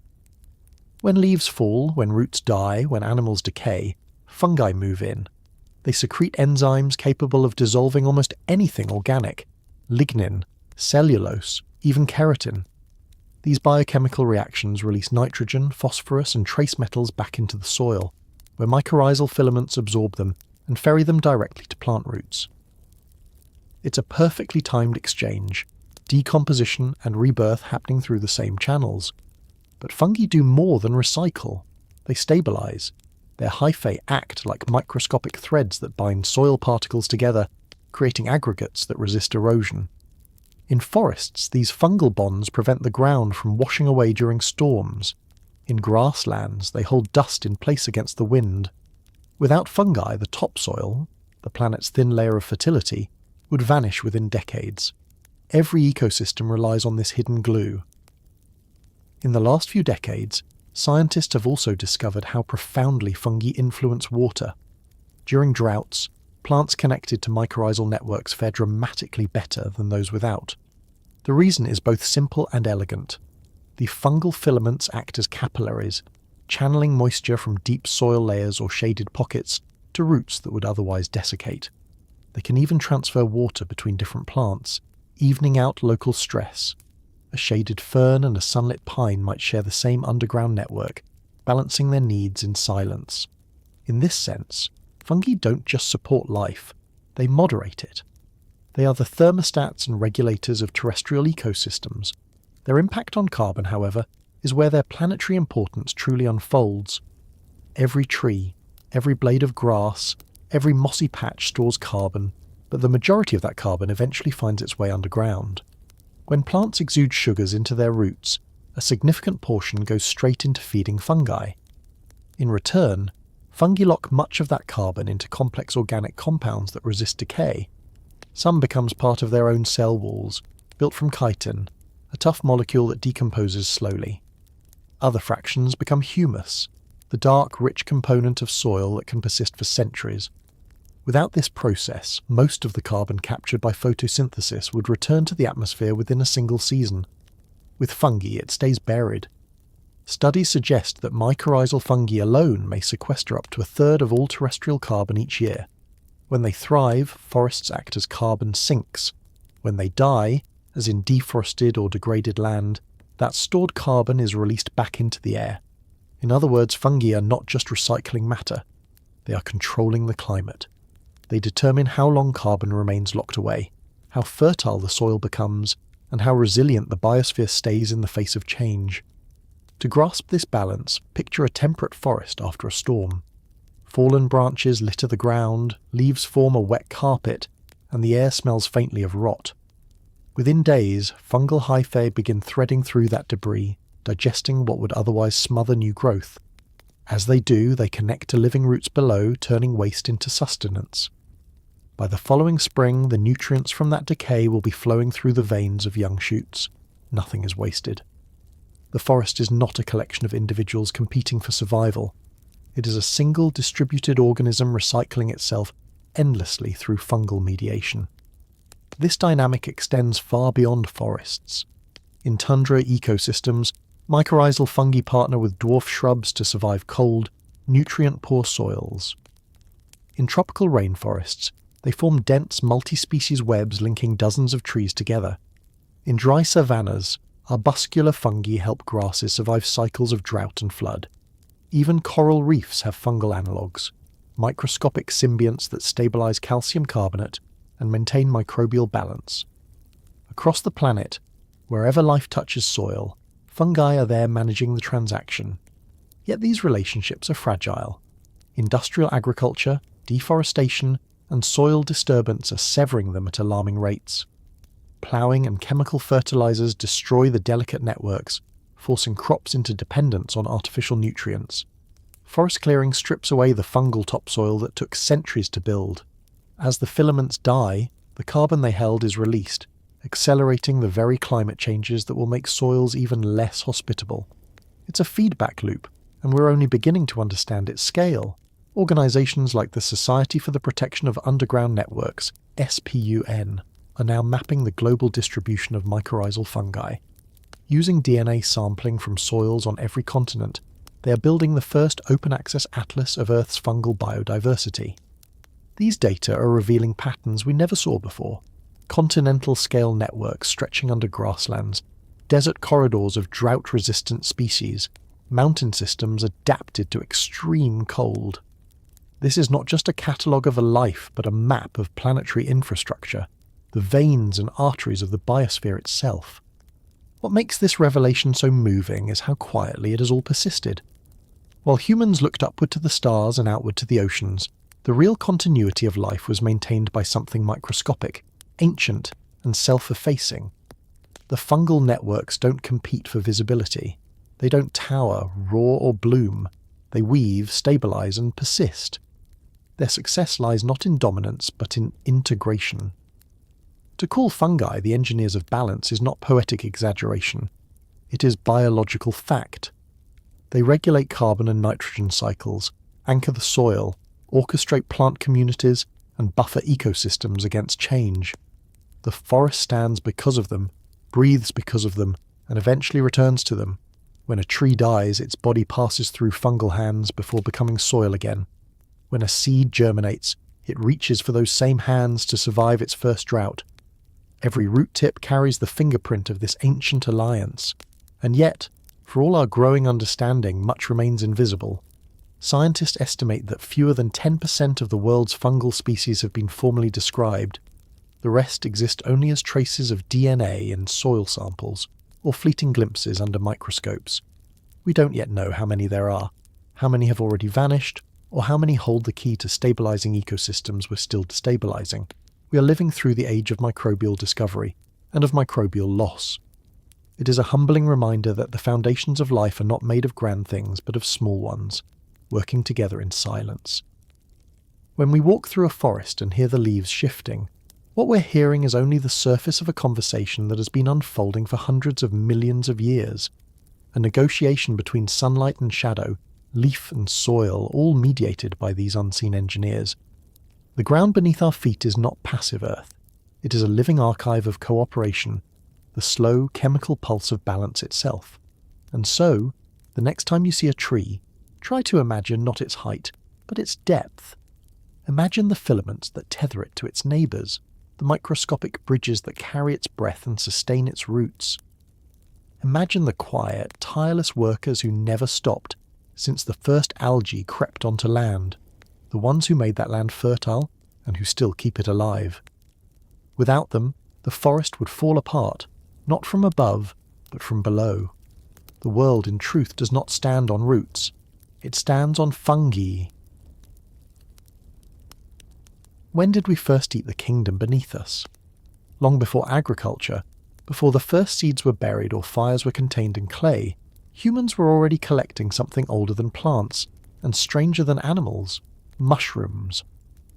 When leaves fall, when roots die, when animals decay, fungi move in. They secrete enzymes capable of dissolving almost anything organic: lignin, cellulose, even keratin. These biochemical reactions release nitrogen, phosphorus and trace metals back into the soil, where mycorrhizal filaments absorb them and ferry them directly to plant roots. It's a perfectly timed exchange, decomposition and rebirth happening through the same channels. But fungi do more than recycle. They stabilise. Their hyphae act like microscopic threads that bind soil particles together, creating aggregates that resist erosion. In forests, these fungal bonds prevent the ground from washing away during storms. In grasslands, they hold dust in place against the wind. Without fungi, the topsoil, the planet's thin layer of fertility, would vanish within decades. Every ecosystem relies on this hidden glue. In the last few decades, scientists have also discovered how profoundly fungi influence water. During droughts, plants connected to mycorrhizal networks fare dramatically better than those without. The reason is both simple and elegant. The fungal filaments act as capillaries, channeling moisture from deep soil layers or shaded pockets to roots that would otherwise desiccate. They can even transfer water between different plants, evening out local stress. A shaded fern and a sunlit pine might share the same underground network, balancing their needs in silence. In this sense, fungi don't just support life, they moderate it. They are the thermostats and regulators of terrestrial ecosystems. Their impact on carbon, however, is where their planetary importance truly unfolds. Every tree, every blade of grass, every mossy patch stores carbon, but the majority of that carbon eventually finds its way underground. When plants exude sugars into their roots, a significant portion goes straight into feeding fungi. In return, fungi lock much of that carbon into complex organic compounds that resist decay. Some becomes part of their own cell walls, built from chitin, a tough molecule that decomposes slowly. Other fractions become humus, the dark, rich component of soil that can persist for centuries. Without this process, most of the carbon captured by photosynthesis would return to the atmosphere within a single season. With fungi, it stays buried. Studies suggest that mycorrhizal fungi alone may sequester up to a third of all terrestrial carbon each year. When they thrive, forests act as carbon sinks. When they die, as in deforested or degraded land, that stored carbon is released back into the air. In other words, fungi are not just recycling matter, they are controlling the climate. They determine how long carbon remains locked away, how fertile the soil becomes, and how resilient the biosphere stays in the face of change. To grasp this balance, picture a temperate forest after a storm. Fallen branches litter the ground, leaves form a wet carpet, and the air smells faintly of rot. Within days, fungal hyphae begin threading through that debris, digesting what would otherwise smother new growth. As they do, they connect to living roots below, turning waste into sustenance. By the following spring, the nutrients from that decay will be flowing through the veins of young shoots. Nothing is wasted. The forest is not a collection of individuals competing for survival. It is a single distributed organism recycling itself endlessly through fungal mediation. This dynamic extends far beyond forests. In tundra ecosystems, mycorrhizal fungi partner with dwarf shrubs to survive cold, nutrient-poor soils. In tropical rainforests, they form dense multi-species webs linking dozens of trees together. In dry savannas, arbuscular fungi help grasses survive cycles of drought and flood. Even coral reefs have fungal analogues, microscopic symbionts that stabilize calcium carbonate and maintain microbial balance. Across the planet, wherever life touches soil, fungi are there managing the transaction. Yet these relationships are fragile. Industrial agriculture, deforestation, and soil disturbance are severing them at alarming rates. Ploughing and chemical fertilizers destroy the delicate networks, forcing crops into dependence on artificial nutrients. Forest clearing strips away the fungal topsoil that took centuries to build. As the filaments die, the carbon they held is released, accelerating the very climate changes that will make soils even less hospitable. It's a feedback loop, and we're only beginning to understand its scale. Organisations like the Society for the Protection of Underground Networks, SPUN, are now mapping the global distribution of mycorrhizal fungi. Using DNA sampling from soils on every continent, they are building the first open-access atlas of Earth's fungal biodiversity. These data are revealing patterns we never saw before. Continental-scale networks stretching under grasslands, desert corridors of drought-resistant species, mountain systems adapted to extreme cold. This is not just a catalogue of a life, but a map of planetary infrastructure, the veins and arteries of the biosphere itself. What makes this revelation so moving is how quietly it has all persisted. While humans looked upward to the stars and outward to the oceans, the real continuity of life was maintained by something microscopic, ancient, and self-effacing. The fungal networks don't compete for visibility. They don't tower, roar, or bloom. They weave, stabilize, and persist. Their success lies not in dominance, but in integration. To call fungi the engineers of balance is not poetic exaggeration. It is biological fact. They regulate carbon and nitrogen cycles, anchor the soil, orchestrate plant communities, and buffer ecosystems against change. The forest stands because of them, breathes because of them, and eventually returns to them. When a tree dies, its body passes through fungal hands before becoming soil again. When a seed germinates, it reaches for those same hands to survive its first drought. Every root tip carries the fingerprint of this ancient alliance. And yet, for all our growing understanding, much remains invisible. Scientists estimate that fewer than 10% of the world's fungal species have been formally described. The rest exist only as traces of DNA in soil samples, or fleeting glimpses under microscopes. We don't yet know how many there are, how many have already vanished, or how many hold the key to stabilizing ecosystems we're still destabilizing. We are living through the age of microbial discovery, and of microbial loss. It is a humbling reminder that the foundations of life are not made of grand things, but of small ones, working together in silence. When we walk through a forest and hear the leaves shifting, what we're hearing is only the surface of a conversation that has been unfolding for hundreds of millions of years, a negotiation between sunlight and shadow, leaf and soil, all mediated by these unseen engineers. The ground beneath our feet is not passive earth. It is a living archive of cooperation, the slow chemical pulse of balance itself. And so, the next time you see a tree, try to imagine not its height, but its depth. Imagine the filaments that tether it to its neighbours, the microscopic bridges that carry its breath and sustain its roots. Imagine the quiet, tireless workers who never stopped since the first algae crept onto land, the ones who made that land fertile and who still keep it alive. Without them, the forest would fall apart, not from above, but from below. The world, in truth, does not stand on roots. It stands on fungi. When did we first eat the kingdom beneath us? Long before agriculture, before the first seeds were buried or fires were contained in clay, humans were already collecting something older than plants, and stranger than animals, mushrooms.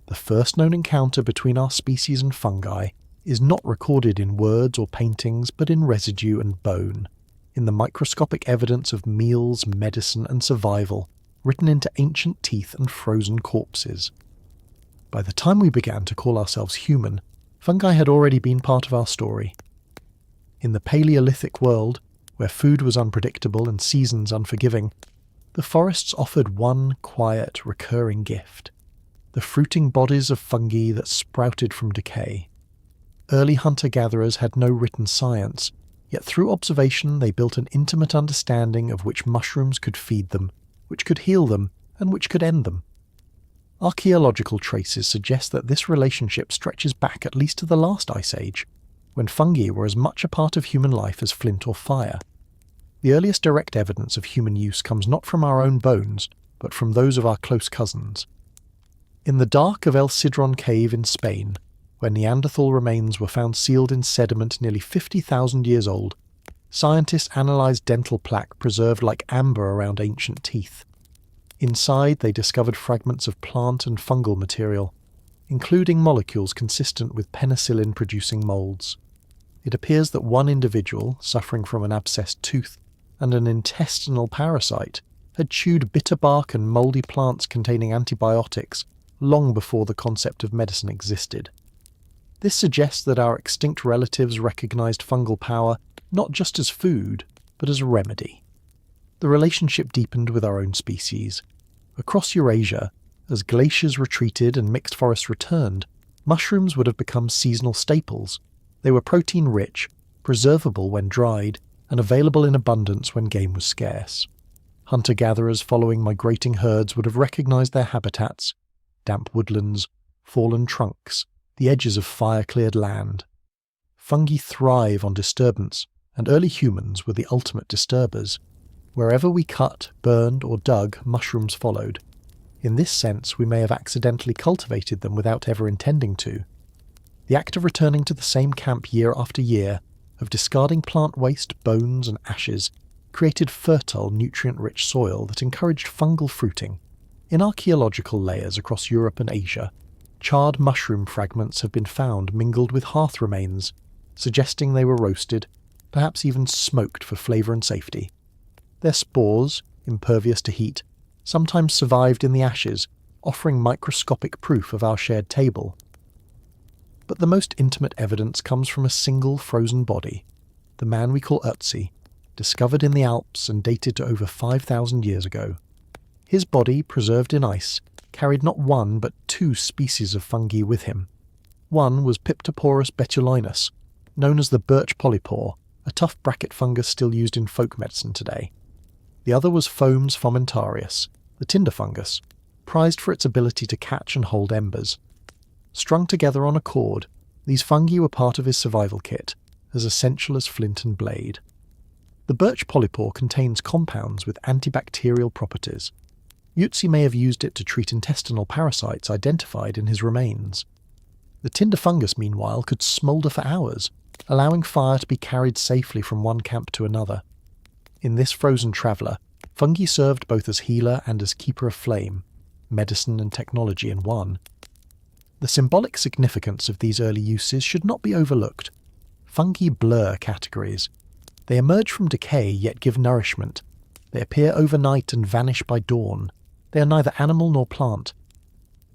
The first known encounter between our species and fungi is not recorded in words or paintings, but in residue and bone, in the microscopic evidence of meals, medicine, and survival, written into ancient teeth and frozen corpses. By the time we began to call ourselves human, fungi had already been part of our story. In the Paleolithic world, where food was unpredictable and seasons unforgiving, the forests offered one quiet, recurring gift: the fruiting bodies of fungi that sprouted from decay. Early hunter-gatherers had no written science, yet through observation they built an intimate understanding of which mushrooms could feed them, which could heal them, and which could end them. Archaeological traces suggest that this relationship stretches back at least to the last ice age, when fungi were as much a part of human life as flint or fire. The earliest direct evidence of human use comes not from our own bones, but from those of our close cousins. In the dark of El Sidron cave in Spain, where Neanderthal remains were found sealed in sediment nearly 50,000 years old, scientists analysed dental plaque preserved like amber around ancient teeth. Inside, they discovered fragments of plant and fungal material, including molecules consistent with penicillin-producing moulds. It appears that one individual, suffering from an abscessed tooth and an intestinal parasite, had chewed bitter bark and mouldy plants containing antibiotics long before the concept of medicine existed. This suggests that our extinct relatives recognised fungal power not just as food, but as a remedy. The relationship deepened with our own species. Across Eurasia, as glaciers retreated and mixed forests returned, mushrooms would have become seasonal staples. They were protein-rich, preservable when dried, and available in abundance when game was scarce. Hunter-gatherers following migrating herds would have recognised their habitats: damp woodlands, fallen trunks, the edges of fire-cleared land. Fungi thrive on disturbance, and early humans were the ultimate disturbers. Wherever we cut, burned, or dug, mushrooms followed. In this sense, we may have accidentally cultivated them without ever intending to. The act of returning to the same camp year after year, of discarding plant waste, bones, and ashes, created fertile, nutrient-rich soil that encouraged fungal fruiting. In archaeological layers across Europe and Asia, charred mushroom fragments have been found mingled with hearth remains, suggesting they were roasted, perhaps even smoked for flavour and safety. Their spores, impervious to heat, sometimes survived in the ashes, offering microscopic proof of our shared table. But the most intimate evidence comes from a single frozen body, the man we call Ötzi, discovered in the Alps and dated to over 5,000 years ago. His body, preserved in ice, carried not one but two species of fungi with him. One was Piptoporus betulinus, known as the birch polypore, a tough bracket fungus still used in folk medicine today. The other was Fomes fomentarius, the tinder fungus, prized for its ability to catch and hold embers. Strung together on a cord, these fungi were part of his survival kit, as essential as flint and blade. The birch polypore contains compounds with antibacterial properties. Ötzi may have used it to treat intestinal parasites identified in his remains. The tinder fungus, meanwhile, could smoulder for hours, allowing fire to be carried safely from one camp to another. In this frozen traveller, fungi served both as healer and as keeper of flame, medicine and technology in one. The symbolic significance of these early uses should not be overlooked. Fungi blur categories. They emerge from decay yet give nourishment. They appear overnight and vanish by dawn. They are neither animal nor plant.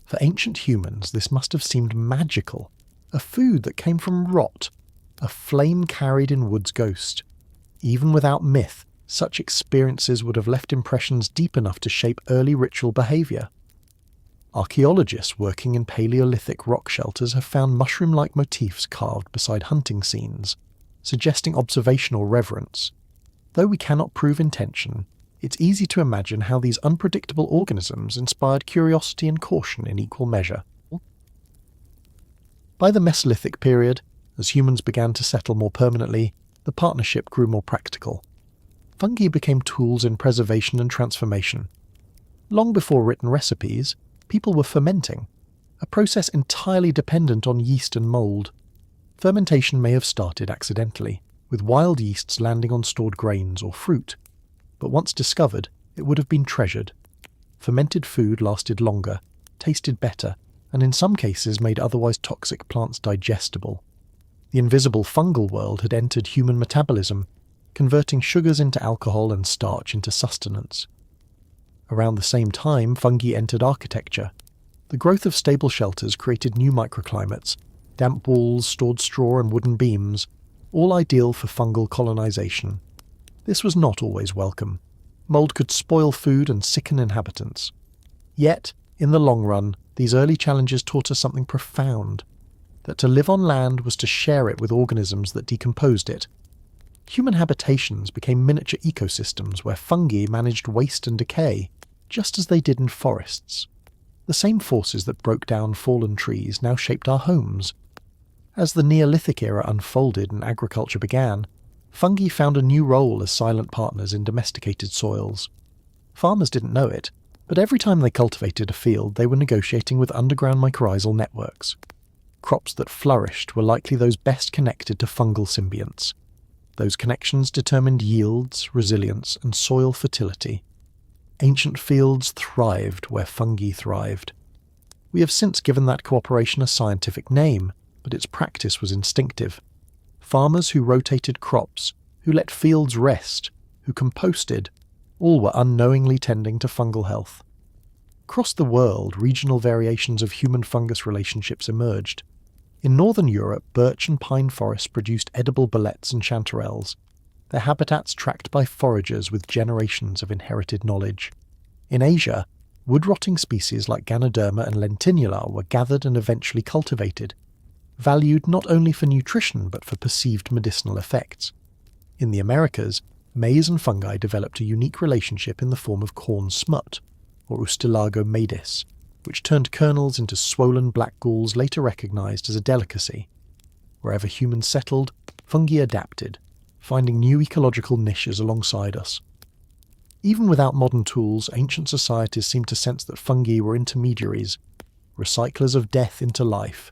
For ancient humans, this must have seemed magical, a food that came from rot, a flame carried in wood's ghost. Even without myth, such experiences would have left impressions deep enough to shape early ritual behaviour. Archaeologists working in Paleolithic rock shelters have found mushroom-like motifs carved beside hunting scenes, suggesting observational reverence. Though we cannot prove intention, it's easy to imagine how these unpredictable organisms inspired curiosity and caution in equal measure. By the Mesolithic period, as humans began to settle more permanently, the partnership grew more practical. Fungi became tools in preservation and transformation. Long before written recipes, people were fermenting, a process entirely dependent on yeast and mould. Fermentation may have started accidentally, with wild yeasts landing on stored grains or fruit, but once discovered, it would have been treasured. Fermented food lasted longer, tasted better, and in some cases made otherwise toxic plants digestible. The invisible fungal world had entered human metabolism, converting sugars into alcohol and starch into sustenance. Around the same time, fungi entered architecture. The growth of stable shelters created new microclimates, damp walls, stored straw and wooden beams, all ideal for fungal colonization. This was not always welcome. Mould could spoil food and sicken inhabitants. Yet, in the long run, these early challenges taught us something profound, that to live on land was to share it with organisms that decomposed it. Human habitations became miniature ecosystems where fungi managed waste and decay, just as they did in forests. The same forces that broke down fallen trees now shaped our homes. As the Neolithic era unfolded and agriculture began, fungi found a new role as silent partners in domesticated soils. Farmers didn't know it, but every time they cultivated a field they were negotiating with underground mycorrhizal networks. crops that flourished were likely those best connected to fungal symbionts. Those connections determined yields, resilience, and soil fertility. Ancient fields thrived where fungi thrived. We have since given that cooperation a scientific name, but its practice was instinctive. Farmers who rotated crops, who let fields rest, who composted, all were unknowingly tending to fungal health. Across the world, regional variations of human-fungus relationships emerged. In northern Europe, birch and pine forests produced edible boletes and chanterelles, their habitats tracked by foragers with generations of inherited knowledge. In Asia, wood-rotting species like Ganoderma and Lentinula were gathered and eventually cultivated, valued not only for nutrition but for perceived medicinal effects. In the Americas, maize and fungi developed a unique relationship in the form of corn smut, or Ustilago maedis, which turned kernels into swollen black galls later recognized as a delicacy. Wherever humans settled, fungi adapted, finding new ecological niches alongside us. Even without modern tools, ancient societies seemed to sense that fungi were intermediaries, recyclers of death into life.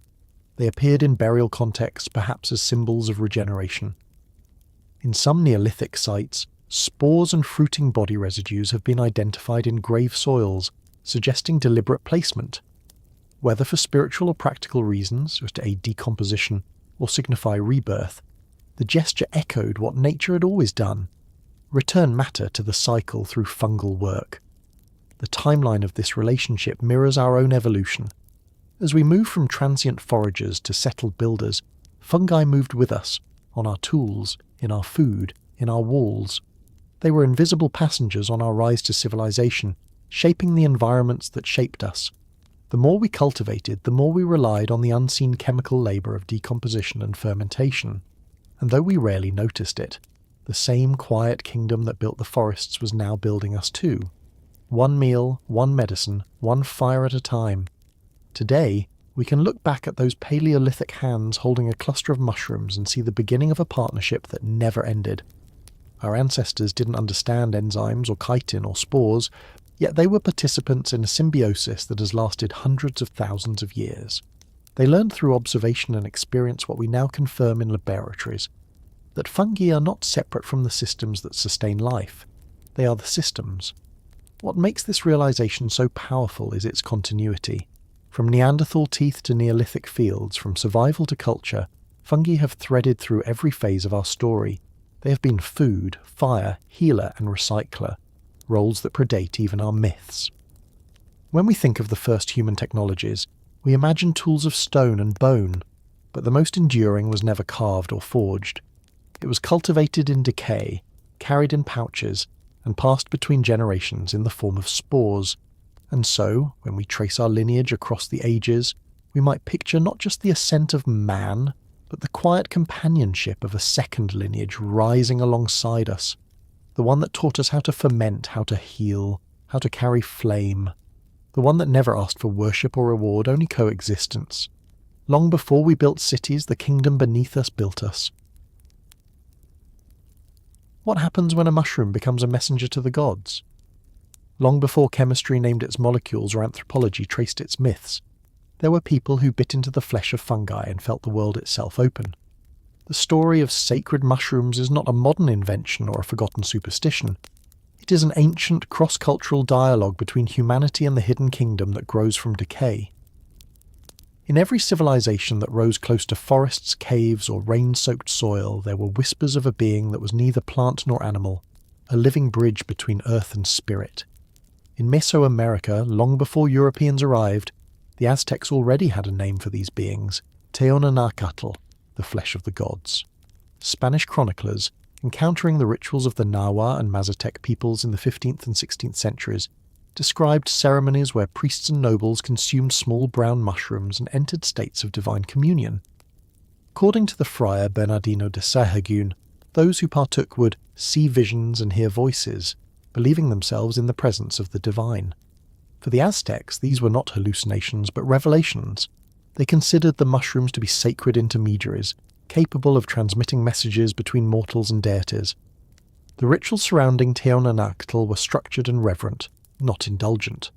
They appeared in burial contexts, perhaps as symbols of regeneration. In some Neolithic sites, spores and fruiting body residues have been identified in grave soils, suggesting deliberate placement. Whether for spiritual or practical reasons, or to aid decomposition, or signify rebirth, the gesture echoed what nature had always done: return matter to the cycle through fungal work. The timeline of this relationship mirrors our own evolution. As we move from transient foragers to settled builders, fungi moved with us, on our tools, in our food, in our walls. They were invisible passengers on our rise to civilization, shaping the environments that shaped us. The more we cultivated, the more we relied on the unseen chemical labour of decomposition and fermentation. And though we rarely noticed it, the same quiet kingdom that built the forests was now building us too. One meal, one medicine, one fire at a time. Today, we can look back at those Paleolithic hands holding a cluster of mushrooms and see the beginning of a partnership that never ended. Our ancestors didn't understand enzymes or chitin or spores, yet they were participants in a symbiosis that has lasted hundreds of thousands of years. They learned through observation and experience what we now confirm in laboratories, that fungi are not separate from the systems that sustain life. They are the systems. What makes this realization so powerful is its continuity. From Neanderthal teeth to Neolithic fields, from survival to culture, fungi have threaded through every phase of our story. They have been food, fire, healer and recycler, roles that predate even our myths. When we think of the first human technologies, we imagine tools of stone and bone, but the most enduring was never carved or forged. It was cultivated in decay, carried in pouches, and passed between generations in the form of spores. And so, when we trace our lineage across the ages, we might picture not just the ascent of man, but the quiet companionship of a second lineage rising alongside us, the one that taught us how to ferment, how to heal, how to carry flame, the one that never asked for worship or reward, only coexistence. Long before we built cities, the kingdom beneath us built us. What happens when a mushroom becomes a messenger to the gods? Long before chemistry named its molecules or anthropology traced its myths, there were people who bit into the flesh of fungi and felt the world itself open. The story of sacred mushrooms is not a modern invention or a forgotten superstition. It is an ancient cross-cultural dialogue between humanity and the hidden kingdom that grows from decay. In every civilization that rose close to forests, caves, or rain-soaked soil, there were whispers of a being that was neither plant nor animal, a living bridge between earth and spirit. In Mesoamerica, long before Europeans arrived, the Aztecs already had a name for these beings, Teonanacatl, the flesh of the gods. Spanish chroniclers, encountering the rituals of the Nahua and Mazatec peoples in the 15th and 16th centuries, described ceremonies where priests and nobles consumed small brown mushrooms and entered states of divine communion. According to the friar Bernardino de Sahagún, those who partook would see visions and hear voices, believing themselves in the presence of the divine. For the Aztecs, these were not hallucinations but revelations. They considered the mushrooms to be sacred intermediaries, capable of transmitting messages between mortals and deities. The rituals surrounding Teonanacatl were structured and reverent, not indulgent.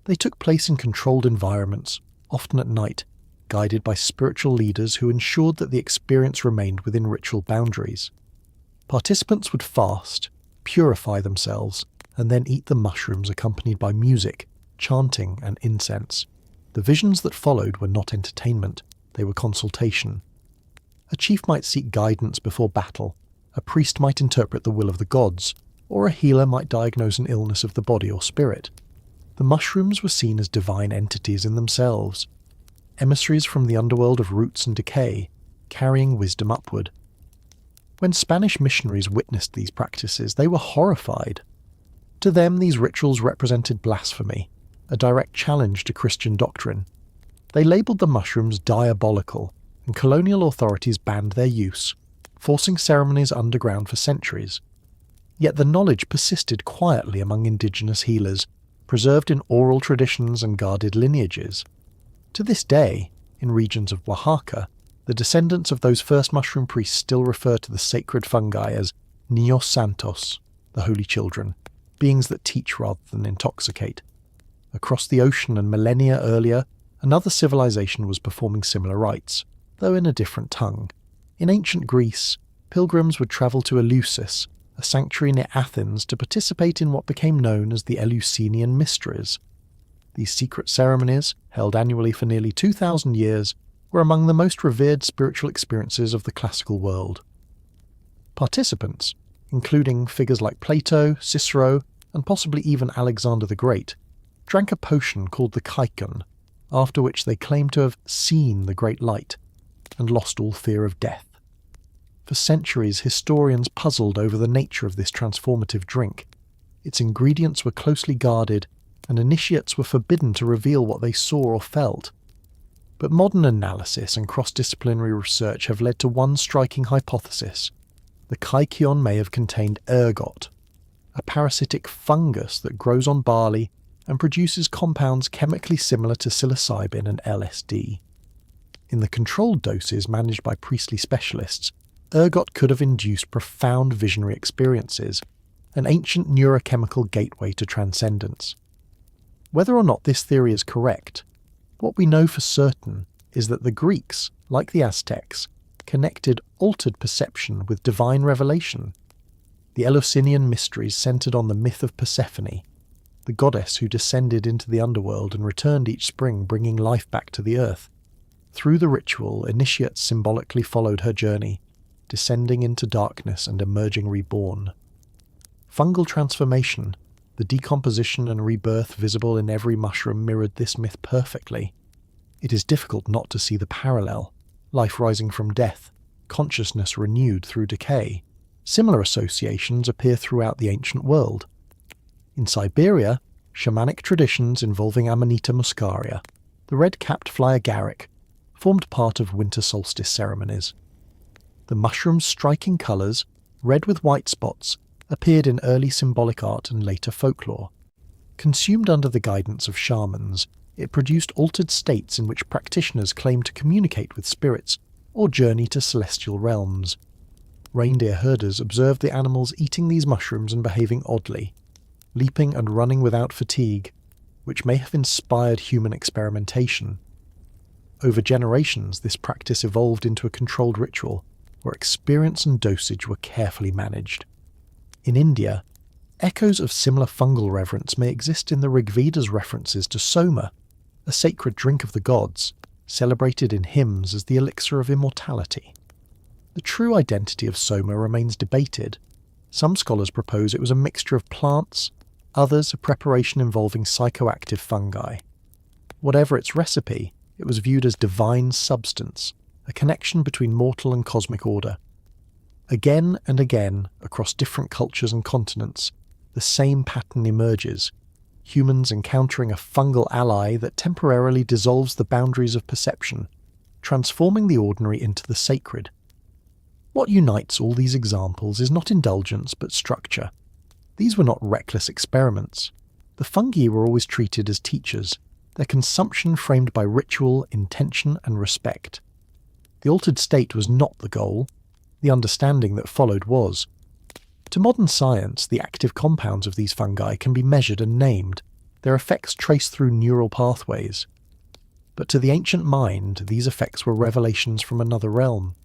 They took place in controlled environments, often at night, guided by spiritual leaders who ensured that the experience remained within ritual boundaries. Participants would fast, purify themselves, and then eat the mushrooms accompanied by music, chanting, and incense. The visions that followed were not entertainment, they were consultation. A chief might seek guidance before battle, a priest might interpret the will of the gods, or a healer might diagnose an illness of the body or spirit. The mushrooms were seen as divine entities in themselves, emissaries from the underworld of roots and decay, carrying wisdom upward. When Spanish missionaries witnessed these practices, they were horrified. To them, these rituals represented blasphemy, a direct challenge to Christian doctrine. They labelled the mushrooms diabolical, and colonial authorities banned their use, forcing ceremonies underground for centuries. Yet the knowledge persisted quietly among indigenous healers, preserved in oral traditions and guarded lineages. To this day, in regions of Oaxaca, the descendants of those first mushroom priests still refer to the sacred fungi as Niños Santos, the holy children, beings that teach rather than intoxicate. Across the ocean and millennia earlier, another civilization was performing similar rites, though in a different tongue. In ancient Greece, pilgrims would travel to Eleusis, a sanctuary near Athens, to participate in what became known as the Eleusinian Mysteries. These secret ceremonies, held annually for nearly 2,000 years, were among the most revered spiritual experiences of the classical world. Participants, including figures like Plato, Cicero, and possibly even Alexander the Great, drank a potion called the Kaikon, after which they claimed to have seen the great light and lost all fear of death. For centuries, historians puzzled over the nature of this transformative drink. Its ingredients were closely guarded, and initiates were forbidden to reveal what they saw or felt. But modern analysis and cross-disciplinary research have led to one striking hypothesis. The Kaikion may have contained ergot, a parasitic fungus that grows on barley and produces compounds chemically similar to psilocybin and LSD. In the controlled doses managed by priestly specialists, ergot could have induced profound visionary experiences, an ancient neurochemical gateway to transcendence. Whether or not this theory is correct, what we know for certain is that the Greeks, like the Aztecs, connected altered perception with divine revelation. The Eleusinian mysteries centered on the myth of Persephone, the goddess who descended into the underworld and returned each spring, bringing life back to the earth. Through the ritual, initiates symbolically followed her journey, descending into darkness and emerging reborn. Fungal transformation, the decomposition and rebirth visible in every mushroom, mirrored this myth perfectly. It is difficult not to see the parallel: life rising from death, consciousness renewed through decay. Similar associations appear throughout the ancient world. In Siberia, shamanic traditions involving Amanita muscaria, the red-capped fly agaric, formed part of winter solstice ceremonies. The mushroom's striking colours, red with white spots, appeared in early symbolic art and later folklore. Consumed under the guidance of shamans, it produced altered states in which practitioners claimed to communicate with spirits or journey to celestial realms. Reindeer herders observed the animals eating these mushrooms and behaving oddly, leaping and running without fatigue, which may have inspired human experimentation. Over generations, this practice evolved into a controlled ritual, where experience and dosage were carefully managed. In India, echoes of similar fungal reverence may exist in the Rigveda's references to soma, a sacred drink of the gods, celebrated in hymns as the elixir of immortality. The true identity of soma remains debated. Some scholars propose it was a mixture of plants, others a preparation involving psychoactive fungi. Whatever its recipe, it was viewed as divine substance, a connection between mortal and cosmic order. Again and again, across different cultures and continents, the same pattern emerges: humans encountering a fungal ally that temporarily dissolves the boundaries of perception, transforming the ordinary into the sacred. What unites all these examples is not indulgence but structure. These were not reckless experiments. The fungi were always treated as teachers, their consumption framed by ritual, intention, and respect. The altered state was not the goal. The understanding that followed was. To modern science, the active compounds of these fungi can be measured and named, their effects traced through neural pathways. But to the ancient mind, these effects were revelations from another realm,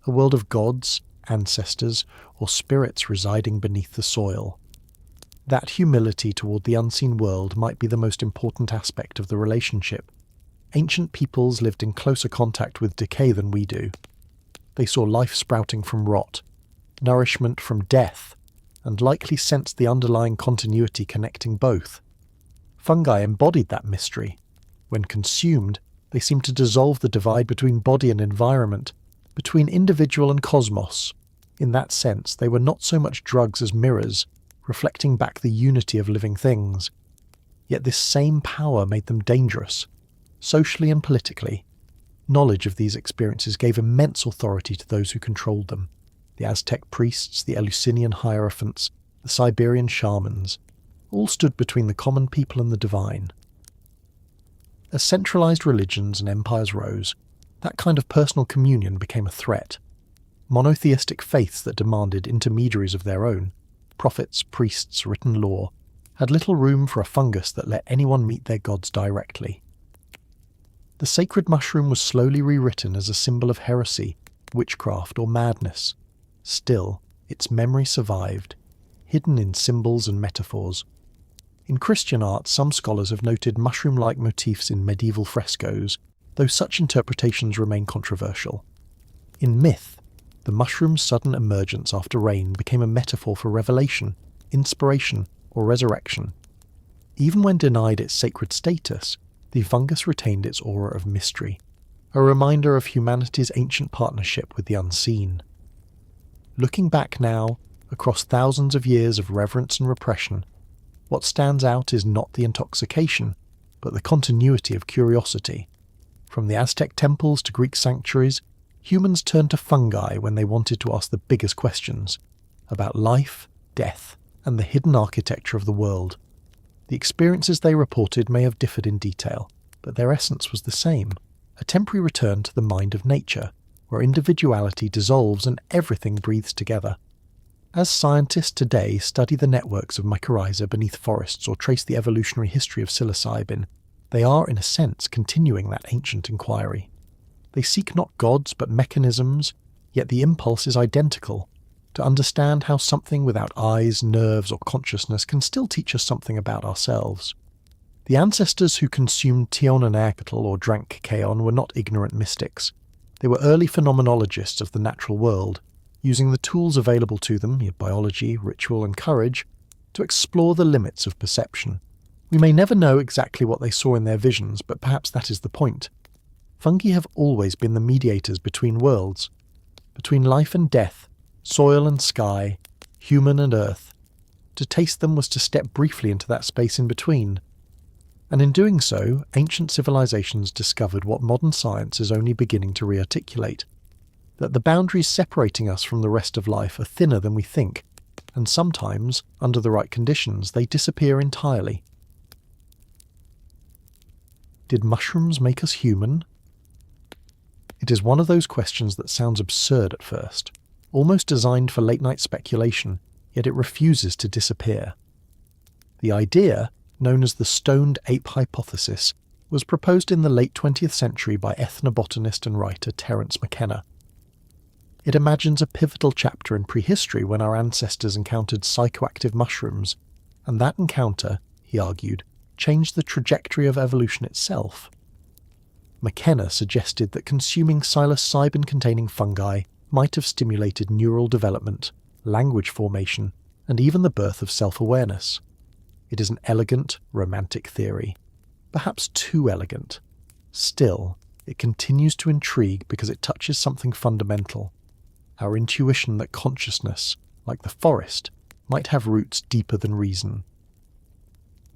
a world of gods, ancestors, or spirits residing beneath the soil. That humility toward the unseen world might be the most important aspect of the relationship. Ancient peoples lived in closer contact with decay than we do. They saw life sprouting from rot, nourishment from death, and likely sensed the underlying continuity connecting both. Fungi embodied that mystery. When consumed, they seemed to dissolve the divide between body and environment, between individual and cosmos. In that sense, they were not so much drugs as mirrors, reflecting back the unity of living things. Yet this same power made them dangerous, socially and politically. Knowledge of these experiences gave immense authority to those who controlled them. The Aztec priests, the Eleusinian hierophants, the Siberian shamans, all stood between the common people and the divine. As centralized religions and empires rose, that kind of personal communion became a threat. Monotheistic faiths that demanded intermediaries of their own, prophets, priests, written law, had little room for a fungus that let anyone meet their gods directly. The sacred mushroom was slowly rewritten as a symbol of heresy, witchcraft, or madness. Still, its memory survived, hidden in symbols and metaphors. In Christian art, some scholars have noted mushroom-like motifs in medieval frescoes, though such interpretations remain controversial. In myth, the mushroom's sudden emergence after rain became a metaphor for revelation, inspiration, or resurrection. Even when denied its sacred status, the fungus retained its aura of mystery, a reminder of humanity's ancient partnership with the unseen. Looking back now, across thousands of years of reverence and repression, what stands out is not the intoxication, but the continuity of curiosity. From the Aztec temples to Greek sanctuaries, humans turned to fungi when they wanted to ask the biggest questions about life, death, and the hidden architecture of the world. The experiences they reported may have differed in detail, but their essence was the same, a temporary return to the mind of nature, where individuality dissolves and everything breathes together. As scientists today study the networks of mycorrhiza beneath forests or trace the evolutionary history of psilocybin, they are, in a sense, continuing that ancient inquiry. They seek not gods but mechanisms, yet the impulse is identical, to understand how something without eyes, nerves, or consciousness can still teach us something about ourselves. The ancestors who consumed Tiononeacatl or drank Kaon were not ignorant mystics. They were early phenomenologists of the natural world, using the tools available to them, biology, ritual, and courage, to explore the limits of perception. We may never know exactly what they saw in their visions, but perhaps that is the point. Fungi have always been the mediators between worlds, between life and death, soil and sky, human and earth. To taste them was to step briefly into that space in between. And in doing so, ancient civilizations discovered what modern science is only beginning to re-articulate, that the boundaries separating us from the rest of life are thinner than we think, and sometimes, under the right conditions, they disappear entirely. Did mushrooms make us human? It is one of those questions that sounds absurd at first, almost designed for late-night speculation, yet it refuses to disappear. The idea, known as the stoned ape hypothesis, was proposed in the late 20th century by ethnobotanist and writer Terence McKenna. It imagines a pivotal chapter in prehistory when our ancestors encountered psychoactive mushrooms, and that encounter, he argued, changed the trajectory of evolution itself. McKenna suggested that consuming psilocybin-containing fungi might have stimulated neural development, language formation, and even the birth of self-awareness. It is an elegant, romantic theory, perhaps too elegant. Still, it continues to intrigue because it touches something fundamental, our intuition that consciousness, like the forest, might have roots deeper than reason.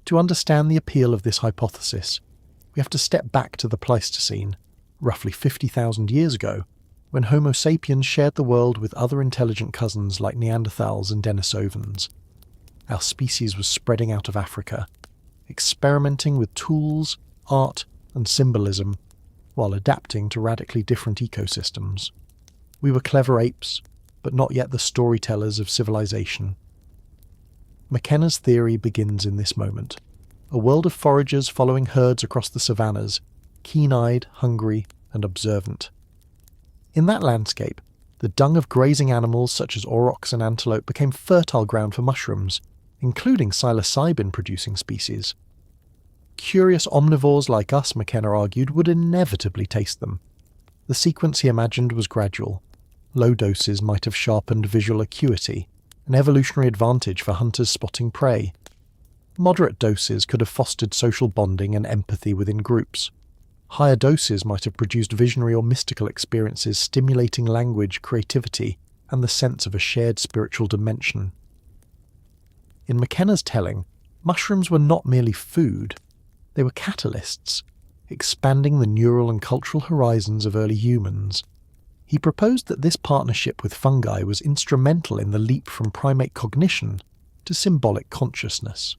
To understand the appeal of this hypothesis, we have to step back to the Pleistocene, roughly 50,000 years ago, when Homo sapiens shared the world with other intelligent cousins like Neanderthals and Denisovans. Our species was spreading out of Africa, experimenting with tools, art, and symbolism, while adapting to radically different ecosystems. We were clever apes, but not yet the storytellers of civilization. McKenna's theory begins in this moment. A world of foragers following herds across the savannas, keen-eyed, hungry, and observant. In that landscape, the dung of grazing animals such as aurochs and antelope became fertile ground for mushrooms, including psilocybin-producing species. Curious omnivores like us, McKenna argued, would inevitably taste them. The sequence he imagined was gradual. Low doses might have sharpened visual acuity, an evolutionary advantage for hunters spotting prey. Moderate doses could have fostered social bonding and empathy within groups. Higher doses might have produced visionary or mystical experiences stimulating language, creativity, and the sense of a shared spiritual dimension. In McKenna's telling, mushrooms were not merely food, they were catalysts, expanding the neural and cultural horizons of early humans. He proposed that this partnership with fungi was instrumental in the leap from primate cognition to symbolic consciousness.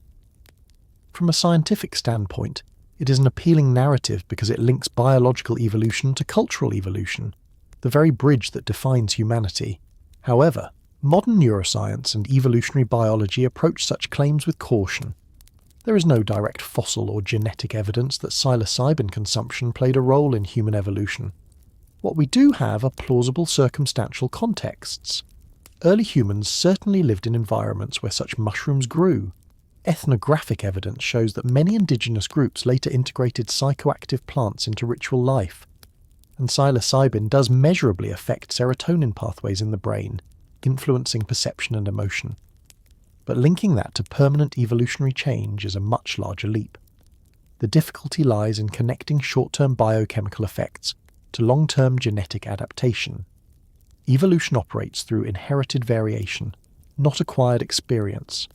From a scientific standpoint, it is an appealing narrative because it links biological evolution to cultural evolution, the very bridge that defines humanity. However, modern neuroscience and evolutionary biology approach such claims with caution. There is no direct fossil or genetic evidence that psilocybin consumption played a role in human evolution. What we do have are plausible circumstantial contexts. Early humans certainly lived in environments where such mushrooms grew. Ethnographic evidence shows that many indigenous groups later integrated psychoactive plants into ritual life, and psilocybin does measurably affect serotonin pathways in the brain, influencing perception and emotion. But linking that to permanent evolutionary change is a much larger leap. The difficulty lies in connecting short-term biochemical effects to long-term genetic adaptation. Evolution operates through inherited variation, not acquired experience.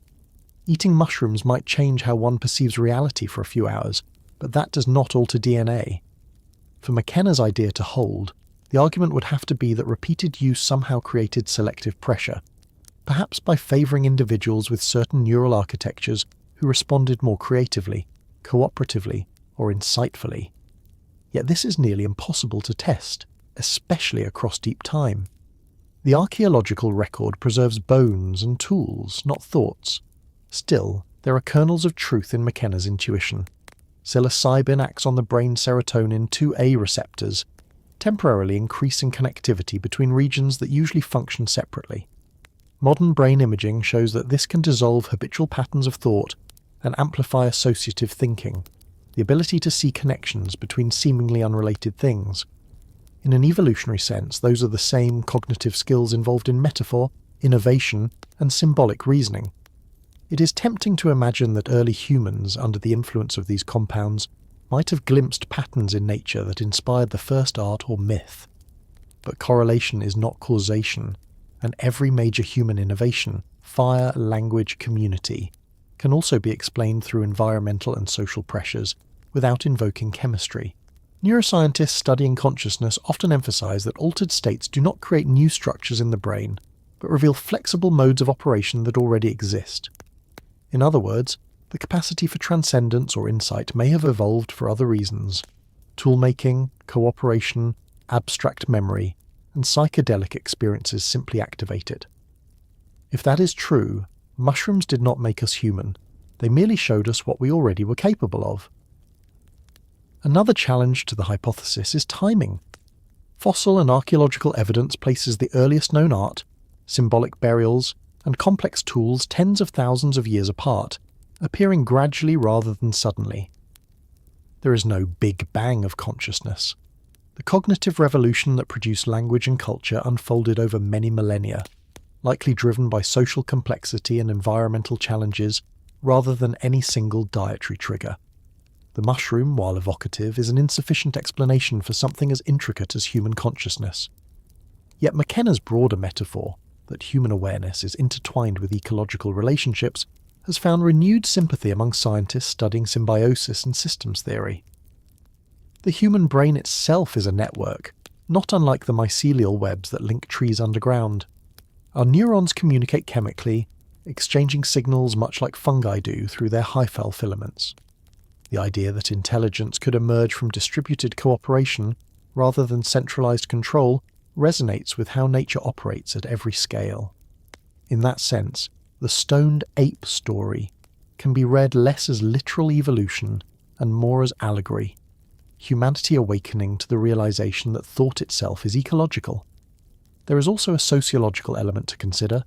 Eating mushrooms might change how one perceives reality for a few hours, but that does not alter DNA. For McKenna's idea to hold, the argument would have to be that repeated use somehow created selective pressure, perhaps by favouring individuals with certain neural architectures who responded more creatively, cooperatively, or insightfully. Yet this is nearly impossible to test, especially across deep time. The archaeological record preserves bones and tools, not thoughts. Still, there are kernels of truth in McKenna's intuition. Psilocybin acts on the brain's serotonin 2A receptors, temporarily increasing connectivity between regions that usually function separately. Modern brain imaging shows that this can dissolve habitual patterns of thought and amplify associative thinking, the ability to see connections between seemingly unrelated things. In an evolutionary sense, those are the same cognitive skills involved in metaphor, innovation, and symbolic reasoning. It is tempting to imagine that early humans, under the influence of these compounds, might have glimpsed patterns in nature that inspired the first art or myth. But correlation is not causation, and every major human innovation, fire, language, community, can also be explained through environmental and social pressures without invoking chemistry. Neuroscientists studying consciousness often emphasize that altered states do not create new structures in the brain, but reveal flexible modes of operation that already exist. In other words, the capacity for transcendence or insight may have evolved for other reasons. Toolmaking, cooperation, abstract memory, and psychedelic experiences simply activate it. If that is true, mushrooms did not make us human. They merely showed us what we already were capable of. Another challenge to the hypothesis is timing. Fossil and archaeological evidence places the earliest known art, symbolic burials, and complex tools tens of thousands of years apart, appearing gradually rather than suddenly. There is no big bang of consciousness. The cognitive revolution that produced language and culture unfolded over many millennia, likely driven by social complexity and environmental challenges rather than any single dietary trigger. The mushroom, while evocative, is an insufficient explanation for something as intricate as human consciousness. Yet McKenna's broader metaphor, that human awareness is intertwined with ecological relationships, has found renewed sympathy among scientists studying symbiosis and systems theory. The human brain itself is a network, not unlike the mycelial webs that link trees underground. Our neurons communicate chemically, exchanging signals much like fungi do through their hyphal filaments. The idea that intelligence could emerge from distributed cooperation rather than centralized control resonates with how nature operates at every scale. In that sense, the stoned ape story can be read less as literal evolution and more as allegory. humanity awakening to the realization that thought itself is ecological. There is also a sociological element to consider.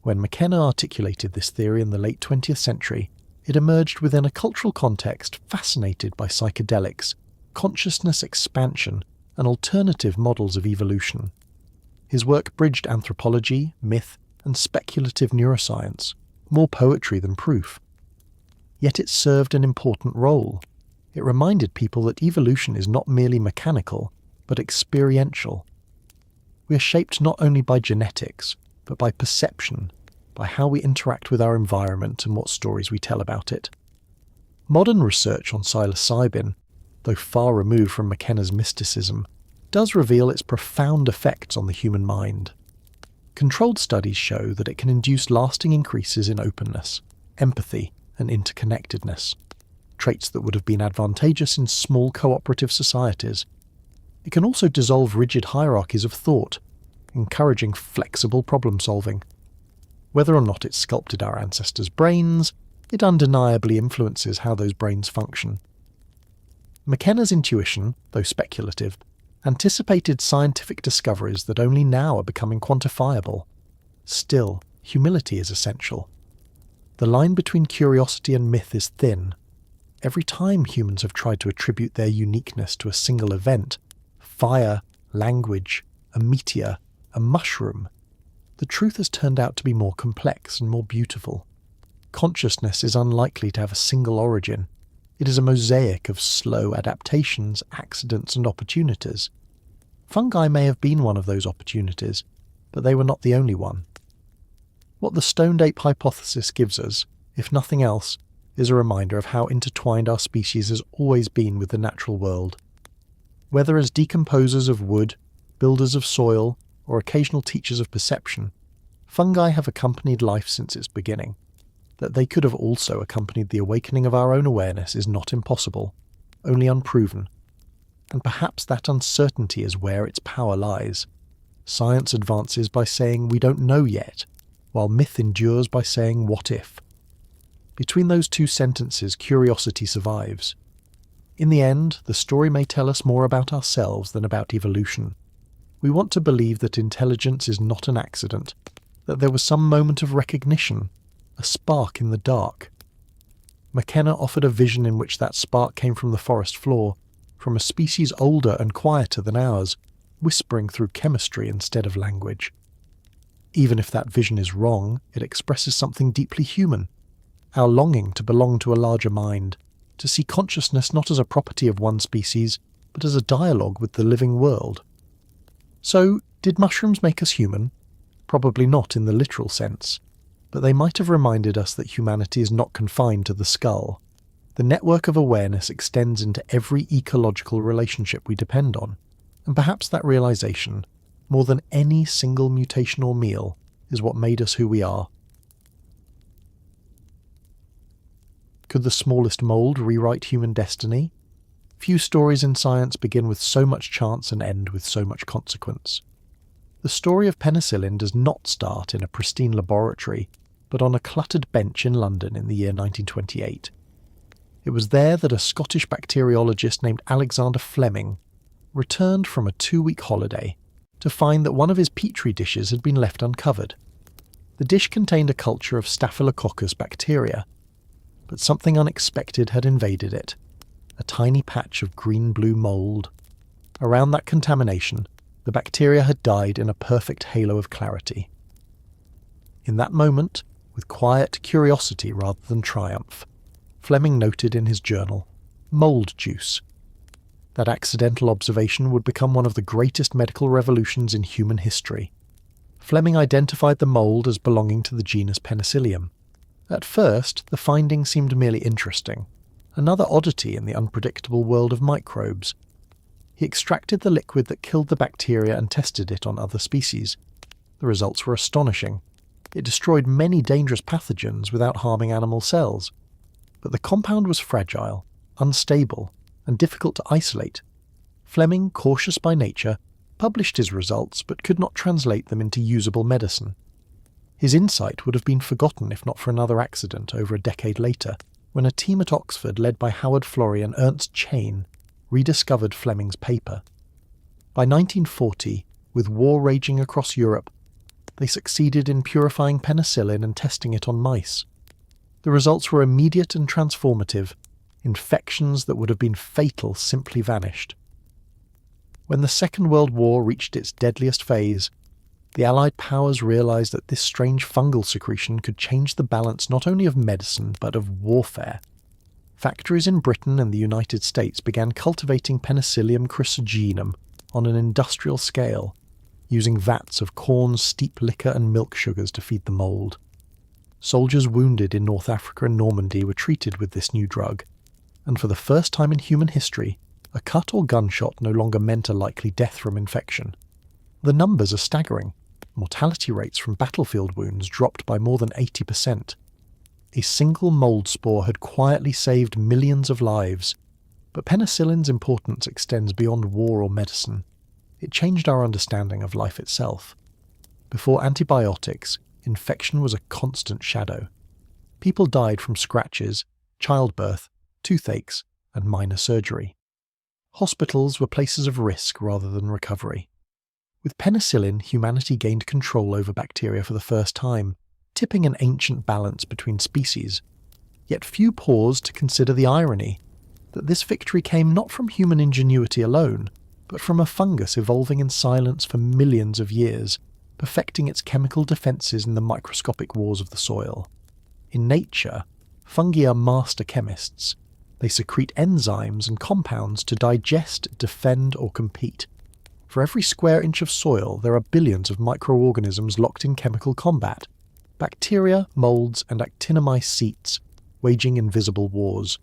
When McKenna articulated this theory in the late 20th century, it emerged within a cultural context fascinated by psychedelics, consciousness expansion, and alternative models of evolution. His work bridged anthropology, myth, and speculative neuroscience, more poetry than proof. Yet it served an important role. It reminded people that evolution is not merely mechanical, but experiential. We are shaped not only by genetics, but by perception, by how we interact with our environment and what stories we tell about it. Modern research on psilocybin, though far removed from McKenna's mysticism, does reveal its profound effects on the human mind. Controlled studies show that it can induce lasting increases in openness, empathy, and interconnectedness, traits that would have been advantageous in small cooperative societies. It can also dissolve rigid hierarchies of thought, encouraging flexible problem-solving. Whether or not it sculpted our ancestors' brains, it undeniably influences how those brains function. McKenna's intuition, though speculative, anticipated scientific discoveries that only now are becoming quantifiable. Still, humility is essential. The line between curiosity and myth is thin. Every time humans have tried to attribute their uniqueness to a single event, fire, language, a meteor, a mushroom, the truth has turned out to be more complex and more beautiful. Consciousness is unlikely to have a single origin. It is a mosaic of slow adaptations, accidents, and opportunities. Fungi may have been one of those opportunities, but they were not the only one. What the stoned ape hypothesis gives us, if nothing else, is a reminder of how intertwined our species has always been with the natural world. Whether as decomposers of wood, builders of soil, or occasional teachers of perception, fungi have accompanied life since its beginning. That they could have also accompanied the awakening of our own awareness is not impossible, only unproven. And perhaps that uncertainty is where its power lies. Science advances by saying we don't know yet, while myth endures by saying what if. Between those two sentences, curiosity survives. In the end, the story may tell us more about ourselves than about evolution. We want to believe that intelligence is not an accident, that there was some moment of recognition, a spark in the dark. McKenna offered a vision in which that spark came from the forest floor, from a species older and quieter than ours, whispering through chemistry instead of language. Even if that vision is wrong, it expresses something deeply human, our longing to belong to a larger mind, to see consciousness not as a property of one species, but as a dialogue with the living world. So, did mushrooms make us human? Probably not in the literal sense, but they might have reminded us that humanity is not confined to the skull. The network of awareness extends into every ecological relationship we depend on, and perhaps that realization, more than any single mutational meal, is what made us who we are. Could the smallest mold rewrite human destiny? Few stories in science begin with so much chance and end with so much consequence. The story of penicillin does not start in a pristine laboratory, but on a cluttered bench in London in the year 1928. It was there that a Scottish bacteriologist named Alexander Fleming returned from a 2-week holiday to find that one of his petri dishes had been left uncovered. The dish contained a culture of Staphylococcus bacteria, but something unexpected had invaded it, a tiny patch of green-blue mould. Around that contamination, the bacteria had died in a perfect halo of clarity. In that moment, with quiet curiosity rather than triumph, Fleming noted in his journal, mould juice. That accidental observation would become one of the greatest medical revolutions in human history. Fleming identified the mould as belonging to the genus Penicillium. At first, the finding seemed merely interesting, another oddity in the unpredictable world of microbes. He extracted the liquid that killed the bacteria and tested it on other species. The results were astonishing. It destroyed many dangerous pathogens without harming animal cells. But the compound was fragile, unstable, and difficult to isolate. Fleming, cautious by nature, published his results but could not translate them into usable medicine. His insight would have been forgotten if not for another accident over a decade later, when a team at Oxford led by Howard Florey and Ernst Chain rediscovered Fleming's paper. By 1940, with war raging across Europe, they succeeded in purifying penicillin and testing it on mice. The results were immediate and transformative. Infections that would have been fatal simply vanished. When the Second World War reached its deadliest phase, the Allied powers realised that this strange fungal secretion could change the balance not only of medicine but of warfare. Factories in Britain and the United States began cultivating Penicillium chrysogenum on an industrial scale, using vats of corn, steep liquor and milk sugars to feed the mould. Soldiers wounded in North Africa and Normandy were treated with this new drug, and for the first time in human history, a cut or gunshot no longer meant a likely death from infection. The numbers are staggering. Mortality rates from battlefield wounds dropped by more than 80%. A single mould spore had quietly saved millions of lives, but penicillin's importance extends beyond war or medicine. It changed our understanding of life itself. Before antibiotics, infection was a constant shadow. People died from scratches, childbirth, toothaches, and minor surgery. Hospitals were places of risk rather than recovery. With penicillin, humanity gained control over bacteria for the first time, tipping an ancient balance between species. Yet few paused to consider the irony that this victory came not from human ingenuity alone, but from a fungus evolving in silence for millions of years, perfecting its chemical defences in the microscopic wars of the soil. In nature, fungi are master chemists. They secrete enzymes and compounds to digest, defend, or compete. For every square inch of soil, there are billions of microorganisms locked in chemical combat. Bacteria, moulds, and actinomycetes, waging invisible wars.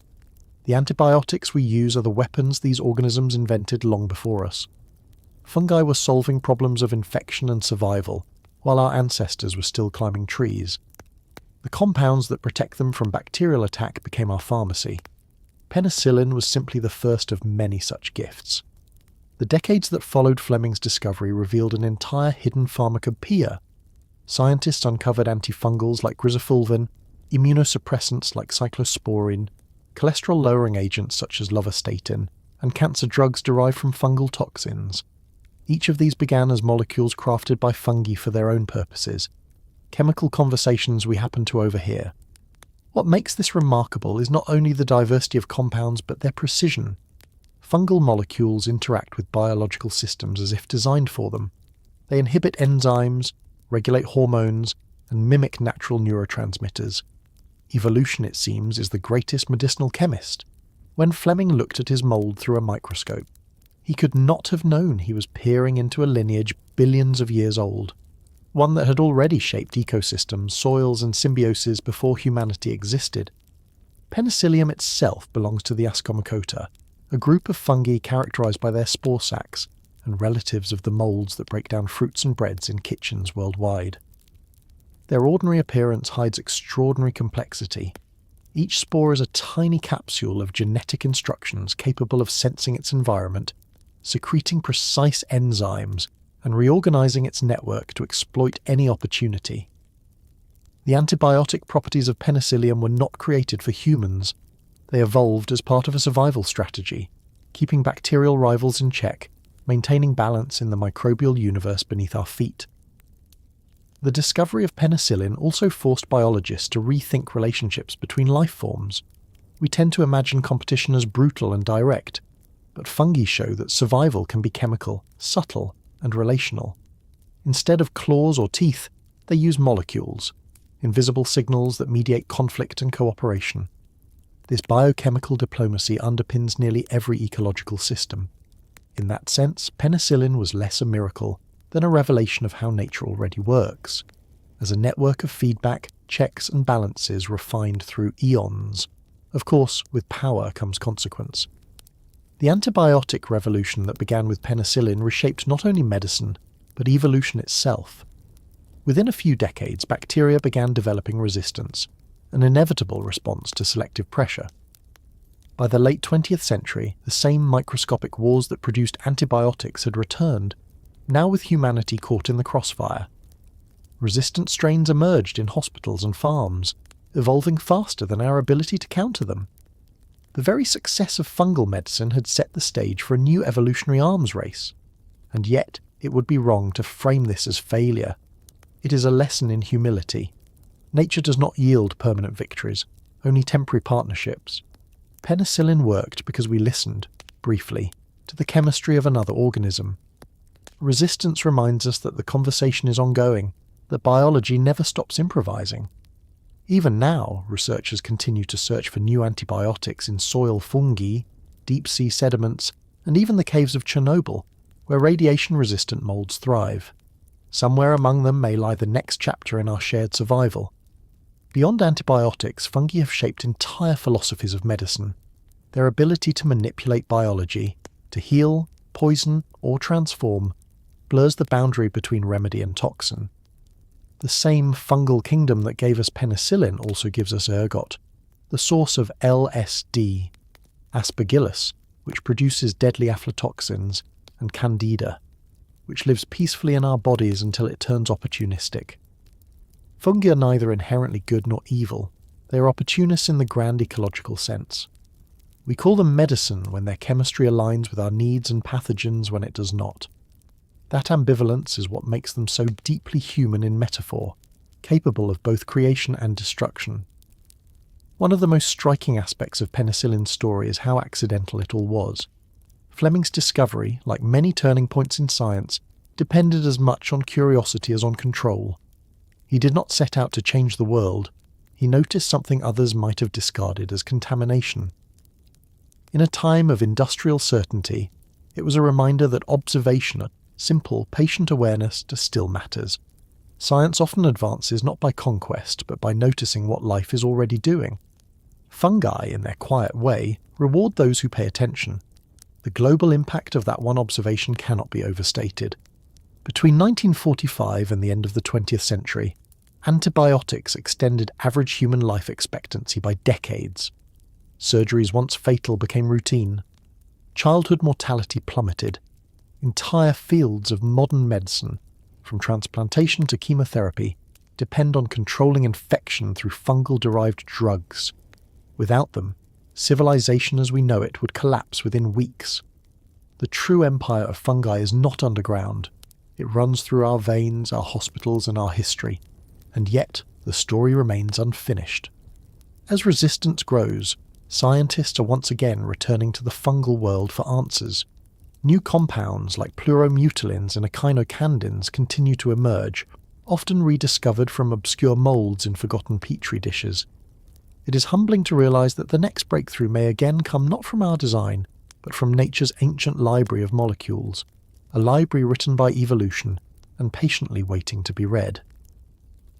The antibiotics we use are the weapons these organisms invented long before us. Fungi were solving problems of infection and survival, while our ancestors were still climbing trees. The compounds that protect them from bacterial attack became our pharmacy. Penicillin was simply the first of many such gifts. The decades that followed Fleming's discovery revealed an entire hidden pharmacopoeia. Scientists uncovered antifungals like grisofulvin, immunosuppressants like cyclosporine, cholesterol-lowering agents such as lovastatin, and cancer drugs derived from fungal toxins. Each of these began as molecules crafted by fungi for their own purposes, chemical conversations we happen to overhear. What makes this remarkable is not only the diversity of compounds but their precision. Fungal molecules interact with biological systems as if designed for them. They inhibit enzymes, regulate hormones, and mimic natural neurotransmitters. Evolution, it seems, is the greatest medicinal chemist. When Fleming looked at his mould through a microscope, he could not have known he was peering into a lineage billions of years old, one that had already shaped ecosystems, soils, and symbioses before humanity existed. Penicillium itself belongs to the Ascomycota, a group of fungi characterized by their spore sacs and relatives of the moulds that break down fruits and breads in kitchens worldwide. Their ordinary appearance hides extraordinary complexity. Each spore is a tiny capsule of genetic instructions capable of sensing its environment, secreting precise enzymes, and reorganizing its network to exploit any opportunity. The antibiotic properties of penicillium were not created for humans. They evolved as part of a survival strategy, keeping bacterial rivals in check, maintaining balance in the microbial universe beneath our feet. The discovery of penicillin also forced biologists to rethink relationships between life forms. We tend to imagine competition as brutal and direct, but fungi show that survival can be chemical, subtle, and relational. Instead of claws or teeth, they use molecules, invisible signals that mediate conflict and cooperation. This biochemical diplomacy underpins nearly every ecological system. In that sense, penicillin was less a miracle than a revelation of how nature already works, as a network of feedback, checks and balances refined through eons. Of course, with power comes consequence. The antibiotic revolution that began with penicillin reshaped not only medicine, but evolution itself. Within a few decades, bacteria began developing resistance, an inevitable response to selective pressure. By the late 20th century, the same microscopic wars that produced antibiotics had returned, now with humanity caught in the crossfire. Resistant strains emerged in hospitals and farms, evolving faster than our ability to counter them. The very success of fungal medicine had set the stage for a new evolutionary arms race. And yet, it would be wrong to frame this as failure. It is a lesson in humility. Nature does not yield permanent victories, only temporary partnerships. Penicillin worked because we listened, briefly, to the chemistry of another organism. Resistance reminds us that the conversation is ongoing, that biology never stops improvising. Even now, researchers continue to search for new antibiotics in soil fungi, deep-sea sediments, and even the caves of Chernobyl, where radiation-resistant molds thrive. Somewhere among them may lie the next chapter in our shared survival. Beyond antibiotics, fungi have shaped entire philosophies of medicine. Their ability to manipulate biology, to heal, poison, or transform, blurs the boundary between remedy and toxin. The same fungal kingdom that gave us penicillin also gives us ergot, the source of LSD, Aspergillus, which produces deadly aflatoxins, and Candida, which lives peacefully in our bodies until it turns opportunistic. Fungi are neither inherently good nor evil. They are opportunists in the grand ecological sense. We call them medicine when their chemistry aligns with our needs and pathogens when it does not. That ambivalence is what makes them so deeply human in metaphor, capable of both creation and destruction. One of the most striking aspects of penicillin's story is how accidental it all was. Fleming's discovery, like many turning points in science, depended as much on curiosity as on control. He did not set out to change the world. He noticed something others might have discarded as contamination. In a time of industrial certainty, it was a reminder that observation, simple, patient awareness still matters. Science often advances not by conquest, but by noticing what life is already doing. Fungi, in their quiet way, reward those who pay attention. The global impact of that one observation cannot be overstated. Between 1945 and the end of the 20th century, antibiotics extended average human life expectancy by decades. Surgeries once fatal became routine. Childhood mortality plummeted. Entire fields of modern medicine, from transplantation to chemotherapy, depend on controlling infection through fungal-derived drugs. Without them, civilization as we know it would collapse within weeks. The true empire of fungi is not underground. It runs through our veins, our hospitals, and our history. And yet, the story remains unfinished. As resistance grows, scientists are once again returning to the fungal world for answers. New compounds like pleuromutilins and echinocandins continue to emerge, often rediscovered from obscure molds in forgotten petri dishes. It is humbling to realize that the next breakthrough may again come not from our design, but from nature's ancient library of molecules, a library written by evolution and patiently waiting to be read.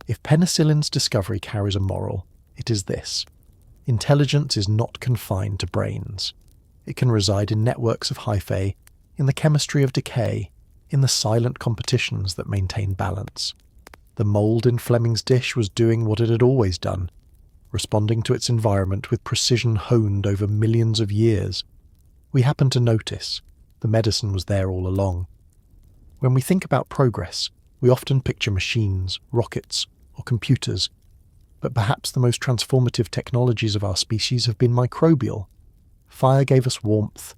If penicillin's discovery carries a moral, it is this: intelligence is not confined to brains. It can reside in networks of hyphae, in the chemistry of decay, in the silent competitions that maintain balance. The mould in Fleming's dish was doing what it had always done, responding to its environment with precision honed over millions of years. We happen to notice. The medicine was there all along. When we think about progress, we often picture machines, rockets, or computers. But perhaps the most transformative technologies of our species have been microbial. Fire gave us warmth.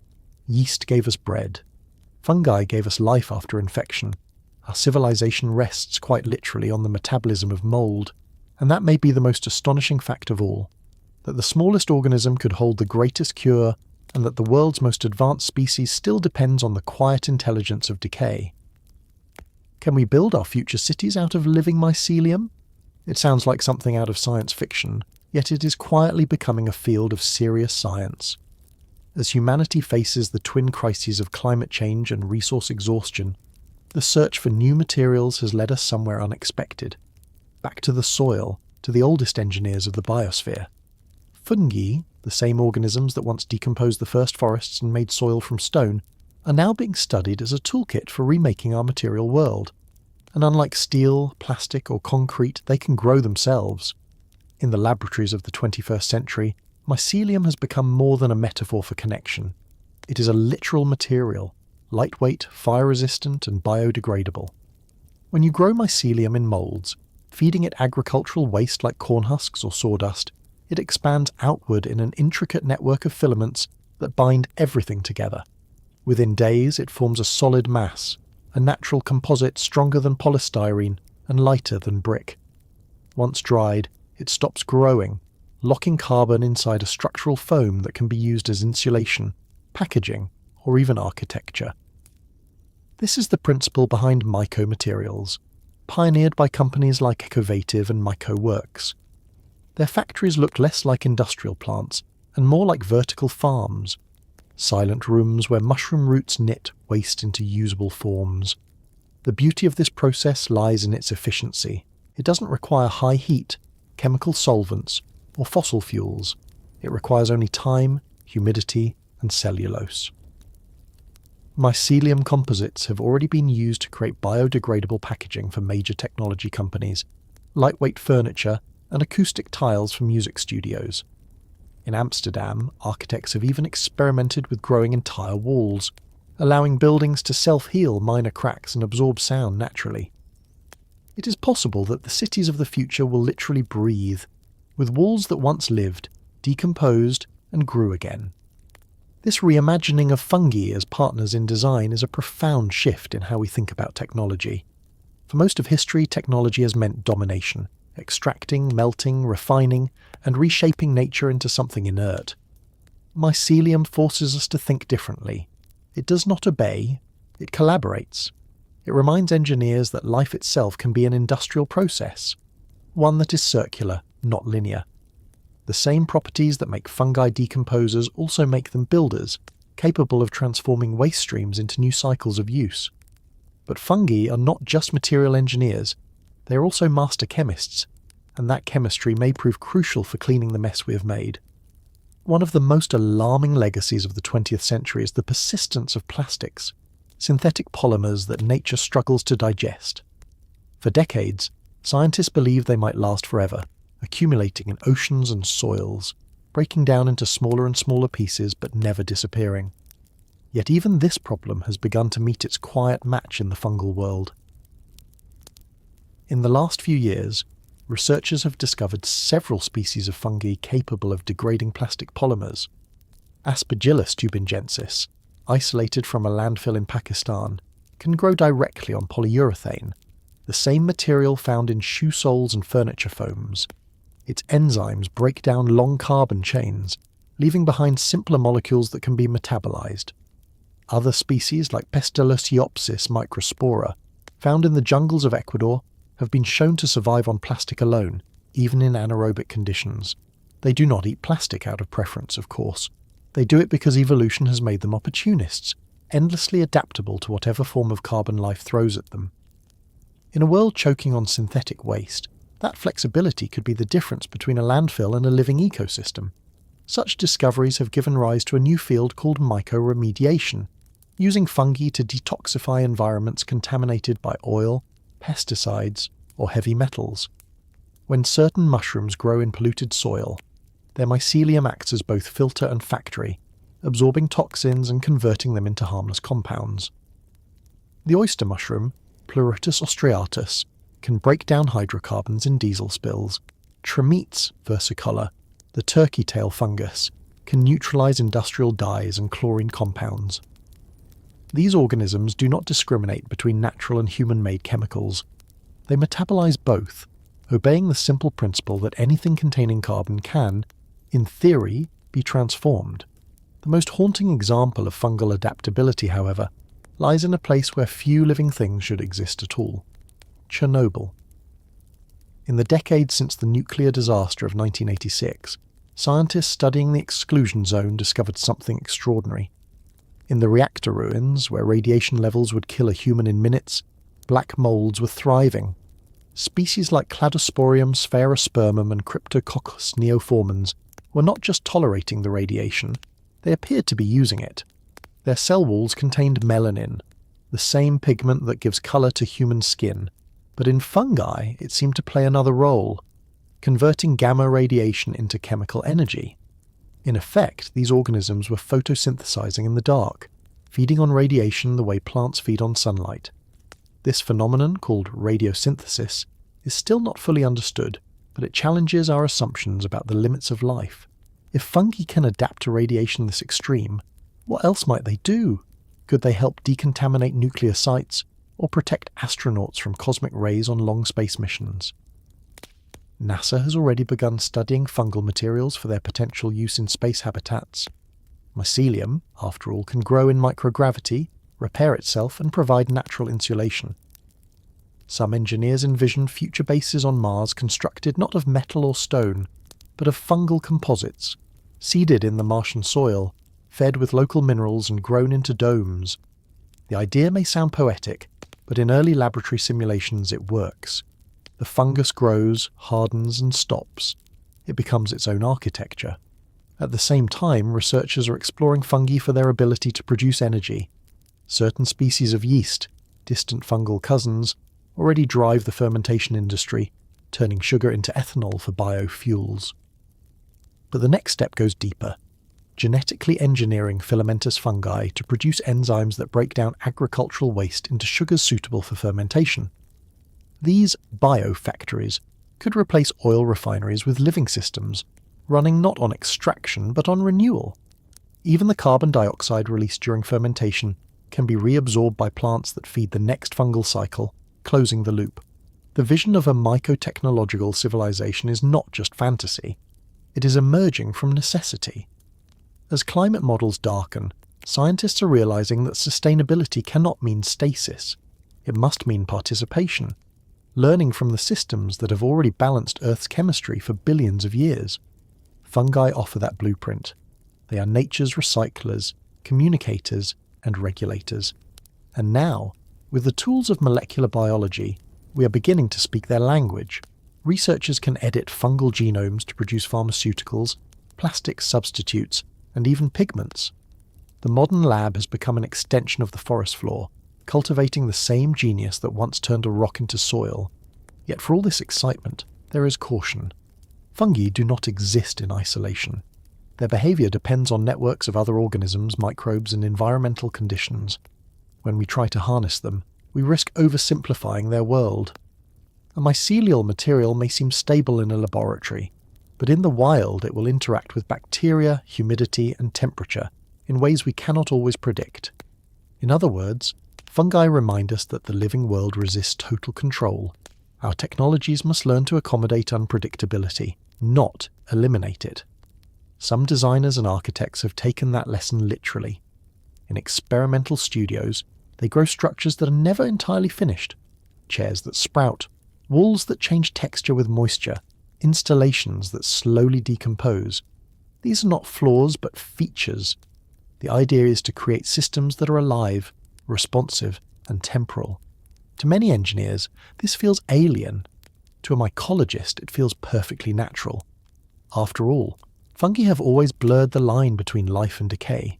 Yeast gave us bread. Fungi gave us life after infection. Our civilization rests quite literally on the metabolism of mold. And that may be the most astonishing fact of all, that the smallest organism could hold the greatest cure, and that the world's most advanced species still depends on the quiet intelligence of decay. Can we build our future cities out of living mycelium? It sounds like something out of science fiction, yet it is quietly becoming a field of serious science. As humanity faces the twin crises of climate change and resource exhaustion, the search for new materials has led us somewhere unexpected. Back to the soil, to the oldest engineers of the biosphere. Fungi, the same organisms that once decomposed the first forests and made soil from stone, are now being studied as a toolkit for remaking our material world. And unlike steel, plastic, or concrete, they can grow themselves. In the laboratories of the 21st century, mycelium has become more than a metaphor for connection. It is a literal material, lightweight, fire-resistant, and biodegradable. When you grow mycelium in molds, feeding it agricultural waste like corn husks or sawdust, it expands outward in an intricate network of filaments that bind everything together. Within days, it forms a solid mass, a natural composite stronger than polystyrene and lighter than brick. Once dried, it stops growing, locking carbon inside a structural foam that can be used as insulation, packaging, or even architecture. This is the principle behind mycomaterials, pioneered by companies like Ecology and MycoWorks. Their factories look less like industrial plants and more like vertical farms, silent rooms where mushroom roots knit waste into usable forms. The beauty of this process lies in its efficiency. It doesn't require high heat, chemical solvents, or fossil fuels. It requires only time, humidity, and cellulose. Mycelium composites have already been used to create biodegradable packaging for major technology companies, lightweight furniture, and acoustic tiles for music studios. In Amsterdam, architects have even experimented with growing entire walls, allowing buildings to self-heal minor cracks and absorb sound naturally. It is possible that the cities of the future will literally breathe, with walls that once lived, decomposed, and grew again. This reimagining of fungi as partners in design is a profound shift in how we think about technology. For most of history, technology has meant domination, extracting, melting, refining, and reshaping nature into something inert. Mycelium forces us to think differently. It does not obey, it collaborates. It reminds engineers that life itself can be an industrial process, one that is circular, not linear. The same properties that make fungi decomposers also make them builders, capable of transforming waste streams into new cycles of use. But fungi are not just material engineers, they are also master chemists, and that chemistry may prove crucial for cleaning the mess we have made. One of the most alarming legacies of the 20th century is the persistence of plastics, synthetic polymers that nature struggles to digest. For decades, scientists believed they might last forever, accumulating in oceans and soils, breaking down into smaller and smaller pieces but never disappearing. Yet even this problem has begun to meet its quiet match in the fungal world. In the last few years, researchers have discovered several species of fungi capable of degrading plastic polymers. Aspergillus tubangensis, isolated from a landfill in Pakistan, can grow directly on polyurethane, the same material found in shoe soles and furniture foams. Its enzymes break down long carbon chains, leaving behind simpler molecules that can be metabolized. Other species like Pestalozziopsis microspora, found in the jungles of Ecuador, have been shown to survive on plastic alone, even in anaerobic conditions. They do not eat plastic out of preference, of course. They do it because evolution has made them opportunists, endlessly adaptable to whatever form of carbon life throws at them. In a world choking on synthetic waste, that flexibility could be the difference between a landfill and a living ecosystem. Such discoveries have given rise to a new field called mycoremediation, using fungi to detoxify environments contaminated by oil, pesticides, or heavy metals. When certain mushrooms grow in polluted soil, their mycelium acts as both filter and factory, absorbing toxins and converting them into harmless compounds. The oyster mushroom, Pleurotus austriatus, can break down hydrocarbons in diesel spills. Tremites versicolor, the turkey tail fungus, can neutralize industrial dyes and chlorine compounds. These organisms do not discriminate between natural and human-made chemicals. They metabolize both, obeying the simple principle that anything containing carbon can, in theory, be transformed. The most haunting example of fungal adaptability, however, lies in a place where few living things should exist at all: Chernobyl. In the decades since the nuclear disaster of 1986, scientists studying the exclusion zone discovered something extraordinary. In the reactor ruins, where radiation levels would kill a human in minutes, black moulds were thriving. Species like Cladosporium sphaerospermum and Cryptococcus neoformans were not just tolerating the radiation, they appeared to be using it. Their cell walls contained melanin, the same pigment that gives colour to human skin, but in fungi it seemed to play another role, converting gamma radiation into chemical energy. In effect, these organisms were photosynthesizing in the dark, feeding on radiation the way plants feed on sunlight. This phenomenon, called radiosynthesis, is still not fully understood, but it challenges our assumptions about the limits of life. If fungi can adapt to radiation this extreme, what else might they do? Could they help decontaminate nuclear sites or protect astronauts from cosmic rays on long space missions? NASA has already begun studying fungal materials for their potential use in space habitats. Mycelium, after all, can grow in microgravity, repair itself, and provide natural insulation. Some engineers envision future bases on Mars constructed not of metal or stone, but of fungal composites, seeded in the Martian soil, fed with local minerals and grown into domes. The idea may sound poetic, but in early laboratory simulations it works. The fungus grows, hardens, and stops. It becomes its own architecture. At the same time, researchers are exploring fungi for their ability to produce energy. Certain species of yeast, distant fungal cousins, already drive the fermentation industry, turning sugar into ethanol for biofuels. But the next step goes deeper, genetically engineering filamentous fungi to produce enzymes that break down agricultural waste into sugars suitable for fermentation. These biofactories could replace oil refineries with living systems, running not on extraction but on renewal. Even the carbon dioxide released during fermentation can be reabsorbed by plants that feed the next fungal cycle, closing the loop. The vision of a mycotechnological civilization is not just fantasy. It is emerging from necessity. As climate models darken, scientists are realizing that sustainability cannot mean stasis. It must mean participation, learning from the systems that have already balanced Earth's chemistry for billions of years. Fungi offer that blueprint. They are nature's recyclers, communicators, and regulators. And now, with the tools of molecular biology, we are beginning to speak their language. Researchers can edit fungal genomes to produce pharmaceuticals, plastic substitutes, and even pigments. The modern lab has become an extension of the forest floor, cultivating the same genius that once turned a rock into soil. Yet for all this excitement, there is caution. Fungi do not exist in isolation. Their behaviour depends on networks of other organisms, microbes, and environmental conditions. When we try to harness them, we risk oversimplifying their world. A mycelial material may seem stable in a laboratory, but in the wild it will interact with bacteria, humidity, and temperature in ways we cannot always predict. In other words, fungi remind us that the living world resists total control. Our technologies must learn to accommodate unpredictability, not eliminate it. Some designers and architects have taken that lesson literally. In experimental studios, they grow structures that are never entirely finished. Chairs that sprout, walls that change texture with moisture, installations that slowly decompose. These are not flaws but features. The idea is to create systems that are alive, responsive, and temporal. To many engineers, this feels alien. To a mycologist, it feels perfectly natural. After all, fungi have always blurred the line between life and decay.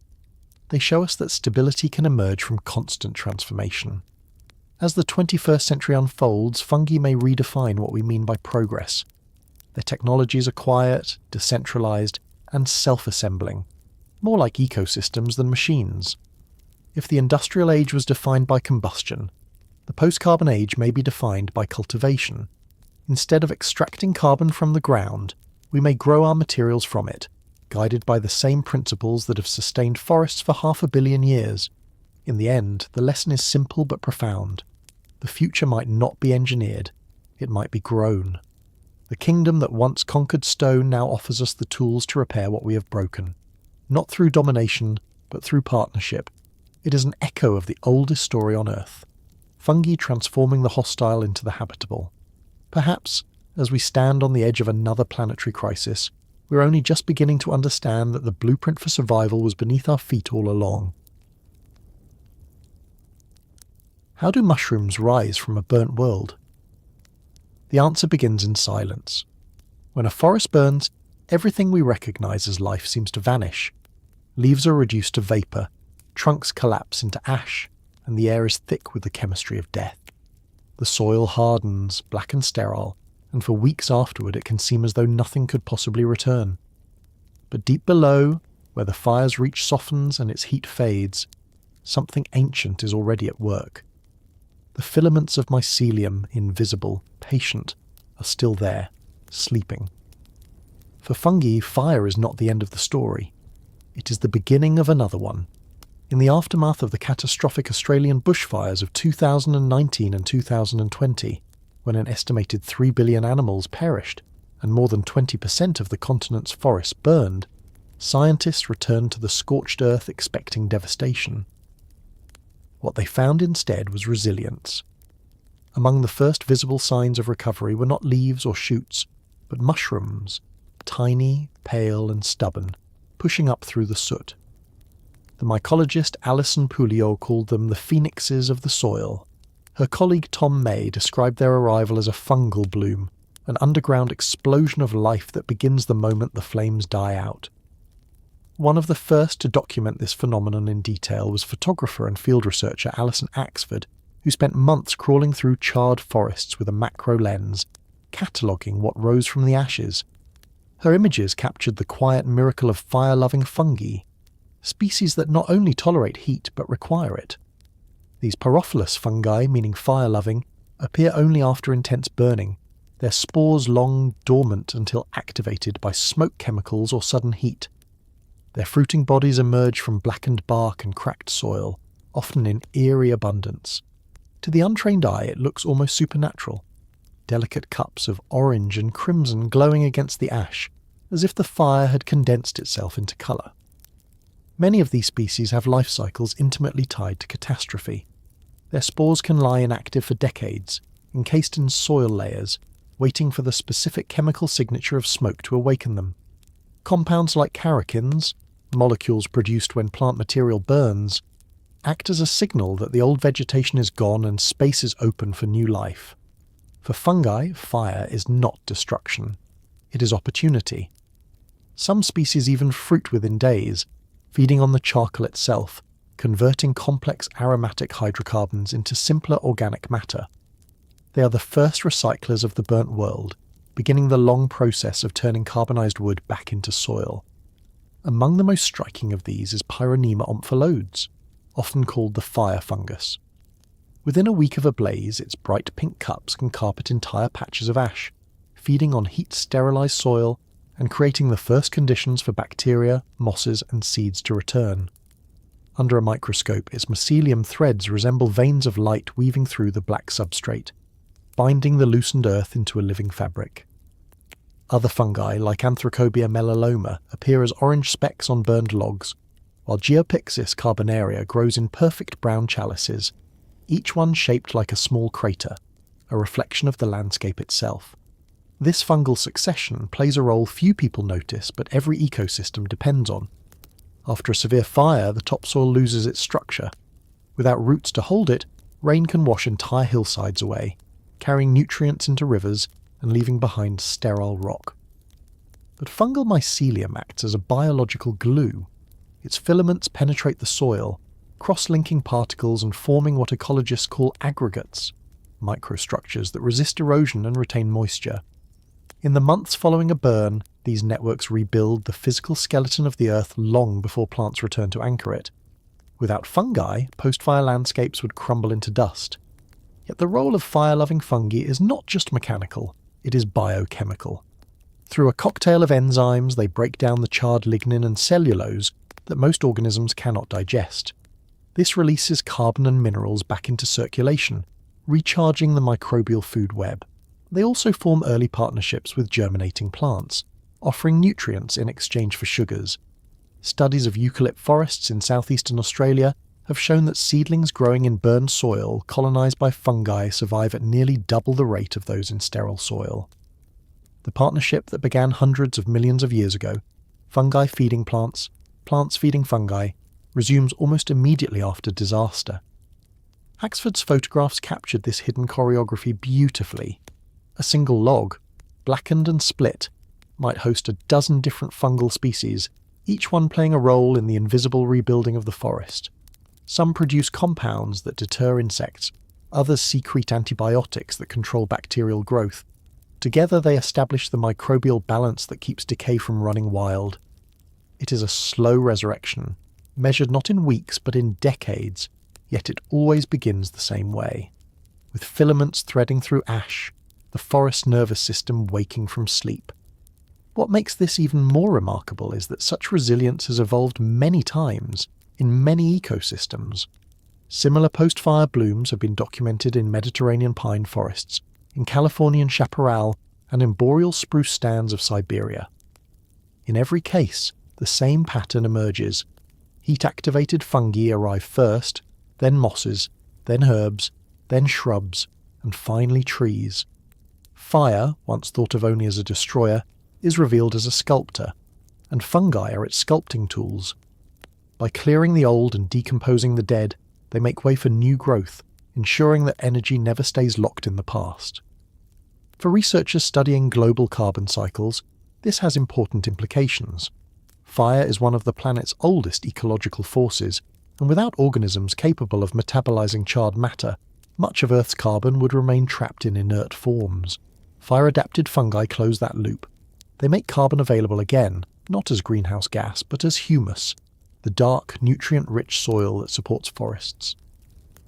They show us that stability can emerge from constant transformation. As the 21st century unfolds, fungi may redefine what we mean by progress. Their technologies are quiet, decentralized, and self-assembling, more like ecosystems than machines. If the industrial age was defined by combustion, the post-carbon age may be defined by cultivation. Instead of extracting carbon from the ground, we may grow our materials from it, guided by the same principles that have sustained forests for 500 million years. In the end, the lesson is simple but profound. The future might not be engineered, it might be grown. The kingdom that once conquered stone now offers us the tools to repair what we have broken. Not through domination, but through partnership. It is an echo of the oldest story on Earth. Fungi transforming the hostile into the habitable. Perhaps, as we stand on the edge of another planetary crisis, we're only just beginning to understand that the blueprint for survival was beneath our feet all along. How do mushrooms rise from a burnt world? The answer begins in silence. When a forest burns, everything we recognise as life seems to vanish. Leaves are reduced to vapour, trunks collapse into ash, and the air is thick with the chemistry of death. The soil hardens, black and sterile, and for weeks afterward it can seem as though nothing could possibly return. But deep below, where the fire's reach softens and its heat fades, something ancient is already at work. The filaments of mycelium, invisible, patient, are still there, sleeping. For fungi, fire is not the end of the story. It is the beginning of another one. In the aftermath of the catastrophic Australian bushfires of 2019 and 2020, when an estimated 3 billion animals perished and more than 20% of the continent's forests burned, scientists returned to the scorched earth expecting devastation. What they found instead was resilience. Among the first visible signs of recovery were not leaves or shoots, but mushrooms, tiny, pale and stubborn, pushing up through the soot. The mycologist Alison Pouliot called them the phoenixes of the soil. Her colleague Tom May described their arrival as a fungal bloom, an underground explosion of life that begins the moment the flames die out. One of the first to document this phenomenon in detail was photographer and field researcher Alison Axford, who spent months crawling through charred forests with a macro lens, cataloguing what rose from the ashes. Her images captured the quiet miracle of fire-loving fungi, species that not only tolerate heat but require it. These pyrophilous fungi, meaning fire-loving, appear only after intense burning, their spores long dormant until activated by smoke chemicals or sudden heat. Their fruiting bodies emerge from blackened bark and cracked soil, often in eerie abundance. To the untrained eye, it looks almost supernatural. Delicate cups of orange and crimson glowing against the ash, as if the fire had condensed itself into colour. Many of these species have life cycles intimately tied to catastrophe. Their spores can lie inactive for decades, encased in soil layers, waiting for the specific chemical signature of smoke to awaken them. Compounds like characins, molecules produced when plant material burns, act as a signal that the old vegetation is gone and space is open for new life. For fungi, fire is not destruction. It is opportunity. Some species even fruit within days, feeding on the charcoal itself, converting complex aromatic hydrocarbons into simpler organic matter. They are the first recyclers of the burnt world, beginning the long process of turning carbonized wood back into soil. Among the most striking of these is Pyronema omphaliodes, often called the fire fungus. Within a week of a blaze, its bright pink cups can carpet entire patches of ash, feeding on heat-sterilized soil and creating the first conditions for bacteria, mosses and seeds to return. Under a microscope, its mycelium threads resemble veins of light weaving through the black substrate, binding the loosened earth into a living fabric. Other fungi, like Anthracobia melaloma, appear as orange specks on burned logs, while Geopyxis carbonaria grows in perfect brown chalices, each one shaped like a small crater, a reflection of the landscape itself. This fungal succession plays a role few people notice but every ecosystem depends on. After a severe fire, the topsoil loses its structure. Without roots to hold it, rain can wash entire hillsides away, carrying nutrients into rivers and leaving behind sterile rock. But fungal mycelium acts as a biological glue. Its filaments penetrate the soil, cross-linking particles and forming what ecologists call aggregates, microstructures that resist erosion and retain moisture. In the months following a burn, these networks rebuild the physical skeleton of the earth long before plants return to anchor it. Without fungi, post-fire landscapes would crumble into dust. Yet the role of fire-loving fungi is not just mechanical, it is biochemical. Through a cocktail of enzymes, they break down the charred lignin and cellulose that most organisms cannot digest. This releases carbon and minerals back into circulation, recharging the microbial food web. They also form early partnerships with germinating plants, offering nutrients in exchange for sugars. Studies of eucalypt forests in southeastern Australia have shown that seedlings growing in burned soil colonized by fungi survive at nearly double the rate of those in sterile soil. The partnership that began hundreds of millions of years ago, fungi feeding plants, plants feeding fungi, resumes almost immediately after disaster. Axford's photographs captured this hidden choreography beautifully. A single log, blackened and split, might host a dozen different fungal species, each one playing a role in the invisible rebuilding of the forest. Some produce compounds that deter insects, others secrete antibiotics that control bacterial growth. Together they establish the microbial balance that keeps decay from running wild. It is a slow resurrection, measured not in weeks but in decades, yet it always begins the same way, with filaments threading through ash, the forest nervous system waking from sleep. What makes this even more remarkable is that such resilience has evolved many times in many ecosystems. Similar post-fire blooms have been documented in Mediterranean pine forests, in Californian chaparral, and in boreal spruce stands of Siberia. In every case, the same pattern emerges. Heat-activated fungi arrive first, then mosses, then herbs, then shrubs, and finally trees. Fire, once thought of only as a destroyer, is revealed as a sculptor, and fungi are its sculpting tools. By clearing the old and decomposing the dead, they make way for new growth, ensuring that energy never stays locked in the past. For researchers studying global carbon cycles, this has important implications. Fire is one of the planet's oldest ecological forces, and without organisms capable of metabolizing charred matter, much of Earth's carbon would remain trapped in inert forms. Fire-adapted fungi close that loop. They make carbon available again, not as greenhouse gas, but as humus, the dark, nutrient-rich soil that supports forests.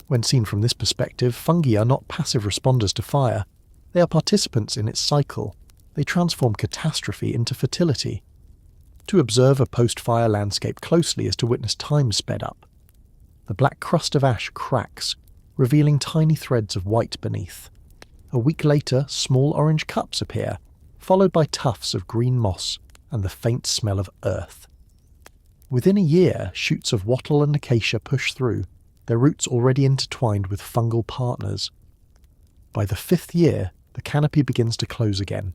When seen from this perspective, fungi are not passive responders to fire. They are participants in its cycle. They transform catastrophe into fertility. To observe a post-fire landscape closely is to witness time sped up. The black crust of ash cracks, revealing tiny threads of white beneath. A week later, small orange cups appear, followed by tufts of green moss and the faint smell of earth. Within a year, shoots of wattle and acacia push through, their roots already intertwined with fungal partners. By the 5th year, the canopy begins to close again.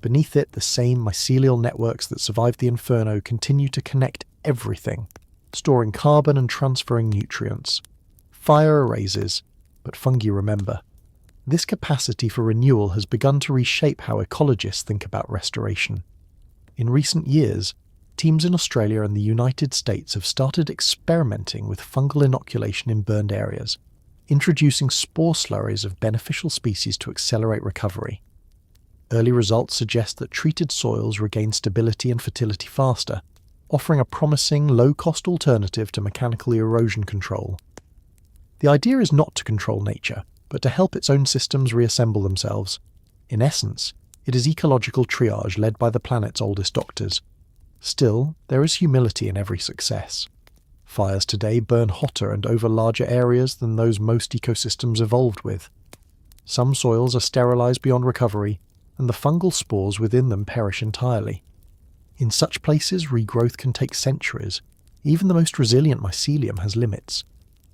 Beneath it, the same mycelial networks that survived the inferno continue to connect everything, storing carbon and transferring nutrients. Fire erases, but fungi remember. This capacity for renewal has begun to reshape how ecologists think about restoration. In recent years, teams in Australia and the United States have started experimenting with fungal inoculation in burned areas, introducing spore slurries of beneficial species to accelerate recovery. Early results suggest that treated soils regain stability and fertility faster, offering a promising, low-cost alternative to mechanical erosion control. The idea is not to control nature, but to help its own systems reassemble themselves. In essence, it is ecological triage led by the planet's oldest doctors. Still, there is humility in every success. Fires today burn hotter and over larger areas than those most ecosystems evolved with. Some soils are sterilized beyond recovery, and the fungal spores within them perish entirely. In such places, regrowth can take centuries. Even the most resilient mycelium has limits.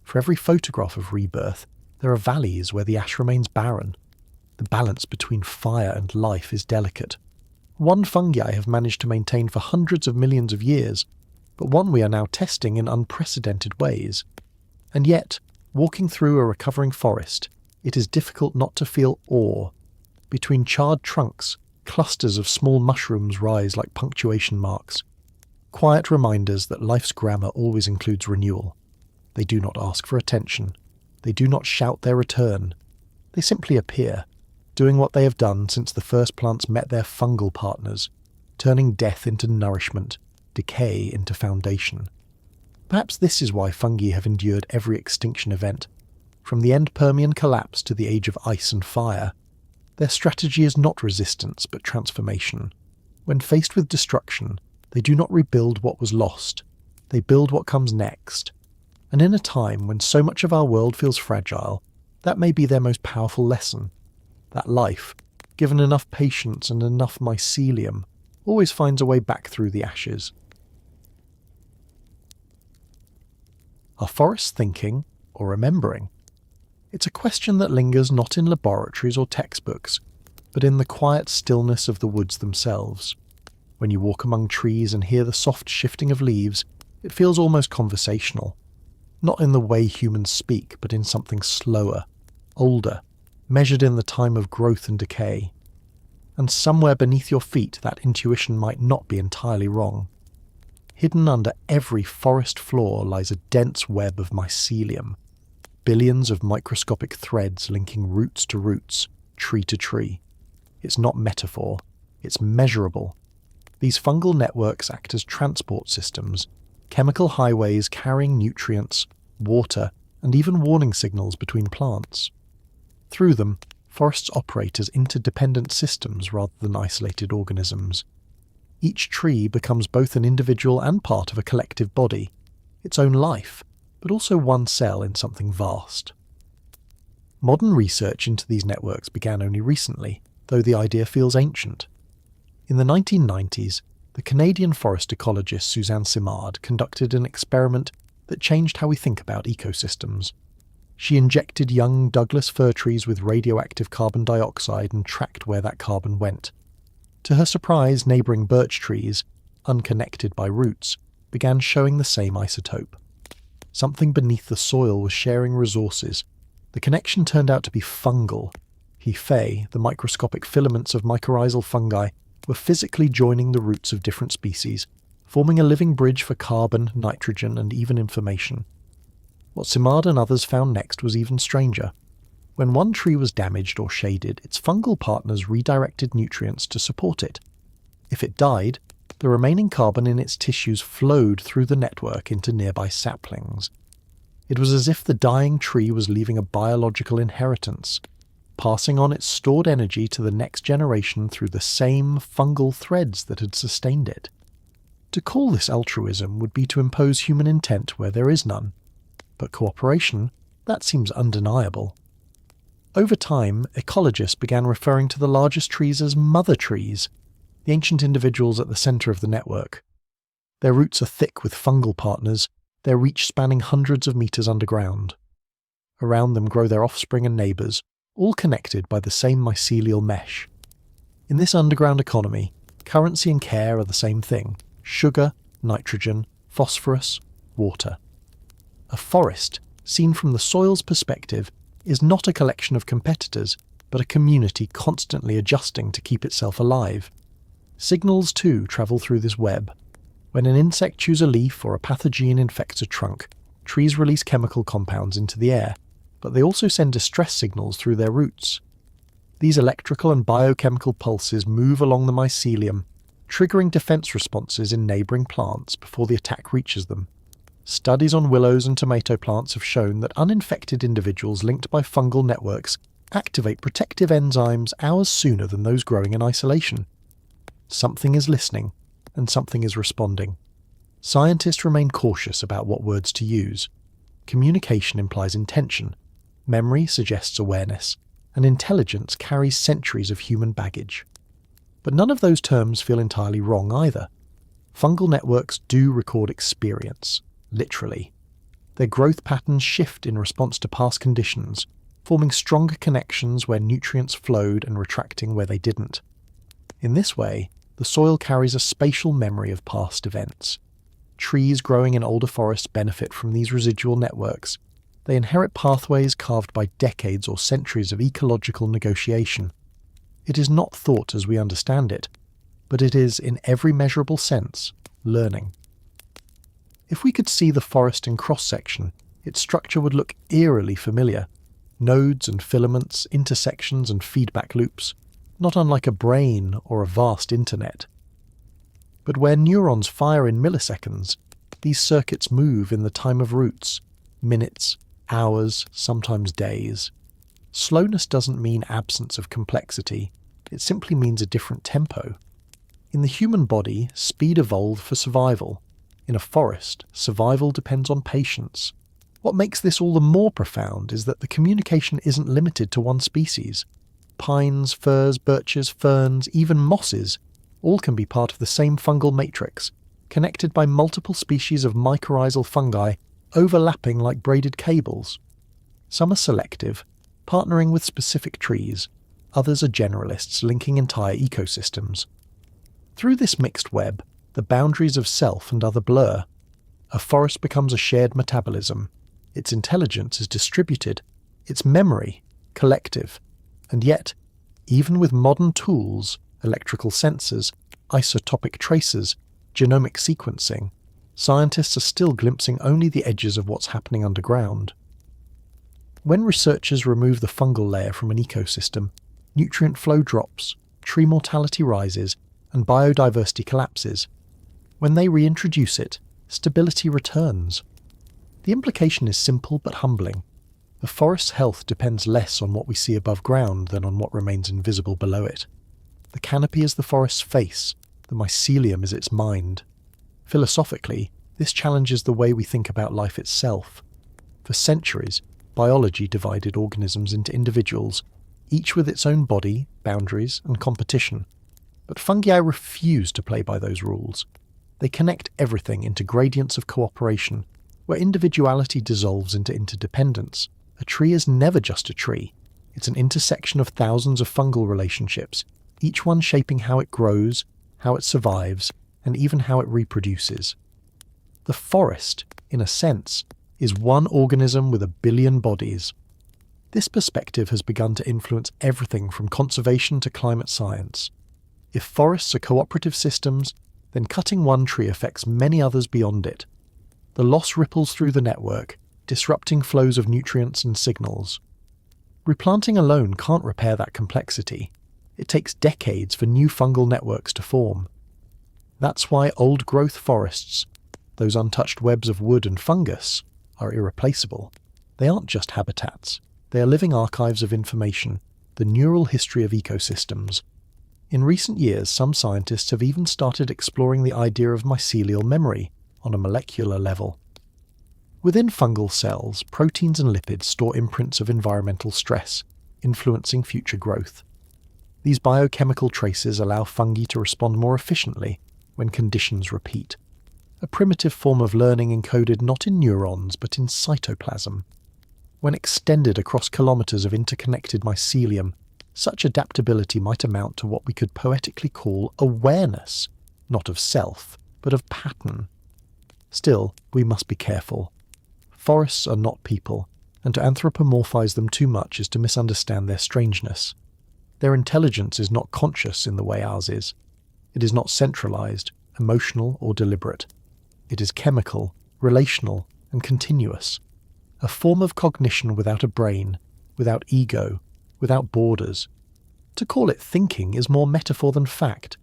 For every photograph of rebirth, there are valleys where the ash remains barren. The balance between fire and life is delicate. One fungi have managed to maintain for hundreds of millions of years, but one we are now testing in unprecedented ways. And yet, walking through a recovering forest, it is difficult not to feel awe. Between charred trunks, clusters of small mushrooms rise like punctuation marks. Quiet reminders that life's grammar always includes renewal. They do not ask for attention. They do not shout their return. They simply appear, doing what they have done since the first plants met their fungal partners, turning death into nourishment, decay into foundation. Perhaps this is why fungi have endured every extinction event. From the end Permian collapse to the age of ice and fire, their strategy is not resistance but transformation. When faced with destruction, they do not rebuild what was lost. They build what comes next. And in a time when so much of our world feels fragile, that may be their most powerful lesson. That life, given enough patience and enough mycelium, always finds a way back through the ashes. Are forests thinking or remembering? It's a question that lingers not in laboratories or textbooks, but in the quiet stillness of the woods themselves. When you walk among trees and hear the soft shifting of leaves, it feels almost conversational. Not in the way humans speak, but in something slower, older, measured in the time of growth and decay. And somewhere beneath your feet that intuition might not be entirely wrong. Hidden under every forest floor lies a dense web of mycelium, billions of microscopic threads linking roots to roots, tree to tree. It's not metaphor, it's measurable. These fungal networks act as transport systems, chemical highways carrying nutrients, water, and even warning signals between plants. Through them, forests operate as interdependent systems rather than isolated organisms. Each tree becomes both an individual and part of a collective body, its own life, but also one cell in something vast. Modern research into these networks began only recently, though the idea feels ancient. In the 1990s, the Canadian forest ecologist Suzanne Simard conducted an experiment that changed how we think about ecosystems. She injected young Douglas fir trees with radioactive carbon dioxide and tracked where that carbon went. To her surprise, neighbouring birch trees, unconnected by roots, began showing the same isotope. Something beneath the soil was sharing resources. The connection turned out to be fungal. Hyphae, the microscopic filaments of mycorrhizal fungi, were physically joining the roots of different species, forming a living bridge for carbon, nitrogen, and even information. What Simard and others found next was even stranger. When one tree was damaged or shaded, its fungal partners redirected nutrients to support it. If it died, the remaining carbon in its tissues flowed through the network into nearby saplings. It was as if the dying tree was leaving a biological inheritance, passing on its stored energy to the next generation through the same fungal threads that had sustained it. To call this altruism would be to impose human intent where there is none. But cooperation, that seems undeniable. Over time, ecologists began referring to the largest trees as mother trees, the ancient individuals at the centre of the network. Their roots are thick with fungal partners, their reach spanning hundreds of metres underground. Around them grow their offspring and neighbours, all connected by the same mycelial mesh. In this underground economy, currency and care are the same thing: sugar, nitrogen, phosphorus, water. A forest, seen from the soil's perspective, is not a collection of competitors, but a community constantly adjusting to keep itself alive. Signals, too, travel through this web. When an insect chews a leaf or a pathogen infects a trunk, trees release chemical compounds into the air, but they also send distress signals through their roots. These electrical and biochemical pulses move along the mycelium, triggering defense responses in neighbouring plants before the attack reaches them. Studies on willows and tomato plants have shown that uninfected individuals linked by fungal networks activate protective enzymes hours sooner than those growing in isolation. Something is listening, and something is responding. Scientists remain cautious about what words to use. Communication implies intention, memory suggests awareness, and intelligence carries centuries of human baggage. But none of those terms feel entirely wrong either. Fungal networks do record experience, literally. Their growth patterns shift in response to past conditions, forming stronger connections where nutrients flowed and retracting where they didn't. In this way, the soil carries a spatial memory of past events. Trees growing in older forests benefit from these residual networks. They inherit pathways carved by decades or centuries of ecological negotiation. It is not thought as we understand it, but it is, in every measurable sense, learning. If we could see the forest in cross-section, its structure would look eerily familiar. Nodes and filaments, intersections and feedback loops, not unlike a brain or a vast internet. But where neurons fire in milliseconds, these circuits move in the time of roots, minutes, hours, sometimes days. Slowness doesn't mean absence of complexity, it simply means a different tempo. In the human body, speed evolved for survival. In a forest, survival depends on patience. What makes this all the more profound is that the communication isn't limited to one species. Pines, firs, birches, ferns, even mosses, all can be part of the same fungal matrix, connected by multiple species of mycorrhizal fungi overlapping like braided cables. Some are selective, partnering with specific trees. Others are generalists, linking entire ecosystems. Through this mixed web, the boundaries of self and other blur. A forest becomes a shared metabolism. Its intelligence is distributed, its memory collective. And yet, even with modern tools, electrical sensors, isotopic tracers, genomic sequencing, scientists are still glimpsing only the edges of what's happening underground. When researchers remove the fungal layer from an ecosystem, nutrient flow drops, tree mortality rises, and biodiversity collapses. When they reintroduce it, stability returns. The implication is simple but humbling. The forest's health depends less on what we see above ground than on what remains invisible below it. The canopy is the forest's face, the mycelium is its mind. Philosophically, this challenges the way we think about life itself. For centuries, biology divided organisms into individuals, each with its own body, boundaries, and competition. But fungi refuse to play by those rules. They connect everything into gradients of cooperation, where individuality dissolves into interdependence. A tree is never just a tree. It's an intersection of thousands of fungal relationships, each one shaping how it grows, how it survives, and even how it reproduces. The forest, in a sense, is one organism with a billion bodies. This perspective has begun to influence everything from conservation to climate science. If forests are cooperative systems, then cutting one tree affects many others beyond it. The loss ripples through the network, disrupting flows of nutrients and signals. Replanting alone can't repair that complexity. It takes decades for new fungal networks to form. That's why old-growth forests, those untouched webs of wood and fungus, are irreplaceable. They aren't just habitats. They are living archives of information, the neural history of ecosystems. In recent years, some scientists have even started exploring the idea of mycelial memory on a molecular level. Within fungal cells, proteins and lipids store imprints of environmental stress, influencing future growth. These biochemical traces allow fungi to respond more efficiently when conditions repeat. A primitive form of learning encoded not in neurons but in cytoplasm. When extended across kilometers of interconnected mycelium, such adaptability might amount to what we could poetically call awareness, not of self, but of pattern. Still, we must be careful. Forests are not people, and to anthropomorphize them too much is to misunderstand their strangeness. Their intelligence is not conscious in the way ours is. It is not centralized, emotional, or deliberate. It is chemical, relational, and continuous. A form of cognition without a brain, without ego, without borders. To call it thinking is more metaphor than fact,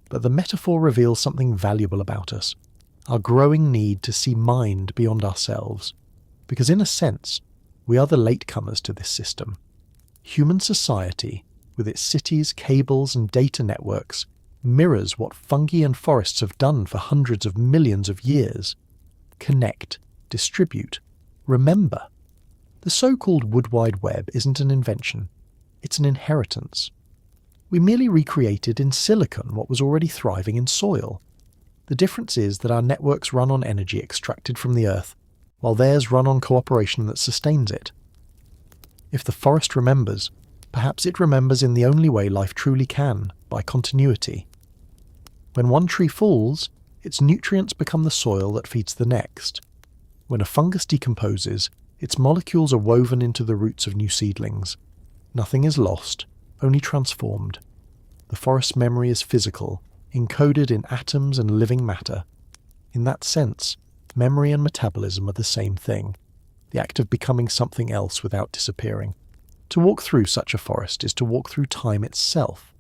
but the metaphor reveals something valuable about us, our growing need to see mind beyond ourselves. Because in a sense, we are the latecomers to this system. Human society, with its cities, cables, and data networks, mirrors what fungi and forests have done for hundreds of millions of years. Connect, distribute, remember. The so-called Wood Wide Web isn't an invention. It's an inheritance. We merely recreated in silicon what was already thriving in soil. The difference is that our networks run on energy extracted from the earth, while theirs run on cooperation that sustains it. If the forest remembers, perhaps it remembers in the only way life truly can, by continuity. When one tree falls, its nutrients become the soil that feeds the next. When a fungus decomposes, its molecules are woven into the roots of new seedlings. Nothing is lost, only transformed. The forest's memory is physical, encoded in atoms and living matter. In that sense, memory and metabolism are the same thing, the act of becoming something else without disappearing. To walk through such a forest is to walk through time itself.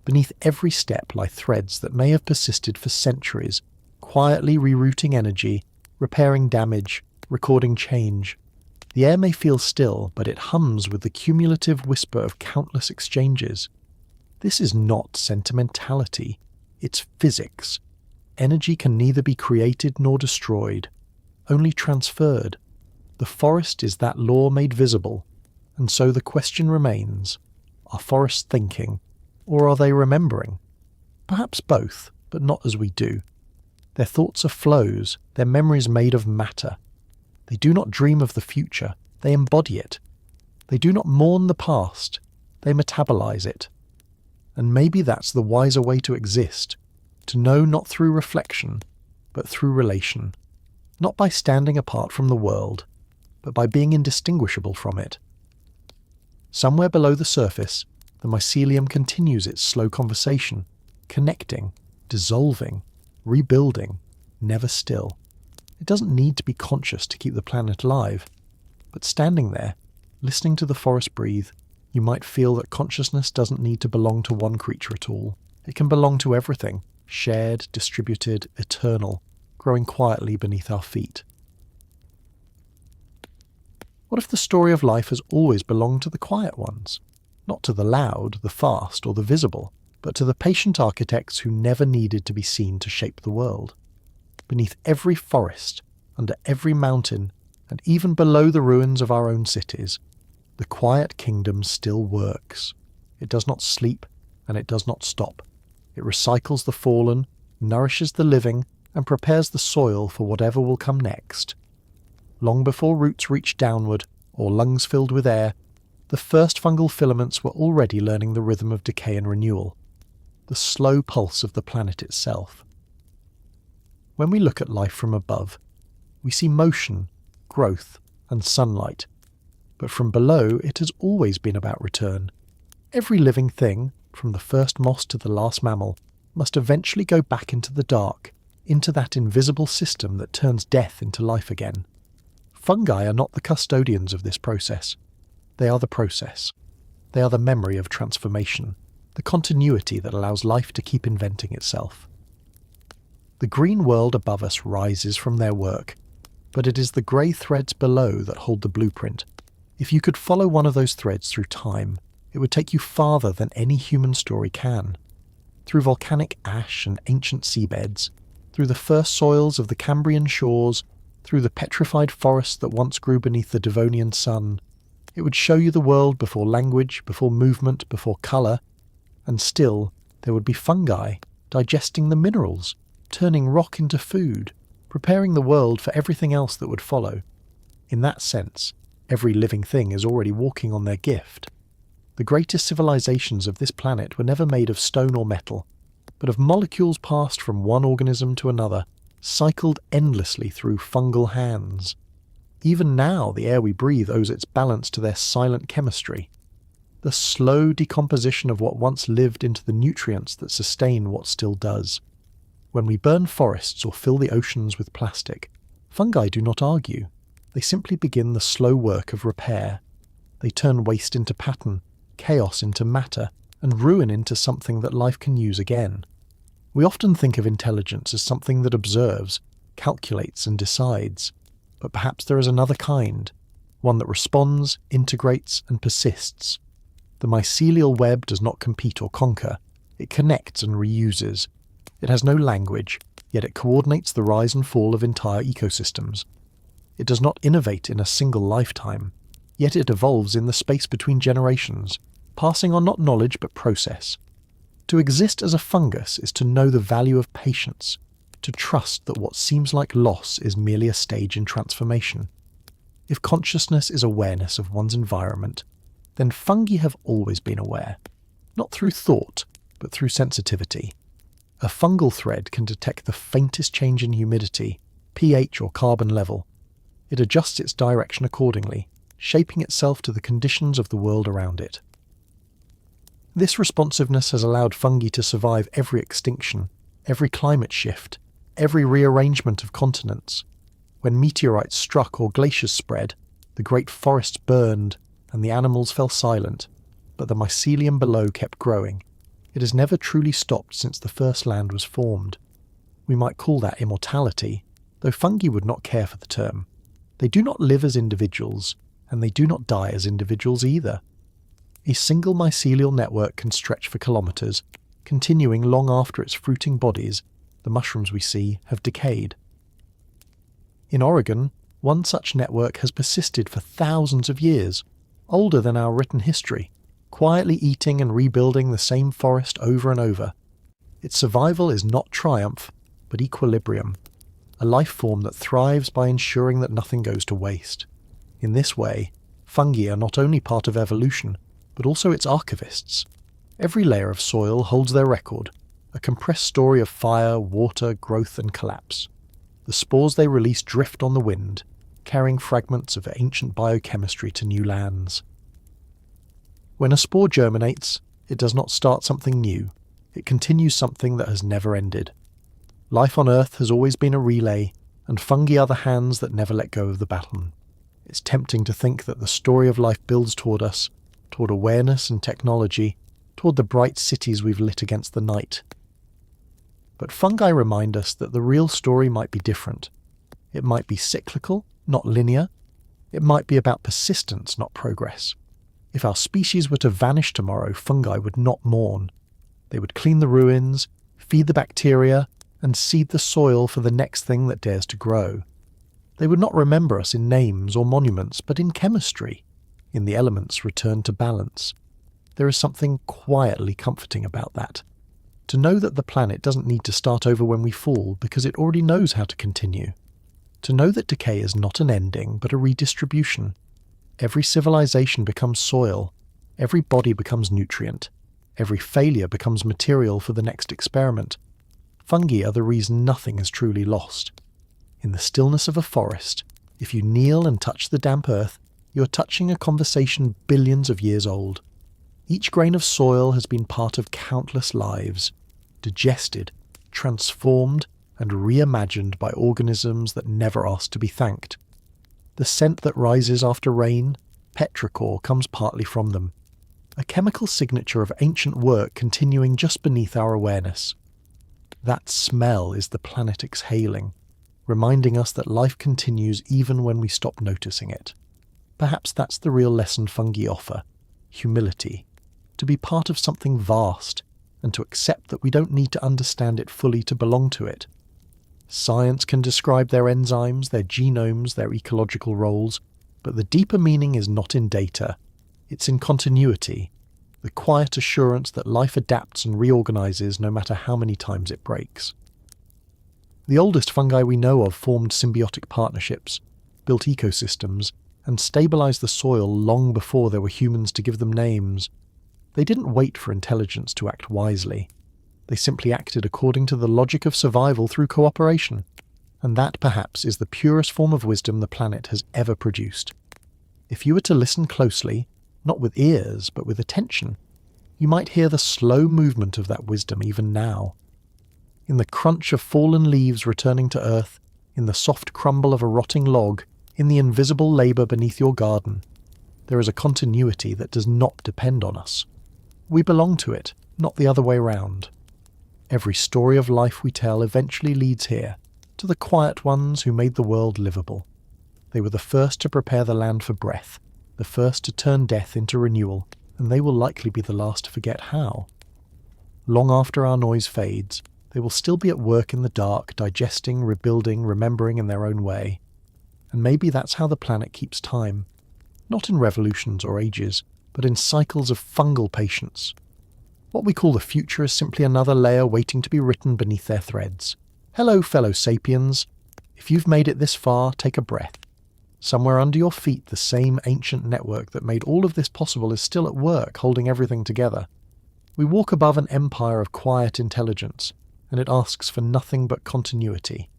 Beneath every step lie threads that may have persisted for centuries, quietly rerouting energy, repairing damage, recording change. The air may feel still, but it hums with the cumulative whisper of countless exchanges. This is not sentimentality, it's physics. Energy can neither be created nor destroyed, only transferred. The forest is that law made visible, and so the question remains, are forests thinking, or are they remembering? Perhaps both, but not as we do. Their thoughts are flows, their memories made of matter. They do not dream of the future, they embody it. They do not mourn the past, they metabolize it. And maybe that's the wiser way to exist, to know not through reflection, but through relation. Not by standing apart from the world, but by being indistinguishable from it. Somewhere below the surface, the mycelium continues its slow conversation, connecting, dissolving, rebuilding, never still. It doesn't need to be conscious to keep the planet alive, but standing there, listening to the forest breathe, you might feel that consciousness doesn't need to belong to one creature at all. It can belong to everything, shared, distributed, eternal, growing quietly beneath our feet. What if the story of life has always belonged to the quiet ones? Not to the loud, the fast, or the visible, but to the patient architects who never needed to be seen to shape the world. Beneath every forest, under every mountain, and even below the ruins of our own cities, the quiet kingdom still works. It does not sleep, and it does not stop. It recycles the fallen, nourishes the living, and prepares the soil for whatever will come next. Long before roots reached downward, or lungs filled with air, the first fungal filaments were already learning the rhythm of decay and renewal, the slow pulse of the planet itself. When we look at life from above, we see motion, growth, and sunlight. But from below, it has always been about return. Every living thing, from the first moss to the last mammal, must eventually go back into the dark, into that invisible system that turns death into life again. Fungi are not the custodians of this process. They are the process. They are the memory of transformation, the continuity that allows life to keep inventing itself. The green world above us rises from their work, but it is the grey threads below that hold the blueprint. If you could follow one of those threads through time, it would take you farther than any human story can. Through volcanic ash and ancient seabeds, through the first soils of the Cambrian shores, through the petrified forests that once grew beneath the Devonian sun. It would show you the world before language, before movement, before colour, and still there would be fungi, digesting the minerals, turning rock into food, preparing the world for everything else that would follow. In that sense, every living thing is already walking on their gift. The greatest civilizations of this planet were never made of stone or metal, but of molecules passed from one organism to another, cycled endlessly through fungal hands. Even now, the air we breathe owes its balance to their silent chemistry. The slow decomposition of what once lived into the nutrients that sustain what still does. When we burn forests or fill the oceans with plastic, fungi do not argue. They simply begin the slow work of repair. They turn waste into pattern, chaos into matter, and ruin into something that life can use again. We often think of intelligence as something that observes, calculates, and decides. But perhaps there is another kind, one that responds, integrates, and persists. The mycelial web does not compete or conquer. It connects and reuses. It has no language, yet it coordinates the rise and fall of entire ecosystems. It does not innovate in a single lifetime, yet it evolves in the space between generations, passing on not knowledge but process. To exist as a fungus is to know the value of patience, to trust that what seems like loss is merely a stage in transformation. If consciousness is awareness of one's environment, then fungi have always been aware, not through thought, but through sensitivity. A fungal thread can detect the faintest change in humidity, pH or carbon level. It adjusts its direction accordingly, shaping itself to the conditions of the world around it. This responsiveness has allowed fungi to survive every extinction, every climate shift, every rearrangement of continents. When meteorites struck or glaciers spread, the great forests burned and the animals fell silent, but the mycelium below kept growing. It has never truly stopped since the first land was formed. We might call that immortality, though fungi would not care for the term. They do not live as individuals, and they do not die as individuals either. A single mycelial network can stretch for kilometres, continuing long after its fruiting bodies, the mushrooms we see, have decayed. In Oregon, one such network has persisted for thousands of years, older than our written history, quietly eating and rebuilding the same forest over and over. Its survival is not triumph, but equilibrium, a life form that thrives by ensuring that nothing goes to waste. In this way, fungi are not only part of evolution, but also its archivists. Every layer of soil holds their record, a compressed story of fire, water, growth and collapse. The spores they release drift on the wind, carrying fragments of ancient biochemistry to new lands. When a spore germinates, it does not start something new, it continues something that has never ended. Life on Earth has always been a relay, and fungi are the hands that never let go of the baton. It's tempting to think that the story of life builds toward us, toward awareness and technology, toward the bright cities we've lit against the night. But fungi remind us that the real story might be different. It might be cyclical, not linear. It might be about persistence, not progress. If our species were to vanish tomorrow, fungi would not mourn. They would clean the ruins, feed the bacteria, and seed the soil for the next thing that dares to grow. They would not remember us in names or monuments, but in chemistry, in the elements returned to balance. There is something quietly comforting about that. To know that the planet doesn't need to start over when we fall because it already knows how to continue. To know that decay is not an ending, but a redistribution. Every civilization becomes soil. Every body becomes nutrient. Every failure becomes material for the next experiment. Fungi are the reason nothing is truly lost. In the stillness of a forest, if you kneel and touch the damp earth, you are touching a conversation billions of years old. Each grain of soil has been part of countless lives, digested, transformed, and reimagined by organisms that never asked to be thanked. The scent that rises after rain, petrichor, comes partly from them, a chemical signature of ancient work continuing just beneath our awareness. That smell is the planet exhaling, reminding us that life continues even when we stop noticing it. Perhaps that's the real lesson fungi offer: humility, to be part of something vast, and to accept that we don't need to understand it fully to belong to it. Science can describe their enzymes, their genomes, their ecological roles, but the deeper meaning is not in data. It's in continuity, the quiet assurance that life adapts and reorganizes no matter how many times it breaks. The oldest fungi we know of formed symbiotic partnerships, built ecosystems, and stabilized the soil long before there were humans to give them names. They didn't wait for intelligence to act wisely. They simply acted according to the logic of survival through cooperation. And that, perhaps, is the purest form of wisdom the planet has ever produced. If you were to listen closely, not with ears, but with attention, you might hear the slow movement of that wisdom even now. In the crunch of fallen leaves returning to earth, in the soft crumble of a rotting log, in the invisible labour beneath your garden, there is a continuity that does not depend on us. We belong to it, not the other way round. Every story of life we tell eventually leads here, to the quiet ones who made the world livable. They were the first to prepare the land for breath, the first to turn death into renewal, and they will likely be the last to forget how. Long after our noise fades, they will still be at work in the dark, digesting, rebuilding, remembering in their own way. And maybe that's how the planet keeps time, not in revolutions or ages, but in cycles of fungal patience. What we call the future is simply another layer waiting to be written beneath their threads. Hello, fellow sapiens. If you've made it this far, take a breath. Somewhere under your feet, the same ancient network that made all of this possible is still at work, holding everything together. We walk above an empire of quiet intelligence, and it asks for nothing but continuity.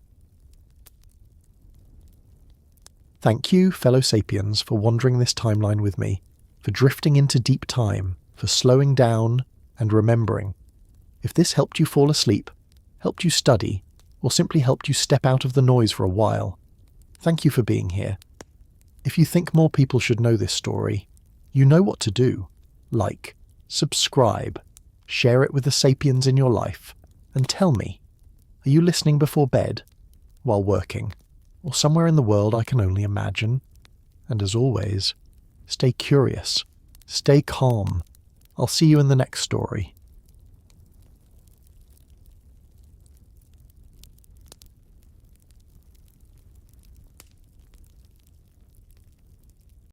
Thank you, fellow sapiens, for wandering this timeline with me, for drifting into deep time, for slowing down and remembering. If this helped you fall asleep, helped you study, or simply helped you step out of the noise for a while, thank you for being here. If you think more people should know this story, you know what to do. Like, subscribe, share it with the sapiens in your life, and tell me, are you listening before bed, while working, or somewhere in the world I can only imagine? And as always, stay curious, stay calm. I'll see you in the next story.